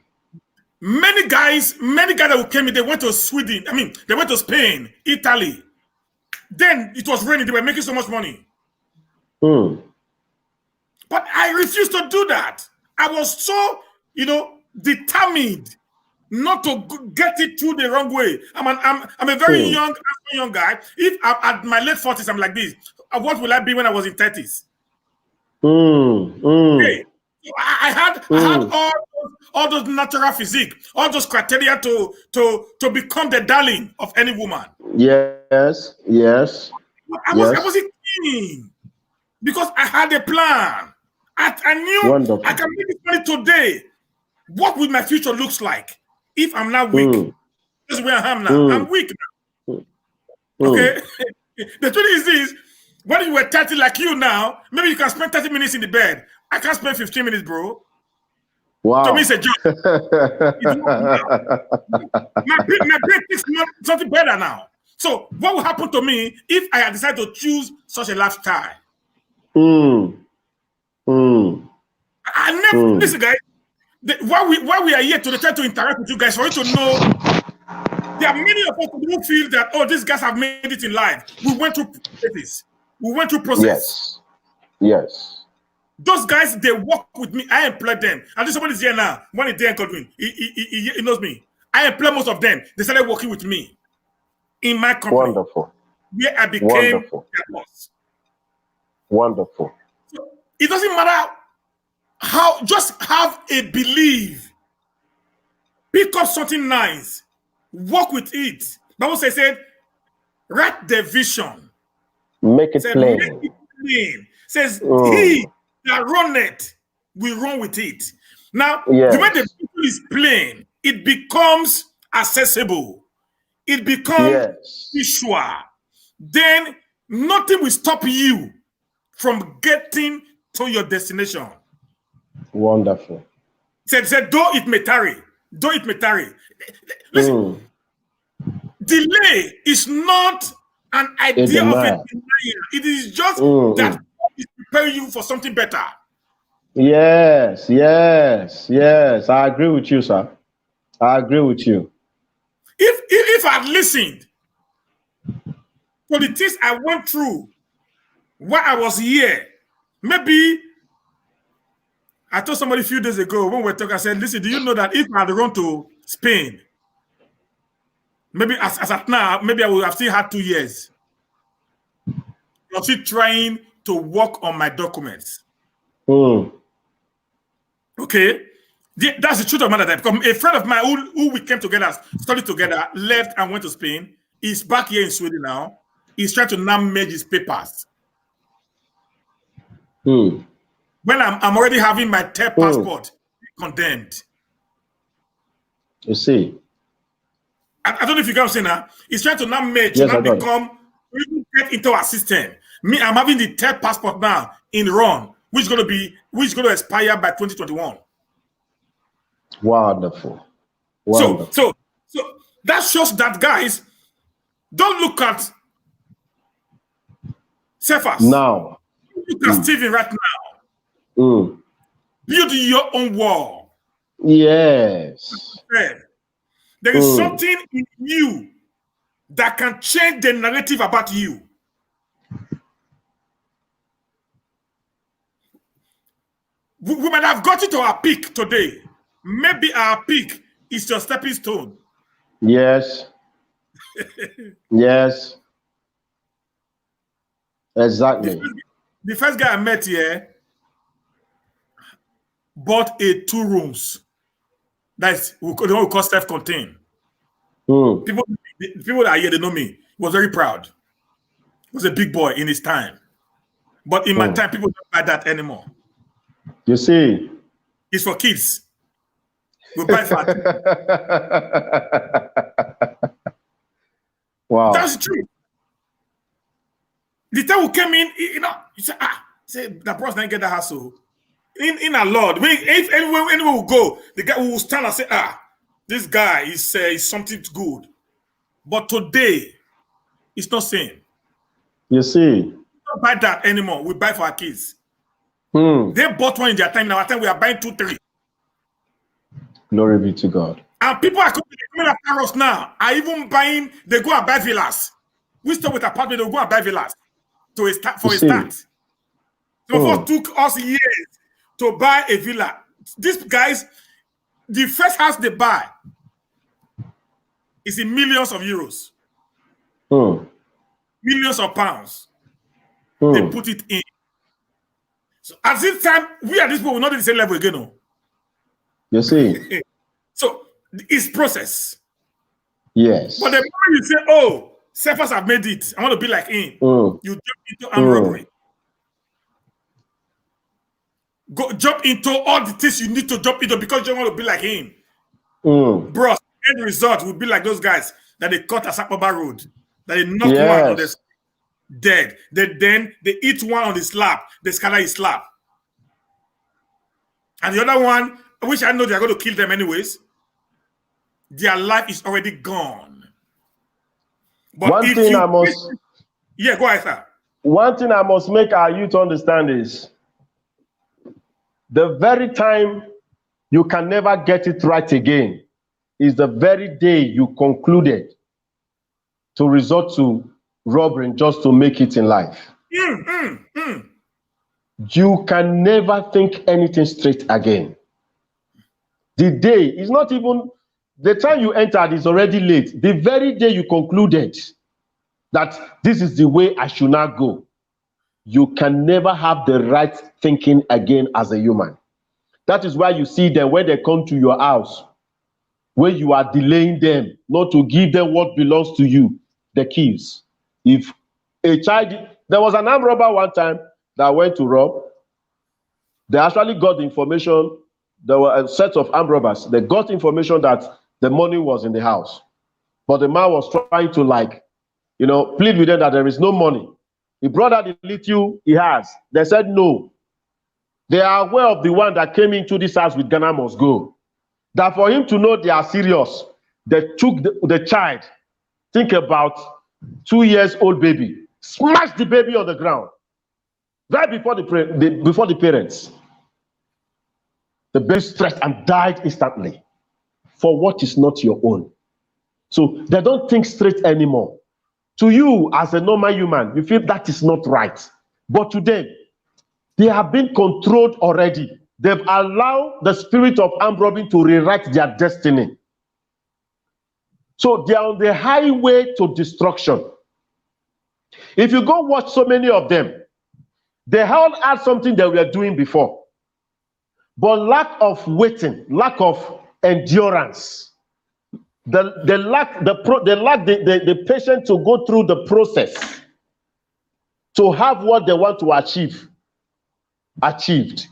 Many guys that came in, they went to Sweden. They went to Spain, Italy. Then it was raining. They were making so much money. But I refused to do that. I was so, determined not to get it through the wrong way. I'm a very young guy. If I'm at my late 40s, I'm like this. What will I be when I was in 30s? Okay. I had all those natural physique, all those criteria to become the darling of any woman. Yes. I wasn't keen because I had a plan. I knew Wonderful. I can make this money today. What will my future looks like if I'm not weak? This is where I am now. I'm weak now. Okay. The truth is this: when you were 30 like you now, maybe you can spend 30 minutes in the bed. I can't spend 15 minutes, bro. Wow. To me, it's a job. My brain thinks something better now. So what will happen to me if I decide to choose such a lifestyle? I never listen, guys. Why we are here to try to interact with you guys, for you to know there are many of us who feel that, oh, these guys have made it in life. We went through this. We went through process. Yes. Those guys, they work with me. I employ them. And this somebody's here now. One is there, Godwin. He knows me. I employ most of them. They started working with me in my company. Wonderful. Where I became their boss. Wonderful. So it doesn't matter how, just have a belief. Pick up something nice. Work with it. Bible said, write the vision. Make it plain. Make it plain. Says, he that runneth will run with it. Now, the way the vision is plain, it becomes accessible. It becomes visual. Then nothing will stop you from getting to your destination. Wonderful. Said, though it may tarry. Listen, delay is not an idea of a denial. It is just that is preparing you for something better. Yes. I agree with you, sir. I agree with you. If I had listened to the things I went through while I was here, maybe I told somebody a few days ago when we were talking, I said, listen, do you know that if I had gone to Spain, maybe as at now, maybe I would have still had 2 years. I'm still trying to work on my documents. Mm. Okay? That's the truth of matter. Because a friend of mine who we came together, studied together, left and went to Spain. He's back here in Sweden now. He's trying to now merge his papers. Mm. When I'm already having my third passport condemned. You see. I don't know if you guys saying now. He's trying to now merge to Yes, now I got it. become get into our system. Me, I'm having the third passport now in Ron, which is going to expire by 2021. Wonderful. So Wonderful. that shows that, guys, don't look at Cephas. Now. Look at Stephen right now. Mm. Build your own wall. Yes. There is something in you that can change the narrative about you. We might have gotten to our peak today. Maybe our peak is your stepping stone. Yes. Yes. Exactly. The first guy I met here bought a 2 rooms. That's what we call self-contained. People that are here, they know me. He was very proud. He was a big boy in his time. But in my time, people don't buy that anymore. You see. It's for kids. We buy for Wow. That's true. The time we came in, you say the bros didn't get the hassle. In our Lord, if anywhere we go, the guy will stand and say, this guy is something good. But today, it's not same. You see. We don't buy that anymore. We buy for our kids. They bought one in their time. Now, our time we are buying 2, 3. Glory be to God. And people are coming after us now. Are even buying, they go and buy villas. We start with apartment, they go and buy villas for a start. So it took us years to buy a villa. These guys, the first house they buy is in millions of euros. Millions of pounds. They put it in. So at this time, we at this point will not be the same level again. No? You see. So it's process. Yes. But the moment you say, oh, Cephas have made it, I want to be like him, you jump into armed robbery. Jump into all the things you need to jump into because you want to be like him. Bro, end result would be like those guys that they cut Asakbaba Road, that they knock one on the dead. Then they eat one on the slab, they scatter his slab. And the other one, which I know they are going to kill them anyways, their life is already gone. But one thing I must... Yeah, go ahead, sir. One thing I must make our youth understand is the very time you can never get it right again is the very day you concluded to resort to robbery just to make it in life. You can never think anything straight again. The day is not even, the time you entered is already late. The very day you concluded that this is the way I should not go, you can never have the right thinking again as a human. That is why you see them when they come to your house, where you are delaying them, not to give them what belongs to you, the keys. If a child, there was an armed robber one time that went to rob. They actually got the information. There were a set of armed robbers. They got information that the money was in the house, but the man was trying to plead with them that there is no money. He brought out the little he has. They said no. They are aware of the one that came into this house with Ghana must go. That for him to know they are serious, they took the child, think about 2 years old baby, smashed the baby on the ground, right before the parents. The baby stressed and died instantly for what is not your own. So they don't think straight anymore. To you, as a normal human, you feel that is not right. But to them, they have been controlled already. They've allowed the spirit of armed robbery to rewrite their destiny. So they are on the highway to destruction. If you go watch so many of them, They all had something they were doing before, but lack of waiting, lack of endurance. They lack the patience to go through the process to have what they want to achieve achieved.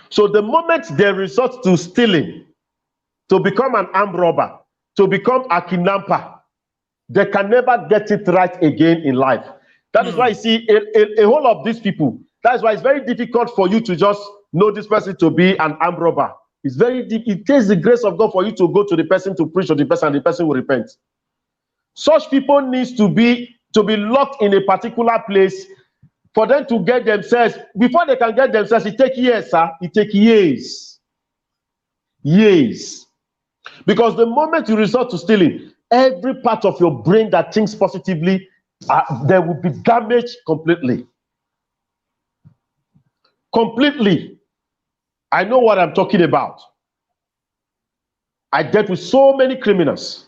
So the moment they resort to stealing, to become an armed robber, to become a kidnapper, they can never get it right again in life. That is why you see a whole of these people. That is why it's very difficult for you to just know this person to be an armed robber. It's very deep. It takes the grace of God for you to go to the person to preach to the person, and the person will repent. Such people needs to be locked in a particular place for them to get themselves. Before they can get themselves, it takes years, sir. It takes years. Years. Because the moment you resort to stealing, every part of your brain that thinks positively, they will be damaged completely. Completely. I know what I'm talking about. I dealt with so many criminals.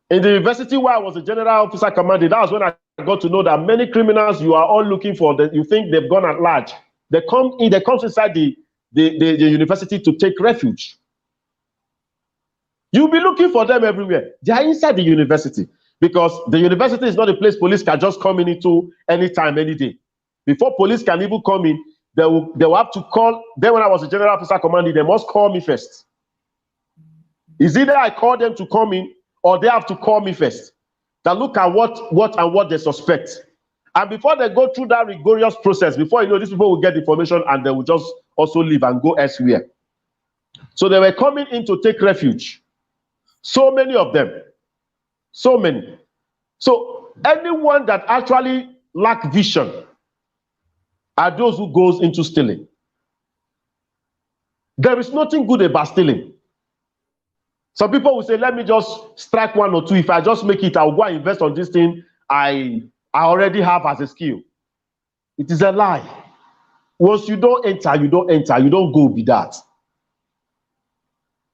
In the university where I was a general officer commanding, that was when I got to know that many criminals you are all looking for, that you think they've gone at large. They come inside the university to take refuge. You'll be looking for them everywhere. They are inside the university because the university is not a place police can just come into anytime, any day. Before police can even come in, they will have to call. Then when I was a general officer commanding, they must call me first. It's either I call them to come in or they have to call me first. That look at what they suspect. And before they go through that rigorous process, before you know, these people will get information and they will just also leave and go elsewhere. So they were coming in to take refuge. So many of them. So many. So anyone that actually lack vision are those who goes into stealing. There is nothing good about stealing. Some people will say, let me just strike one or two. If I just make it, I'll go and invest on this thing I already have as a skill. It is a lie. Once you don't enter, you don't enter. You don't go with that.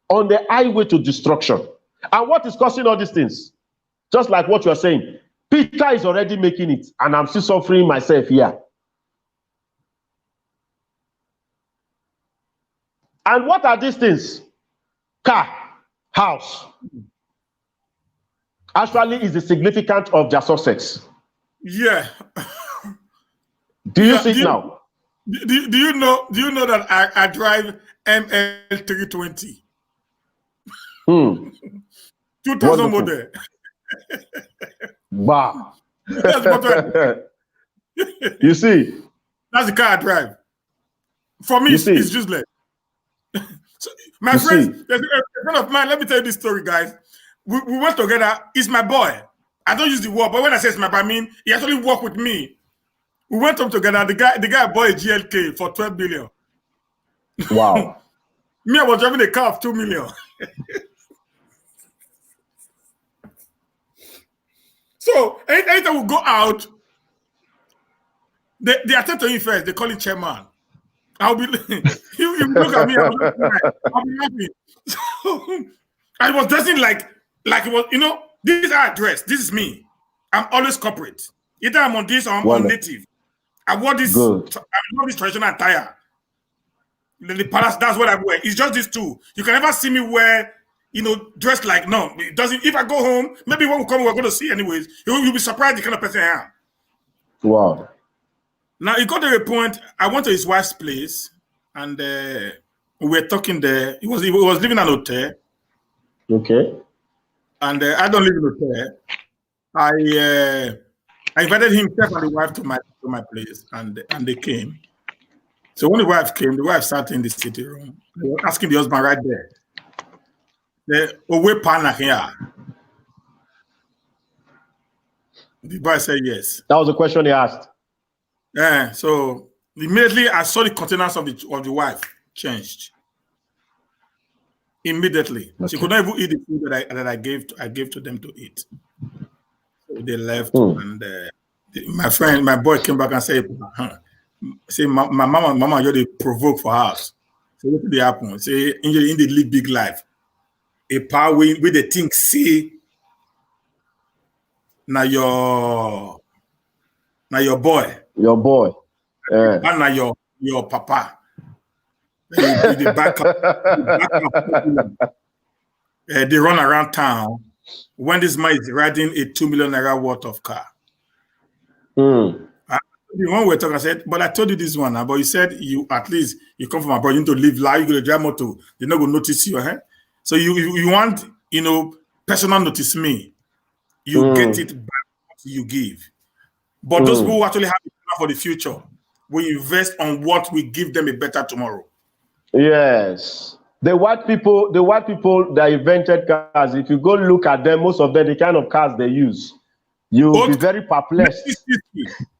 On the highway to destruction. And what is causing all these things? Just like what you are saying. Peter is already making it, and I'm still suffering myself here. And what are these things? Car, house. Actually, is the significance of their success. Yeah. Do you see it now? Do you know that I drive ML320? 2000 model. Wow. That's what You see? That's the car I drive. For me, it's useless. So, my friends, there's a friend of mine. Let me tell you this story, guys. We went together. He's my boy. I don't use the word, but when I say it's my boy, I mean he actually worked with me. We went home together. The guy bought a GLK for 12 billion. Wow. Me, I was driving a car of 2 million. So anytime we go out, they attend to him first. They call him chairman. I'll be you look at me, I'll be laughing. So I was dressing like it was, this is how I dress. This is me. I'm always corporate. Either I'm on this or I'm on native. I wore this. I wore this traditional attire. The palace, that's what I wear. It's just these two. You can never see me wear, dressed like, no. It doesn't. If I go home, maybe when we come, we're going to see anyways. You'll be surprised the kind of person I am. Wow. Now, it got to a point, I went to his wife's place, and we were talking there. He was living in an hotel. Okay. And I don't live in an hotel. I invited himself and the wife to my place, and they came. So when the wife came, the wife sat in the sitting room. They were asking the husband right there. The boy said yes. That was the question he asked. Yeah. So immediately I saw the countenance of the wife changed. Immediately, she could not even eat the food that I gave to them to eat. So they left, and my boy came back and said, "Say, my mama, you provoke for us. So what did happen? Say, in the live big life, a power with the thing see now your boy Your boy. And your papa. They back up. They run around town when this man is riding a 2 million naira worth of car. The one we're talking, I said, but I told you this one, but you said you at least you come from abroad, you need to live life, you go to drive motor, they're not gonna notice you, So you want, personal notice me. You get it back what you give. But those people who actually have it for the future will invest on what will give them a better tomorrow. Yes. The white people that invented cars, if you go look at them, most of them, the kind of cars they use, you'll be very perplexed.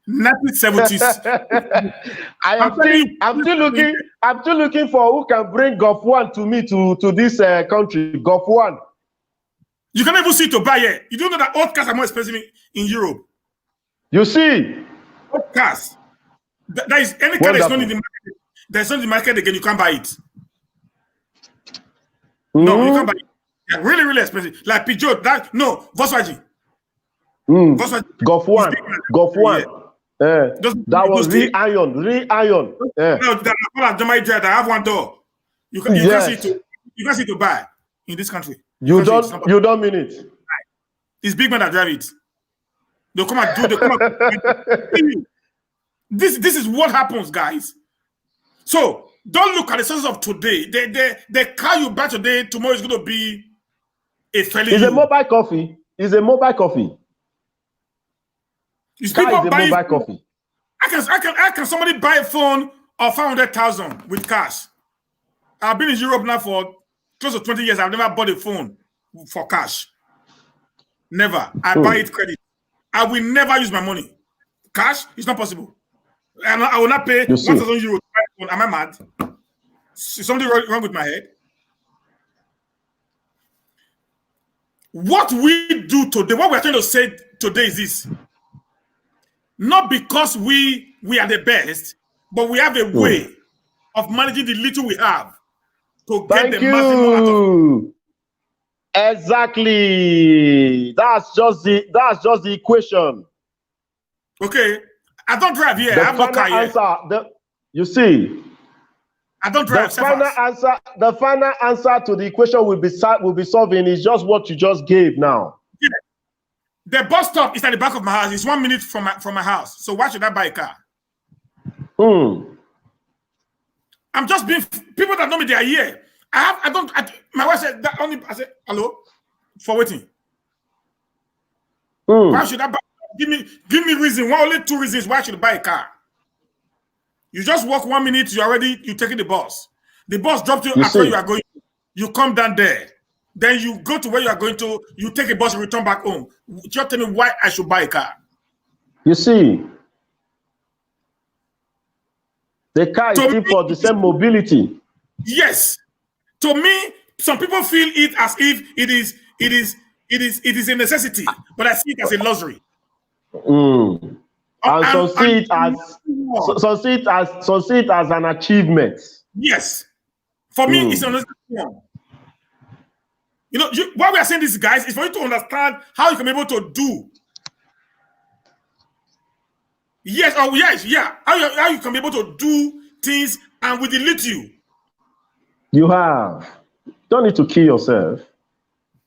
1970s. I'm still looking for who can bring Golf 1 to me to this country. Golf 1. You can't even see to buy it. You don't know that old cars are more expensive in Europe. You see? Old cars. There is any car that's not in the market. There's not in the market again, you can't buy it. No, you can't buy it. Yeah, really, really expensive. Like Peugeot, Volkswagen. Volkswagen. Golf 1. Golf 1. That was re-iron. No, that have one door. You can't see to buy in this country. You don't mean it. It's big men that drive it. They'll come and do. This is what happens, guys. So don't look at the sources of today. The car you buy today, tomorrow is going to be a failure. It's a mobile coffee. It's a mobile coffee. It's people buying mobile coffee. How can somebody buy a phone of 500,000 with cash? I've been in Europe now for close to 20 years. I've never bought a phone for cash. Never. I buy it credit. I will never use my money. Cash is not possible. And I will not pay 1,000 euros to buy a phone. Am I mad? Is something wrong with my head? What we do today, what we're trying to say today is this. Not because we are the best, but we have a way of managing the little we have to get the maximum out of it. Exactly. That's just the equation. Okay. I don't drive here. I have no car here. You see, I don't drive. The final answer to the equation will be solving is just what you just gave now. Yeah. The bus stop is at the back of my house. It's 1 minute from my house. So why should I buy a car? I'm just being people that know me, they are here. My wife said that only. I said hello for waiting. Why should I buy? Give me reason. Only 2 reasons why I should buy a car. You just walk 1 minute. You taking the bus. The bus drops you after you are going. You come down there. Then you go to where you are going to. You take a bus and return back home. Just tell me why I should buy a car. You see, the car is still for the same mobility. Yes. To me, some people feel it as if it is a necessity, but I see it as a luxury. And some see it as an achievement. Yes. For me, it's an necessity. Why we are saying this, guys, is for you to understand how you can be able to do. Yes, yeah. How you can be able to do things and with the little. You have. Don't need to kill yourself.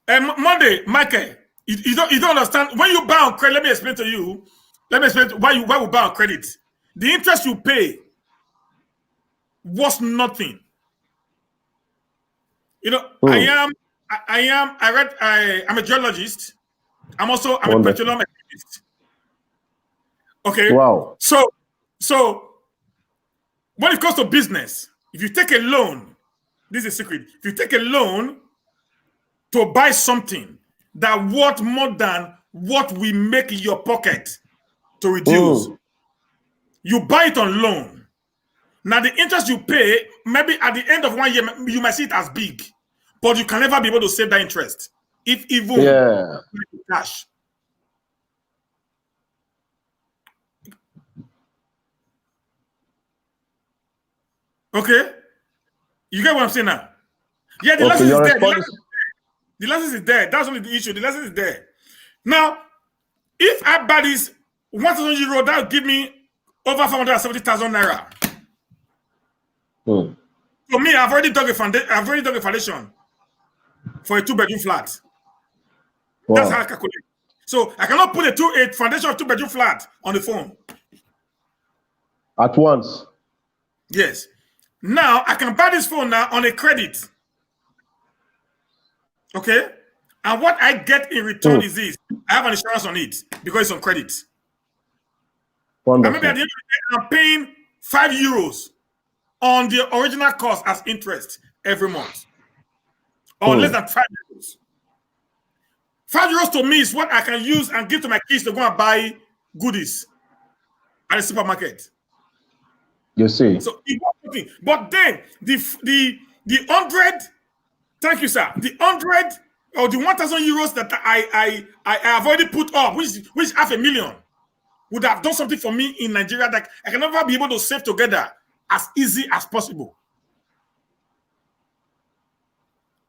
Monday, Michael, you don't understand. When you buy on credit, let me explain to you. Let me explain why we buy on credit. The interest you pay was nothing. I'm a geologist. I'm a petroleum economist. Okay. Wow. So when it comes to business, if you take a loan, this is a secret. If you take a loan to buy something that worth more than what we make in your pocket to reduce, you buy it on loan. Now the interest you pay, maybe at the end of 1 year, you might see it as big, but you can never be able to save that interest, if even cash. Okay, you get what I'm saying now? Yeah, the lesson is there. The lesson is there. That's only the issue. The lesson is there. Now, if I buy this 1,000 euro, that will give me over 570,000 naira. Hmm. For me, I've already dug a foundation for a 2-bedroom flat. That's how I Wow. calculate. So I cannot put a foundation of 2-bedroom flat on the phone. At once. Yes. Now I can buy this phone now on a credit. Okay. And what I get in return is this: I have an insurance on it because it's on credit. And maybe Wonderful. at the end of the day, I'm paying €5 on the original cost as interest every month, or less than €5. €5 to me is what I can use and give to my kids to go and buy goodies at the supermarket. You see. So, but then the 100, thank you, sir. The 100 or the €1,000 that I have already put up, which is $500,000, would have done something for me in Nigeria that I can never be able to save together as easy as possible.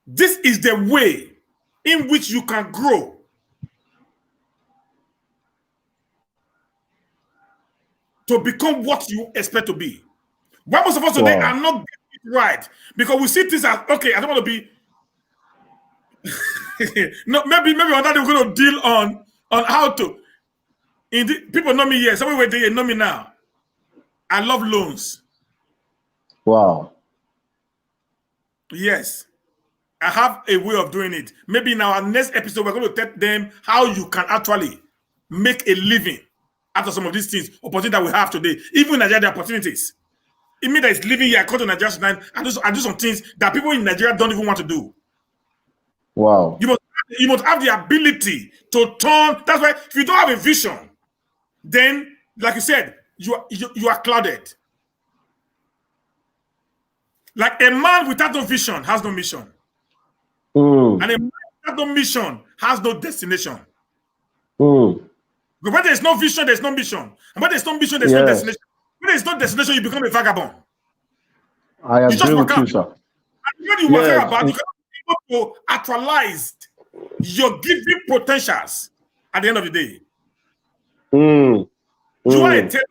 This is the way in which you can grow. To become what you expect to be. Why most of us today are not getting it right? Because we see things as, okay, I don't want to be. No, maybe on that we're going to deal on how to. People know me here. Some way they know me now. I love loans. Wow. Yes. I have a way of doing it. Maybe in our next episode, we're going to tell them how you can actually make a living out of some of these things, opportunities that we have today. Even in Nigeria, the opportunities. It means that it's living here. I come to Nigeria tonight and do some things that people in Nigeria don't even want to do. Wow. You must have the ability to turn. That's why if you don't have a vision, then, like you said, you are clouded. Like a man without no vision has no mission. And a man without no mission has no destination. But when there's no vision, there's no mission. And when there's no mission, there's no destination. When there's no destination, you become a vagabond. I agree with you, sir. And when you work out about, you cannot be able to actualize your giving potentials at the end of the day. You are a tailor.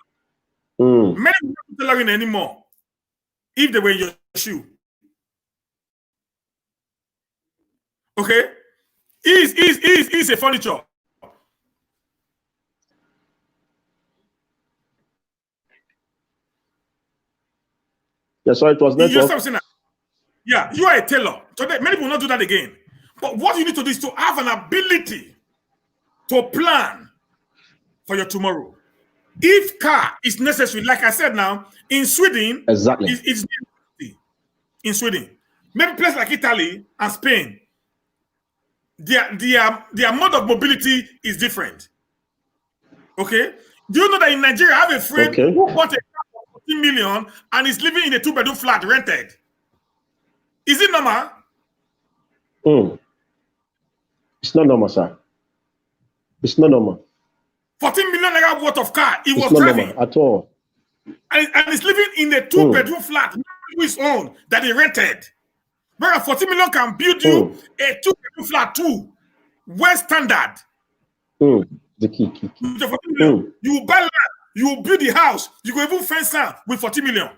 Many people don't tailoring anymore if they were in your shoe. Okay? Is a furniture. Yes, sir, it was network. Yeah, you are a tailor. Today, many people will not do that again. But what you need to do is to have an ability to plan for your tomorrow. If car is necessary, like I said now, in Sweden, exactly, it's in Sweden. Maybe places like Italy and Spain, their mode of mobility is different. Okay? Do you know that in Nigeria, I have a friend who bought a car for 14 million and is living in a 2-bedroom flat rented? Is it normal? It's not normal, sir. It's not normal. 14 million naira worth of car. It was not driving normal at all. And he's living in a 2-bedroom flat, not his own, that he rented. Whereas 14 million can build you a 2-bedroom flat too. Well standard. The key. With the 14 million, you will buy land, you will build the house, you can even fence out with 40 million.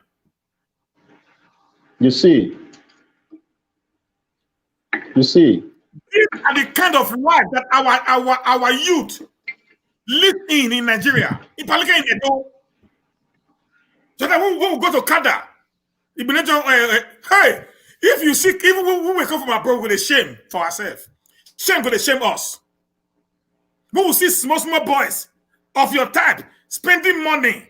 You see. These are the kind of life that our youth live in Nigeria. In particular in Edo. So that when we go to Kada, hey, if you see, even when we come from abroad with a shame for ourselves, shame going to shame us. We will see small boys of your type spending money.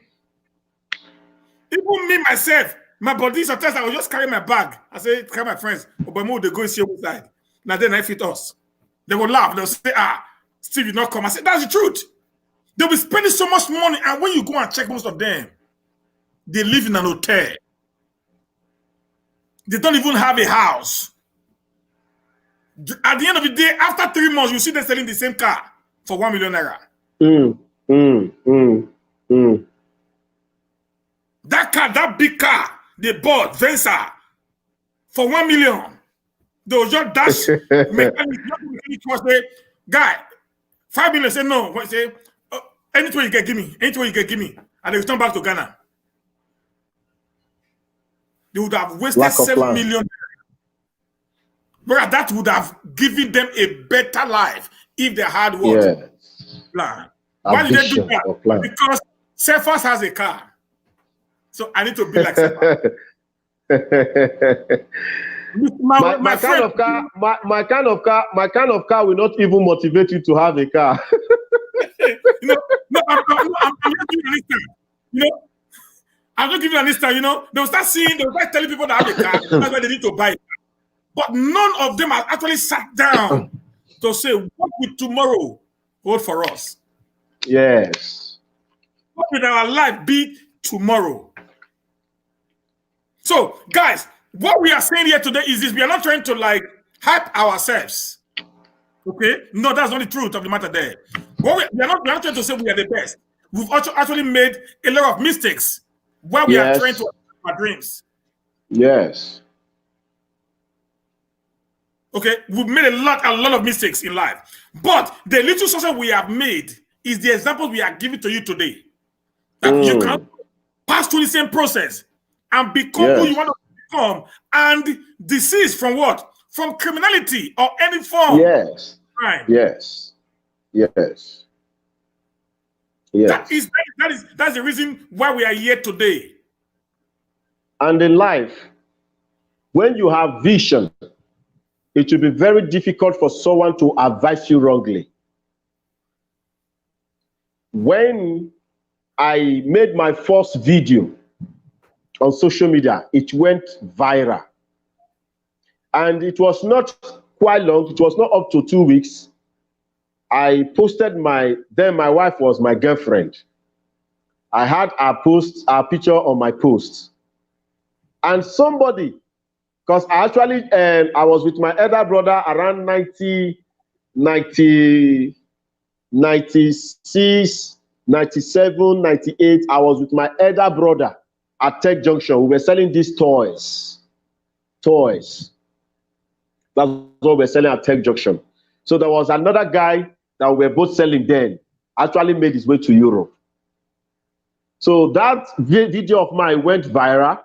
Even me, myself, my body, sometimes I will just carry my bag. I say, carry my friends, but more they go and see outside. Now then I fit us. They will laugh. They'll say, Steve, you not come. I say, that's the truth. They'll be spending so much money. And when you go and check most of them, they live in an hotel. They don't even have a house. At the end of the day, after 3 months, you see them selling the same car for 1 million naira. That car, that big car, they bought, Venza, for 1 million. They will just dash mechanic was say, guy, 5 million. Say no. Say, Anything you can give me, anything you can give me, and they return back to Ghana. They would have wasted Lack of 7 plan. million. Whereas that would have given them a better life if they had what? Yes. Plan. A Why did they do vision that? or plan. Because Cephaz has a car. So I need to be like Cephaz. my kind of car will not even motivate you to have a car. You know, no, I'm not giving an instance. You know, I'm not giving an instance. You know, they'll start telling people that have a car. That's why they need to buy it. But none of them have actually sat down to say, what will tomorrow hold for us? Yes. What will our life be tomorrow? So, guys, what we are saying here today is this: we are not trying to like hype ourselves. Okay? No, that's not the truth of the matter there. What we are not trying to say we are the best. We've actually made a lot of mistakes while we are trying to achieve our dreams. Yes. Okay, we've made a lot of mistakes in life, but the little success we have made is the example we are giving to you today. That you can pass through the same process and become who you want to become, and desist from what? From criminality or any form. Yes. Right. Yes. Yes. Yes. That's the reason why we are here today. And in life, when you have vision, it will be very difficult for someone to advise you wrongly. When I made my first video on social media, it went viral. And it was not quite long. It was not up to 2 weeks. I posted my wife was my girlfriend. I had a picture on my post. And somebody, because I actually, I was with my elder brother around 96, 97, 98. I was with my elder brother at Tech Junction. We were selling these toys. That's what we're selling at Tech Junction. So there was another guy that we were both selling then, actually made his way to Europe. So that video of mine went viral.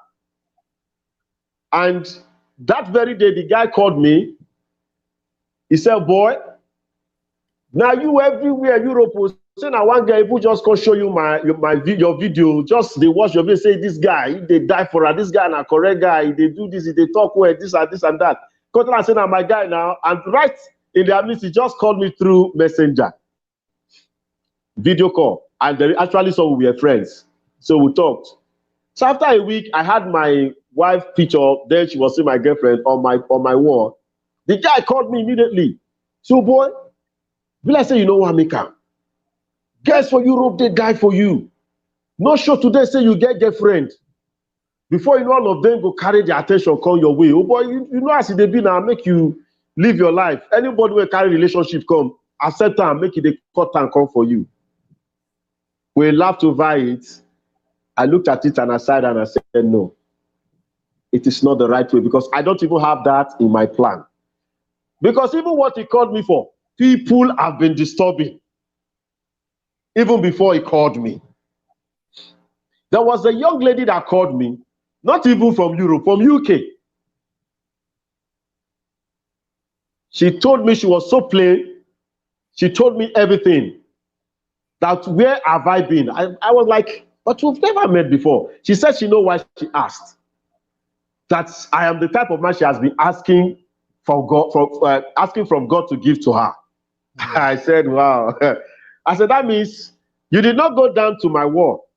And that very day, the guy called me. He said, boy, now you everywhere Europe will say now one guy who just can show you your video, just they watch your video, say this guy, they die for her, this guy and a correct guy, they do this, they talk well, this and that. Because I said, now my guy now, and right in the midst, he just called me through Messenger, video call, and they actually saw we were friends. So we talked. So after a week, I had my wife picture, then she was seeing my girlfriend on my wall. The guy called me immediately. So boy, will I say, you know what, Mika? Guys for Europe, they die for you. No show today, say you get girlfriend. Before you know, all of them go carry the attention, come your way. Oh boy, you know as they be now, make you live your life. Anybody will carry relationship come, accept and make it a cut and come for you. We laughed over it. I looked at it and I sighed and I said, no, it is not the right way, because I don't even have that in my plan. Because even what he called me for, people have been disturbing. Even before he called me. There was a young lady that called me, not even from Europe, from UK. She told me she was so plain. She told me everything. That where have I been? I was like, but we've never met before. She said she knows why she asked. That I am the type of man she has been asking for God, asking from God to give to her. I said, wow. I said, that means you did not go down to my wall.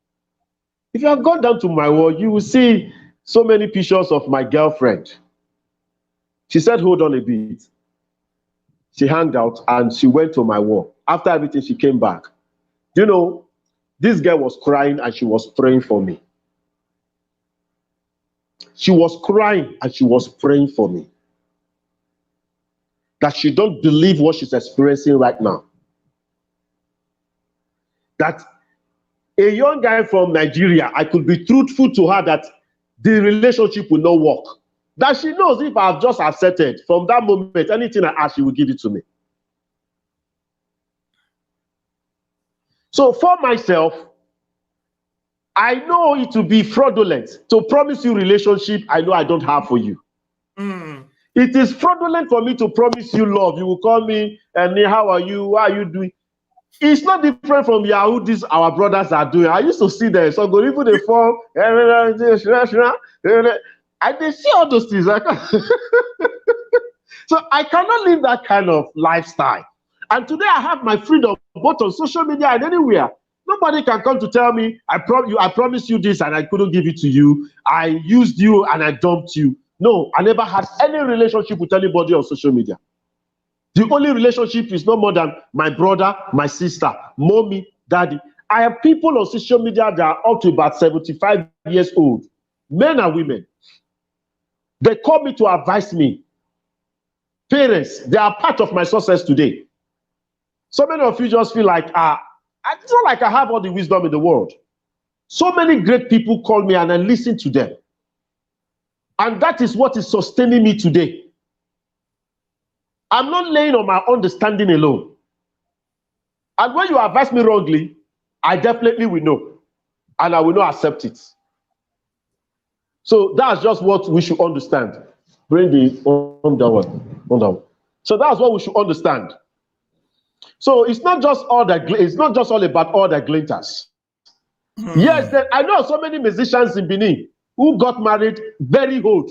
If you have gone down to my wall, you will see so many pictures of my girlfriend. She said, hold on a bit. She hung out and she went to my wall. After everything, she came back. You know, this girl was crying and she was praying for me. She was crying and she was praying for me. That she don't believe what she's experiencing right now. That a young guy from Nigeria, I could be truthful to her that the relationship will not work. That she knows if I've just accepted, from that moment, anything I ask, she will give it to me. So for myself, I know it to be fraudulent to promise you relationship I know I don't have for you. It is fraudulent for me to promise you love. You will call me and how are you? What are you doing? It's not different from Yahoo. These our brothers are doing. I used to see them. So go even the form. I they see all those things. So I cannot live that kind of lifestyle. And today I have my freedom both on social media and anywhere. Nobody can come to tell me I promised you this and I couldn't give it to you. I used you and I dumped you. No, I never had any relationship with anybody on social media. The only relationship is no more than my brother, my sister, mommy, daddy. I have people on social media that are up to about 75 years old, men and women. They call me to advise me. Parents, they are part of my success today. So many of you just feel like, it's not like I have all the wisdom in the world. So many great people call me and I listen to them. And that is what is sustaining me today. I'm not laying on my understanding alone. And when you advise me wrongly, I definitely will know. And I will not accept it. So that's just what we should understand. Bring the on that one. So that's what we should understand. So it's not just all that. It's not just all about all the glinters. Yes, I know so many musicians in Benin who got married very old.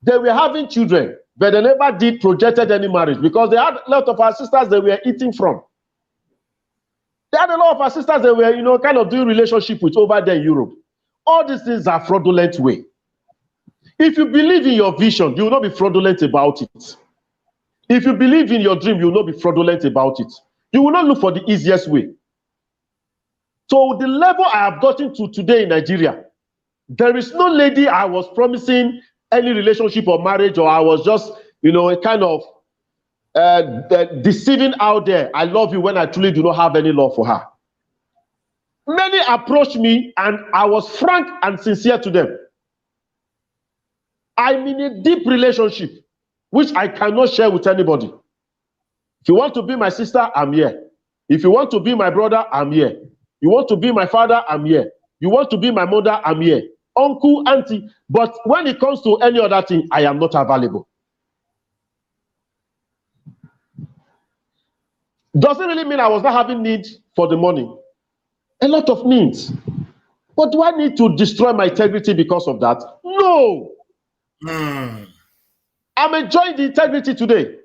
They were having children, but they never did projected any marriage because they had a lot of our sisters they were eating from. They had a lot of our sisters they were, kind of doing relationship with over there in Europe. All these things are fraudulent way. If you believe in your vision, you will not be fraudulent about it. If you believe in your dream, you will not be fraudulent about it. You will not look for the easiest way. So the level I have gotten to today in Nigeria, there is no lady I was promising any relationship or marriage, or I was just, kind of deceiving out there. I love you when I truly do not have any love for her. Many approached me and I was frank and sincere to them. I'm in a deep relationship, which I cannot share with anybody. If you want to be my sister, I'm here. If you want to be my brother, I'm here. You want to be my father, I'm here. You want to be my mother, I'm here. Uncle, auntie. But when it comes to any other thing, I am not available. Doesn't really mean I was not having need for the money. A lot of needs. But do I need to destroy my integrity because of that? No. I'm enjoying the integrity today.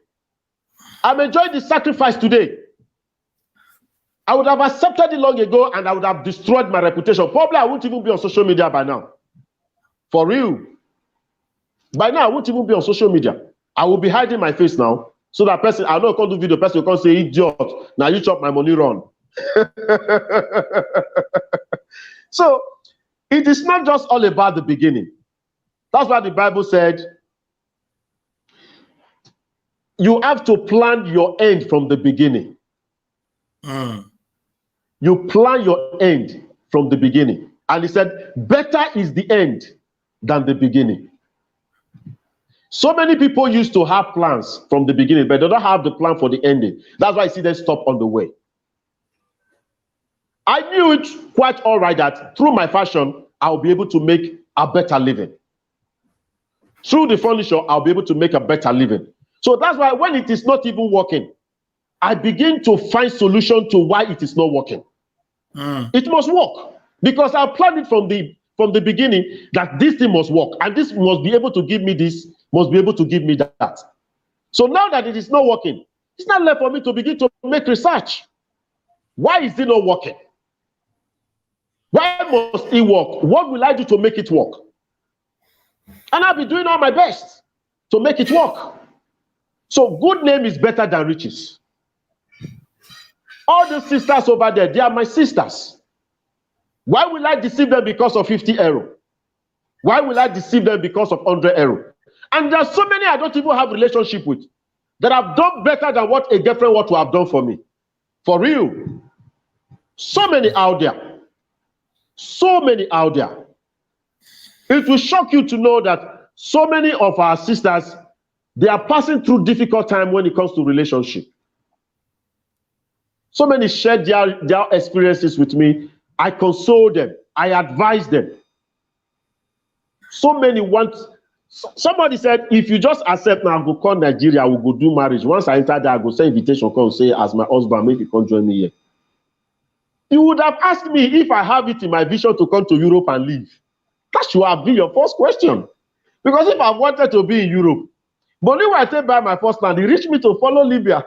I'm enjoying the sacrifice today. I would have accepted it long ago and I would have destroyed my reputation. Probably I wouldn't even be on social media by now. For real. By now, I won't even be on social media. I will be hiding my face now. So that person, I know I can't do video, person will come say, idiot, now you chop my money run. So, it is not just all about the beginning. That's why the Bible said, you have to plan your end from the beginning. You plan your end from the beginning. And he said, better is the end than the beginning. So many people used to have plans from the beginning, but they don't have the plan for the ending. That's why I see them stop on the way. I knew it quite all right that through my fashion, I'll be able to make a better living. Through the furniture, I'll be able to make a better living. So that's why when it is not even working, I begin to find solution to why it is not working. It must work because I planned it from the beginning that this thing must work and this must be able to give me this, must be able to give me that. So now that it is not working, it's not left for me to begin to make research. Why is it not working? Why must it work? What will I do to make it work? And I'll be doing all my best to make it work. So good name is better than riches. All the sisters over there, they are my sisters. Why will I deceive them because of 50 euro? Why will I deceive them because of 100 euro? And there are so many I don't even have relationship with that have done better than what a girlfriend ought to have done for me. For real. So many out there. So many out there. It will shock you to know that so many of our sisters, they are passing through difficult time when it comes to relationship. So many shared their experiences with me. I console them. I advise them. So many want. Somebody said, if you just accept now, I go call Nigeria, we go do marriage. Once I enter there, I go send invitation, come say, as my husband, maybe you come join me here. You would have asked me if I have it in my vision to come to Europe and live. That should have been your first question. Because if I wanted to be in Europe, but when I take by my first land, he reached me to follow Libya.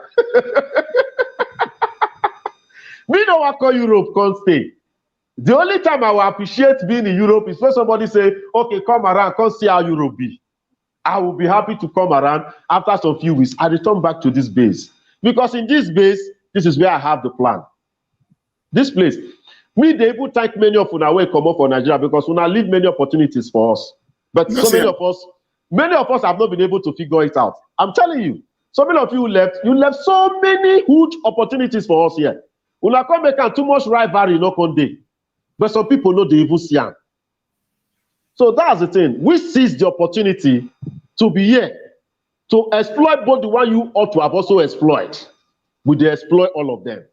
Me no want call Europe, can't stay. The only time I will appreciate being in Europe is when somebody say, okay, come around, come see how Europe be. I will be happy to come around after some few weeks. I return back to this base. Because in this base, this is where I have the plan. This place. Me, they will thank many of una way come up for Nigeria because una leave many opportunities for us. But so many of us have not been able to figure it out. I'm telling you, so many of you left so many huge opportunities for us here. Una come make too much rivalry no one day. But some people know they even see them. So that's the thing. We seize the opportunity to be here, to exploit both the one you ought to have also exploited. We dey exploit all of them.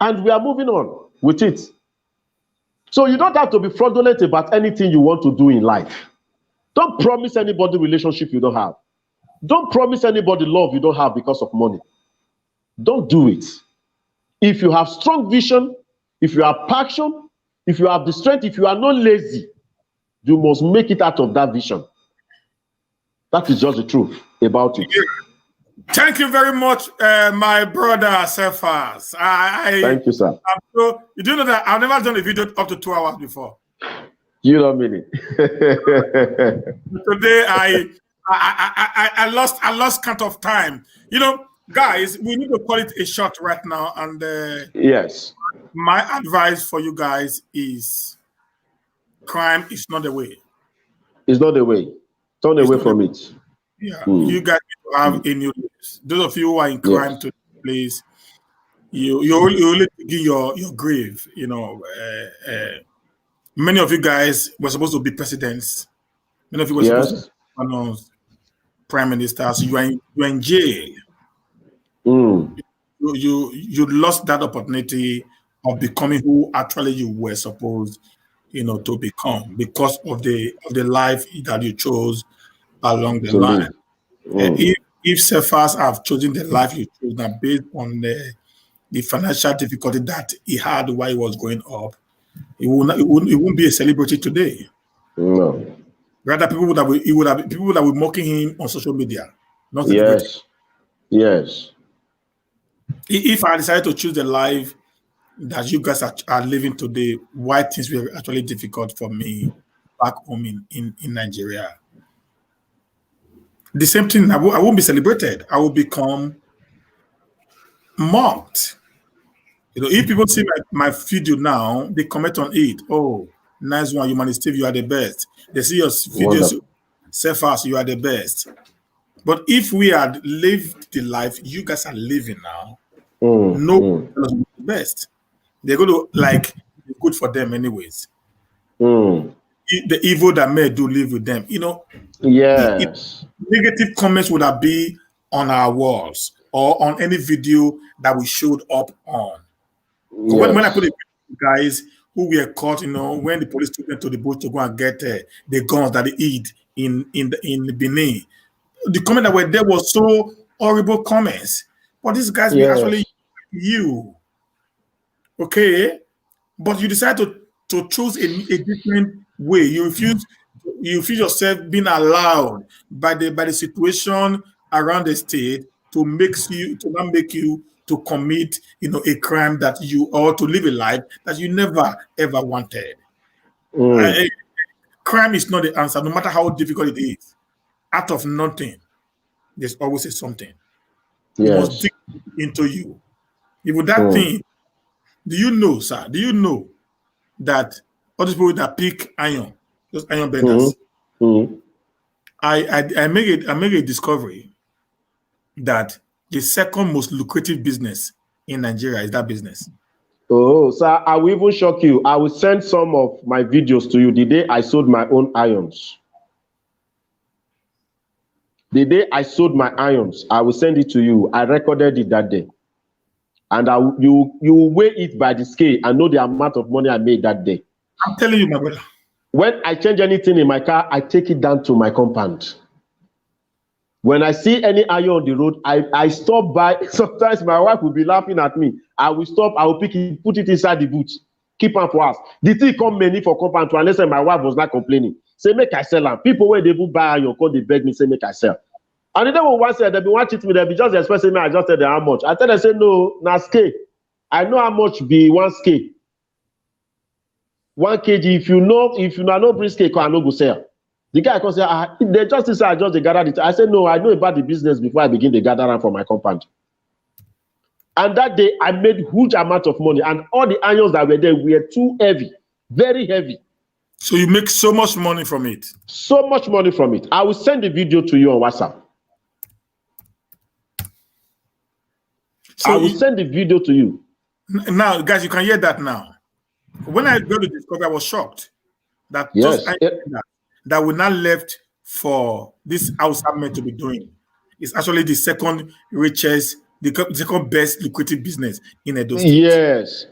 And we are moving on with it. So you don't have to be fraudulent about anything you want to do in life. Don't promise anybody relationship you don't have. Don't promise anybody love you don't have because of money. Don't do it. If you have strong vision, if you have passion, if you have the strength, if you are not lazy, you must make it out of that vision. That is just the truth about it. Thank you very much, my brother Cephaz. Thank you, sir. You do know that I've never done a video up to 2 hours before. You don't mean it. Today I lost count of time. You know, guys, we need to call it a shot right now. And yes, my advice for you guys is crime is not the way. It's not the way. Turn away from it. Yeah, you guys need to have a new list. Those of you who are in crime to please, you only begin your grave. You know, many of you guys were supposed to be presidents. Many of you were supposed to be prime ministers. You are in jail. You lost that opportunity of becoming who actually you were supposed, to become because of the life that you chose along the line. If Cephaz have chosen the life you chose now based on the financial difficulty that he had while he was growing up, he wouldn't be a celebrity today. No. Rather, people that were mocking him on social media. Not Yes. If I decided to choose the life that you guys are living today, why things were actually difficult for me back home in Nigeria. The same thing, I won't be celebrated. I will become mocked. If people see my video now, they comment on it. Oh, nice one, Humanist Stephen, you are the best. They see your videos, Cephaz, you are the best. But if we had lived the life you guys are living now, no one is the best. They're going to like good for them anyways. The evil that may do live with them. Yes. Negative comments would have been on our walls or on any video that we showed up on. When I put it, guys who were caught, when the police took them to the bush to go and get the guns that they eat in Benin, the comment that were there was so horrible comments. But these guys were actually you. Okay? But you decide to choose a different way. You feel yourself being allowed by the situation around the state to not make you to commit a crime that you or to live a life that you never ever wanted. Crime is not the answer, no matter how difficult it is. Out of nothing, there's always a something. You must dig into you. Even that thing, do you know, sir? Do you know that all these people that pick iron, those iron benders, I make a discovery that the second most lucrative business in Nigeria is that business. Oh, sir, I will even shock you. I will send some of my videos to you the day I sold my own irons. The day I sold my irons, I will send it to you. I recorded it that day. and you weigh it by the scale and know the amount of money I made that day. I'm telling you, my brother. When I change anything in my car, I take it down to my compound. When I see any iron on the road, I stop by. Sometimes my wife will be laughing at me. I will stop, I will pick it, put it inside the boot, keep am for us. The thing come many for compound to unless my wife was not complaining. Say, make I sell am. People when they will buy iron, call they beg me, say, make I sell. And the day when one said, they be watch it me, they be just expressing me, I just tell them how much. I tell them, say, no, na scale. I know how much be one scale. 1 kg, if you know bring scale, I no go sell. The guy can say, they just say, I just they gather it. I said, no, I know about the business before I begin to gather around for my compound. And that day, I made huge amount of money. And all the irons that were there were too heavy, very heavy. So you make so much money from it? So much money from it. I will send the video to you on WhatsApp. So I will send the video to you. Now, guys, you can hear that now. When I got to discover, I was shocked that yes, that we now left for this outside men to be doing. It's actually the second richest, the second best lucrative business in Edo State.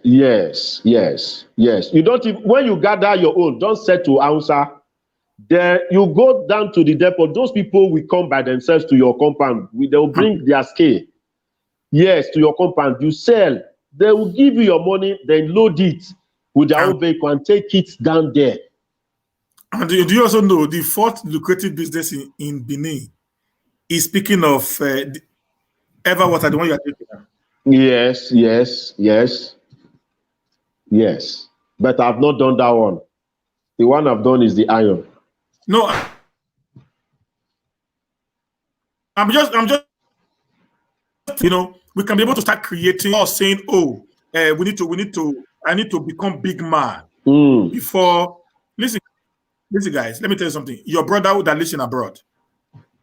Yes. You don't even, when you gather your own, don't set to Hausa. There, you go down to the depot. Those people will come by themselves to your compound. They will bring their scale. Yes, to your compound. You sell. They will give you your money, then load it with their own vehicle and take it down there. And do you also know the fourth lucrative business in Benin is, speaking of Everwater, the one you are taking now? Yes. But I've not done that one. The one I've done is the iron. No, I'm just, we can be able to start creating or saying, oh, I need to become big man before. Listen, guys, let me tell you something. Your brother that lives in abroad,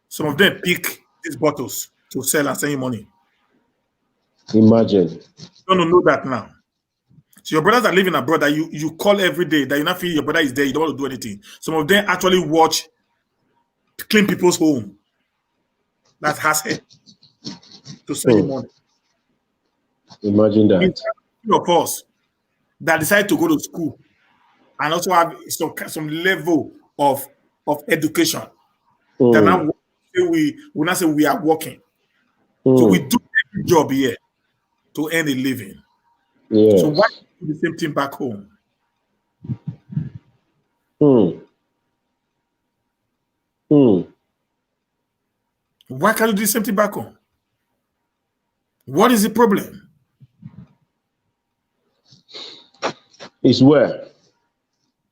some of them pick these bottles to sell and send you money. Imagine. You don't know that now. So your brothers that live in abroad that you call every day, that you not feel your brother is there, you don't want to do anything. Some of them actually watch clean people's home that has hair to send you money. Imagine that. Of course, that decide to go to school and also have some level of education. That now we not say we are working. So we do every job here to earn a living. Yes. So why do the same thing back home? Why can't you do the same thing back home? What is the problem? It's where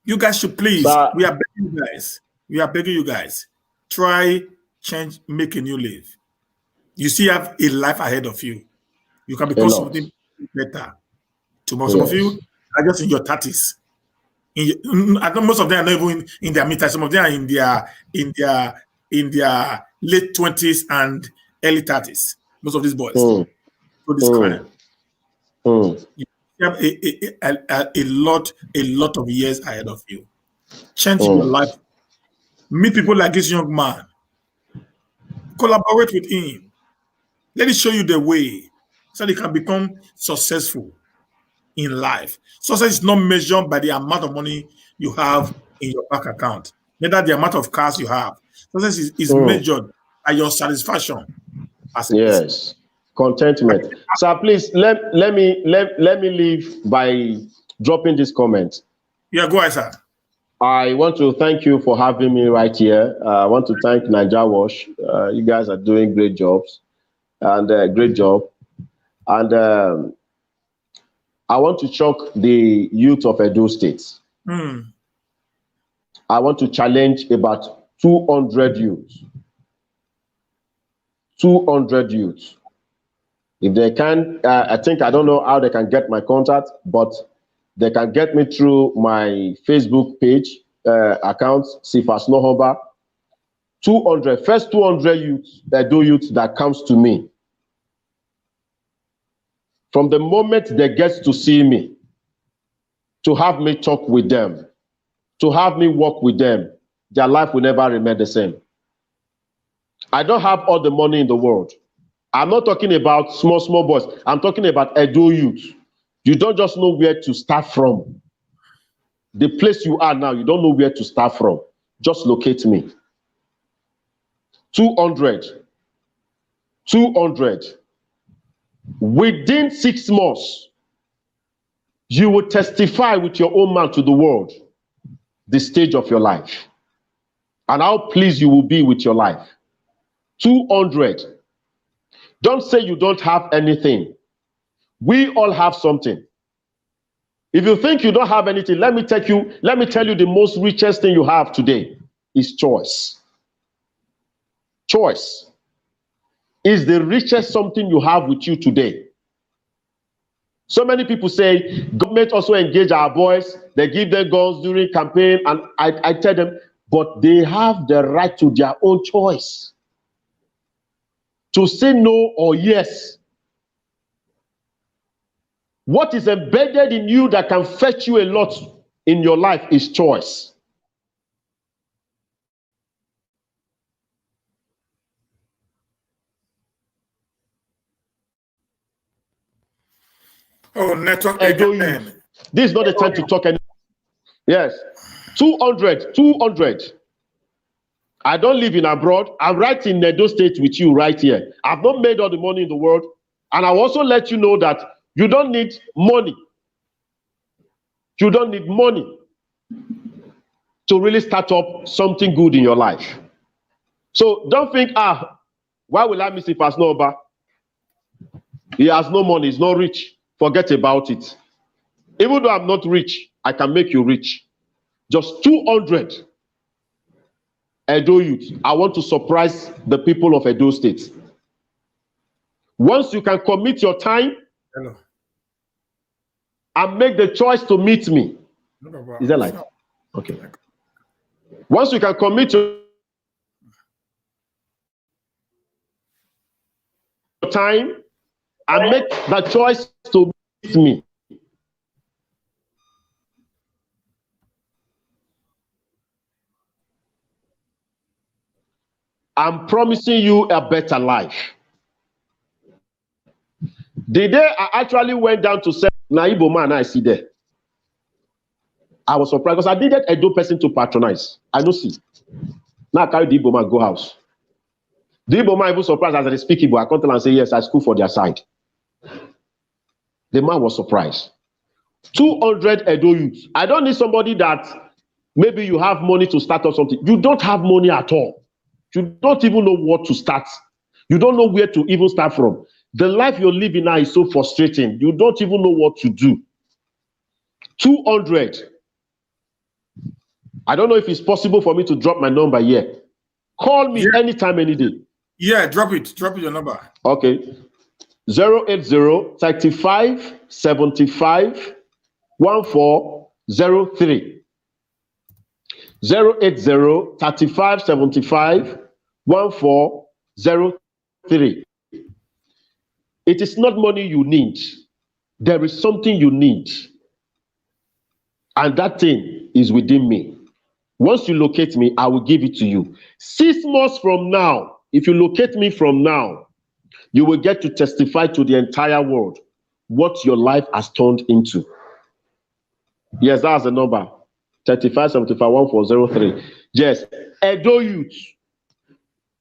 you guys should please. We are begging you guys. Try, change, make a new life. You still have a life ahead of you. You can become something better tomorrow. Some of you are just in your 30s. I know most of them are not even in their mid-30s. Some of them are in their late 20s and early 30s. Most of these boys. So this crime. You have a lot of years ahead of you. Change your life. Meet people like this young man. Collaborate with him. Let it show you the way so they can become successful in life. Success is not measured by the amount of money you have in your bank account, neither the amount of cars you have. Success is measured by your satisfaction. Yes, contentment. So please let me leave by dropping this comment. Yeah, go ahead, sir. I want to thank you for having me right here. I want to thank Naija Wash. You guys are doing great jobs and great job. And I want to shock the youth of Edo State. I want to challenge about 200 youths. 200 youths. If they can, I don't know how they can get my contact, but they can get me through my Facebook page account, Cephaz Norhonba. 200, first 200 youths, Edo youths that comes to me. From the moment they get to see me, to have me talk with them, to have me work with them, their life will never remain the same. I don't have all the money in the world. I'm not talking about small boys. I'm talking about Edo youth. You don't just know where to start from. The place you are now, you don't know where to start from. Just locate me. 200. 200. Within 6 months, you will testify with your own mouth to the world the stage of your life and how pleased you will be with your life. 200. Don't say you don't have anything. We all have something. If you think you don't have anything, let me tell you the most richest thing you have today is choice. Choice is the richest something you have with you today. So many people say government also engage our boys, they give them guns during campaign, and I tell them, but they have the right to their own choice to say no or yes. What is embedded in you that can fetch you a lot in your life is choice. Oh, network Edo again. youth. This is not the time to talk anymore. Yes. 200. I don't live in abroad. I'm right in Edo State with you right here. I've not made all the money in the world. And I'll also let you know that you don't need money. You don't need money to really start up something good in your life. So don't think, why will I miss Cephaz Norhonba? He has no money, he's not rich. Forget about it. Even though I'm not rich, I can make you rich. Just 200 Edo youth. I want to surprise the people of Edo State. Once you can commit your time and make the choice to meet me. Is that live? Okay. Once you can commit your time and make the choice to meet me, I'm promising you a better life. The day I actually went down to say, Naibo man, I see there. I was surprised because I needed a dope person to patronize. I don't see. Now I carry the Igbo man go house. The Igbo man even surprised as I speak Igbo. I come tell and say, yes, I school for their side. The man was surprised. 200 Edo youths. I don't need somebody that maybe you have money to start up something. You don't have money at all. You don't even know what to start. You don't know where to even start from. The life you're living now is so frustrating. You don't even know what to do. 200. I don't know if it's possible for me to drop my number here. Call me anytime, any day. Yeah, drop it. Drop your number. Okay. 080 35 75 1403. 080 35 75 1403. It is not money you need. There is something you need. And that thing is within me. Once you locate me, I will give it to you. 6 months from now, if you locate me from now, you will get to testify to the entire world what your life has turned into. Yes, that's the number. 35 75 1403. Yes, Edo youth.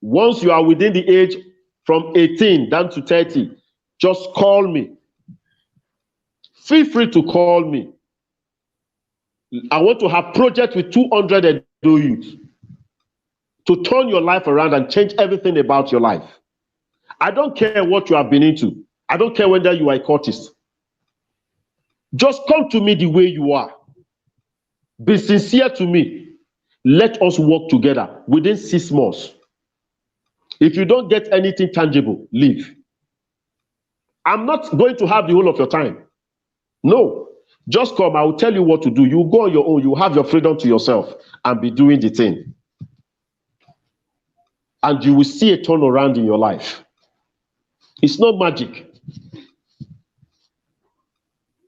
Once you are within the age from 18 down to 30, just call me. Feel free to call me. I want to have project with 200 Edo youth to turn your life around and change everything about your life. I don't care what you have been into. I don't care whether you are a cultist. Just come to me the way you are. Be sincere to me. Let us work together within 6 months. If you don't get anything tangible, leave. I'm not going to have the whole of your time. No. Just come. I will tell you what to do. You go on your own. You have your freedom to yourself and be doing the thing. And you will see a turnaround in your life. It's not magic.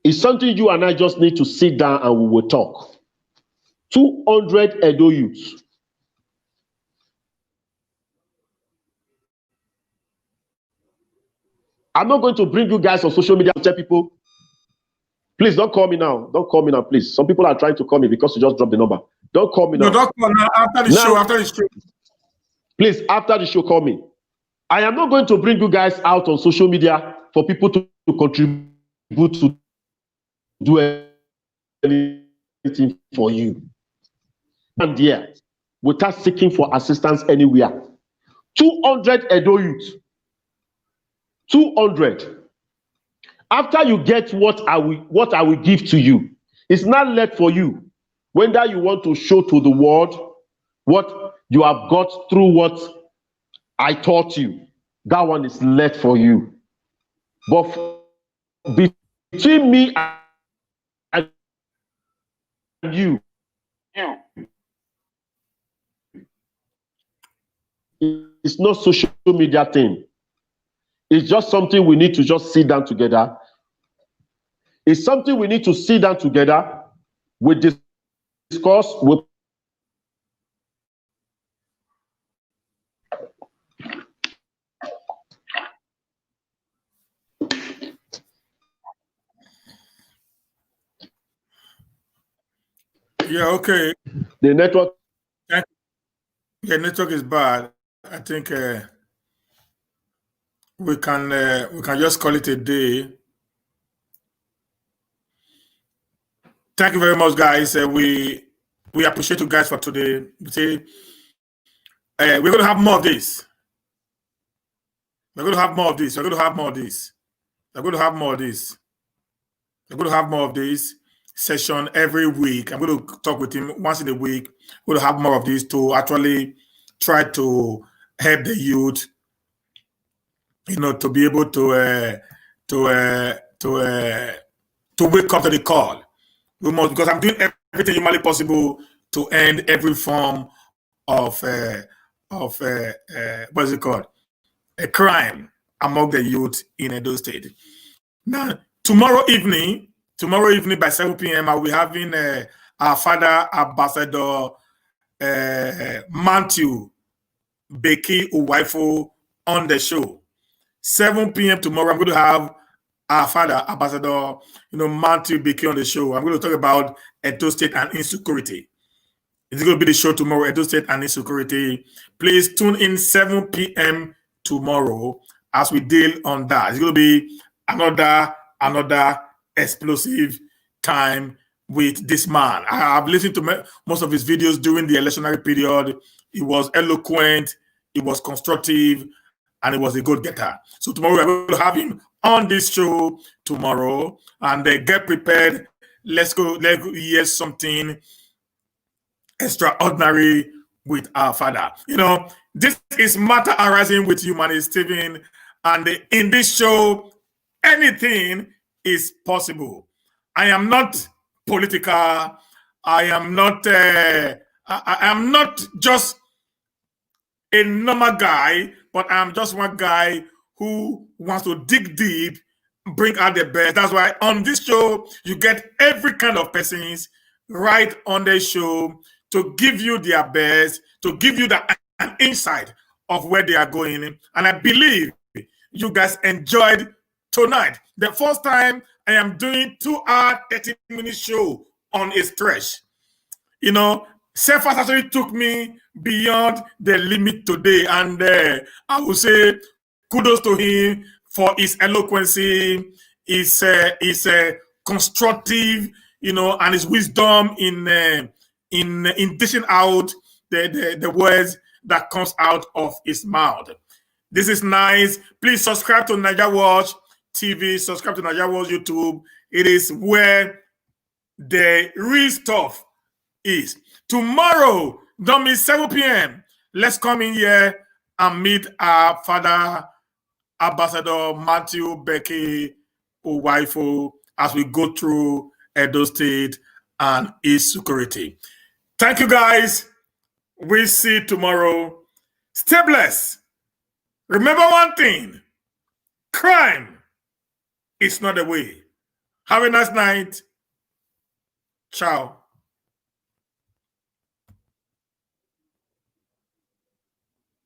It's something you and I just need to sit down and we will talk. 200 Edo youths. I'm not going to bring you guys on social media to tell people, please don't call me now. Don't call me now, please. Some people are trying to call me because you just dropped the number. Don't call me now. No, don't call now. After the show, after the show. Please, after the show, call me. I am not going to bring you guys out on social media for people to contribute to do anything for you. And yeah, without seeking for assistance anywhere. 200 Edo youth. 200. After you get what I will give to you, it's not left for you. Whether you want to show to the world what you have got through what I taught you, that one is left for you. But between me and you, it's not social media thing. It's just something we need to just sit down together. It's something we need to sit down together. We discuss. Yeah, okay. The network. Yeah, network is bad. I think we can just call it a day. Thank you very much, guys. We appreciate you guys for today. We say we're going to have more of this. We're going to have more of this. We're going to have more of this. We're going to have more of this. We're going to have more of this session every week. I'm going to talk with him once in a week. We're going to have more of this to actually try to help the youth, you know, to be able to wake up to the call. We must, because I'm doing everything humanly possible to end every form of what is it called? A crime among the youth in Edo State. Now, tomorrow evening by 7 p.m., I'll be having our father, Ambassador Matthew Beki Uwaifo on the show. 7 p.m. tomorrow, I'm going to have our father, Ambassador, Matthew Beki on the show. I'm going to talk about Edo State and insecurity. It's going to be the show tomorrow, Edo State and insecurity. Please tune in 7 p.m. tomorrow as we deal on that. It's going to be another explosive time with this man. I have listened to most of his videos during the electionary period. He was eloquent, he was constructive, and he was a good-getter. So tomorrow we're going to have him on this show tomorrow, and get prepared. Let's hear something extraordinary with our father. This is Matter Arising with Humanist Stephen, and in this show, anything is possible. I am not political. I am not. I am not just a normal guy, but I'm just one guy who wants to dig deep, bring out the best. That's why on this show, you get every kind of persons right on the show to give you their best, to give you an insight of where they are going. And I believe you guys enjoyed tonight. The first time I am doing 2-hour, 30-minute show on a stretch. Cephaz actually took me beyond the limit today, and I would say kudos to him for his eloquency, his constructive, and his wisdom in dishing out the words that comes out of his mouth. This is nice. Please subscribe to Naija Watch TV, subscribe to Naija Watch YouTube. It is where the real stuff is. Tomorrow, don't miss 7 p.m. Let's come in here and meet our father, Ambassador Matthew Beki Uwaifo, as we go through Edo State and its security. Thank you, guys. We'll see you tomorrow. Stay blessed. Remember one thing: crime is not the way. Have a nice night. Ciao.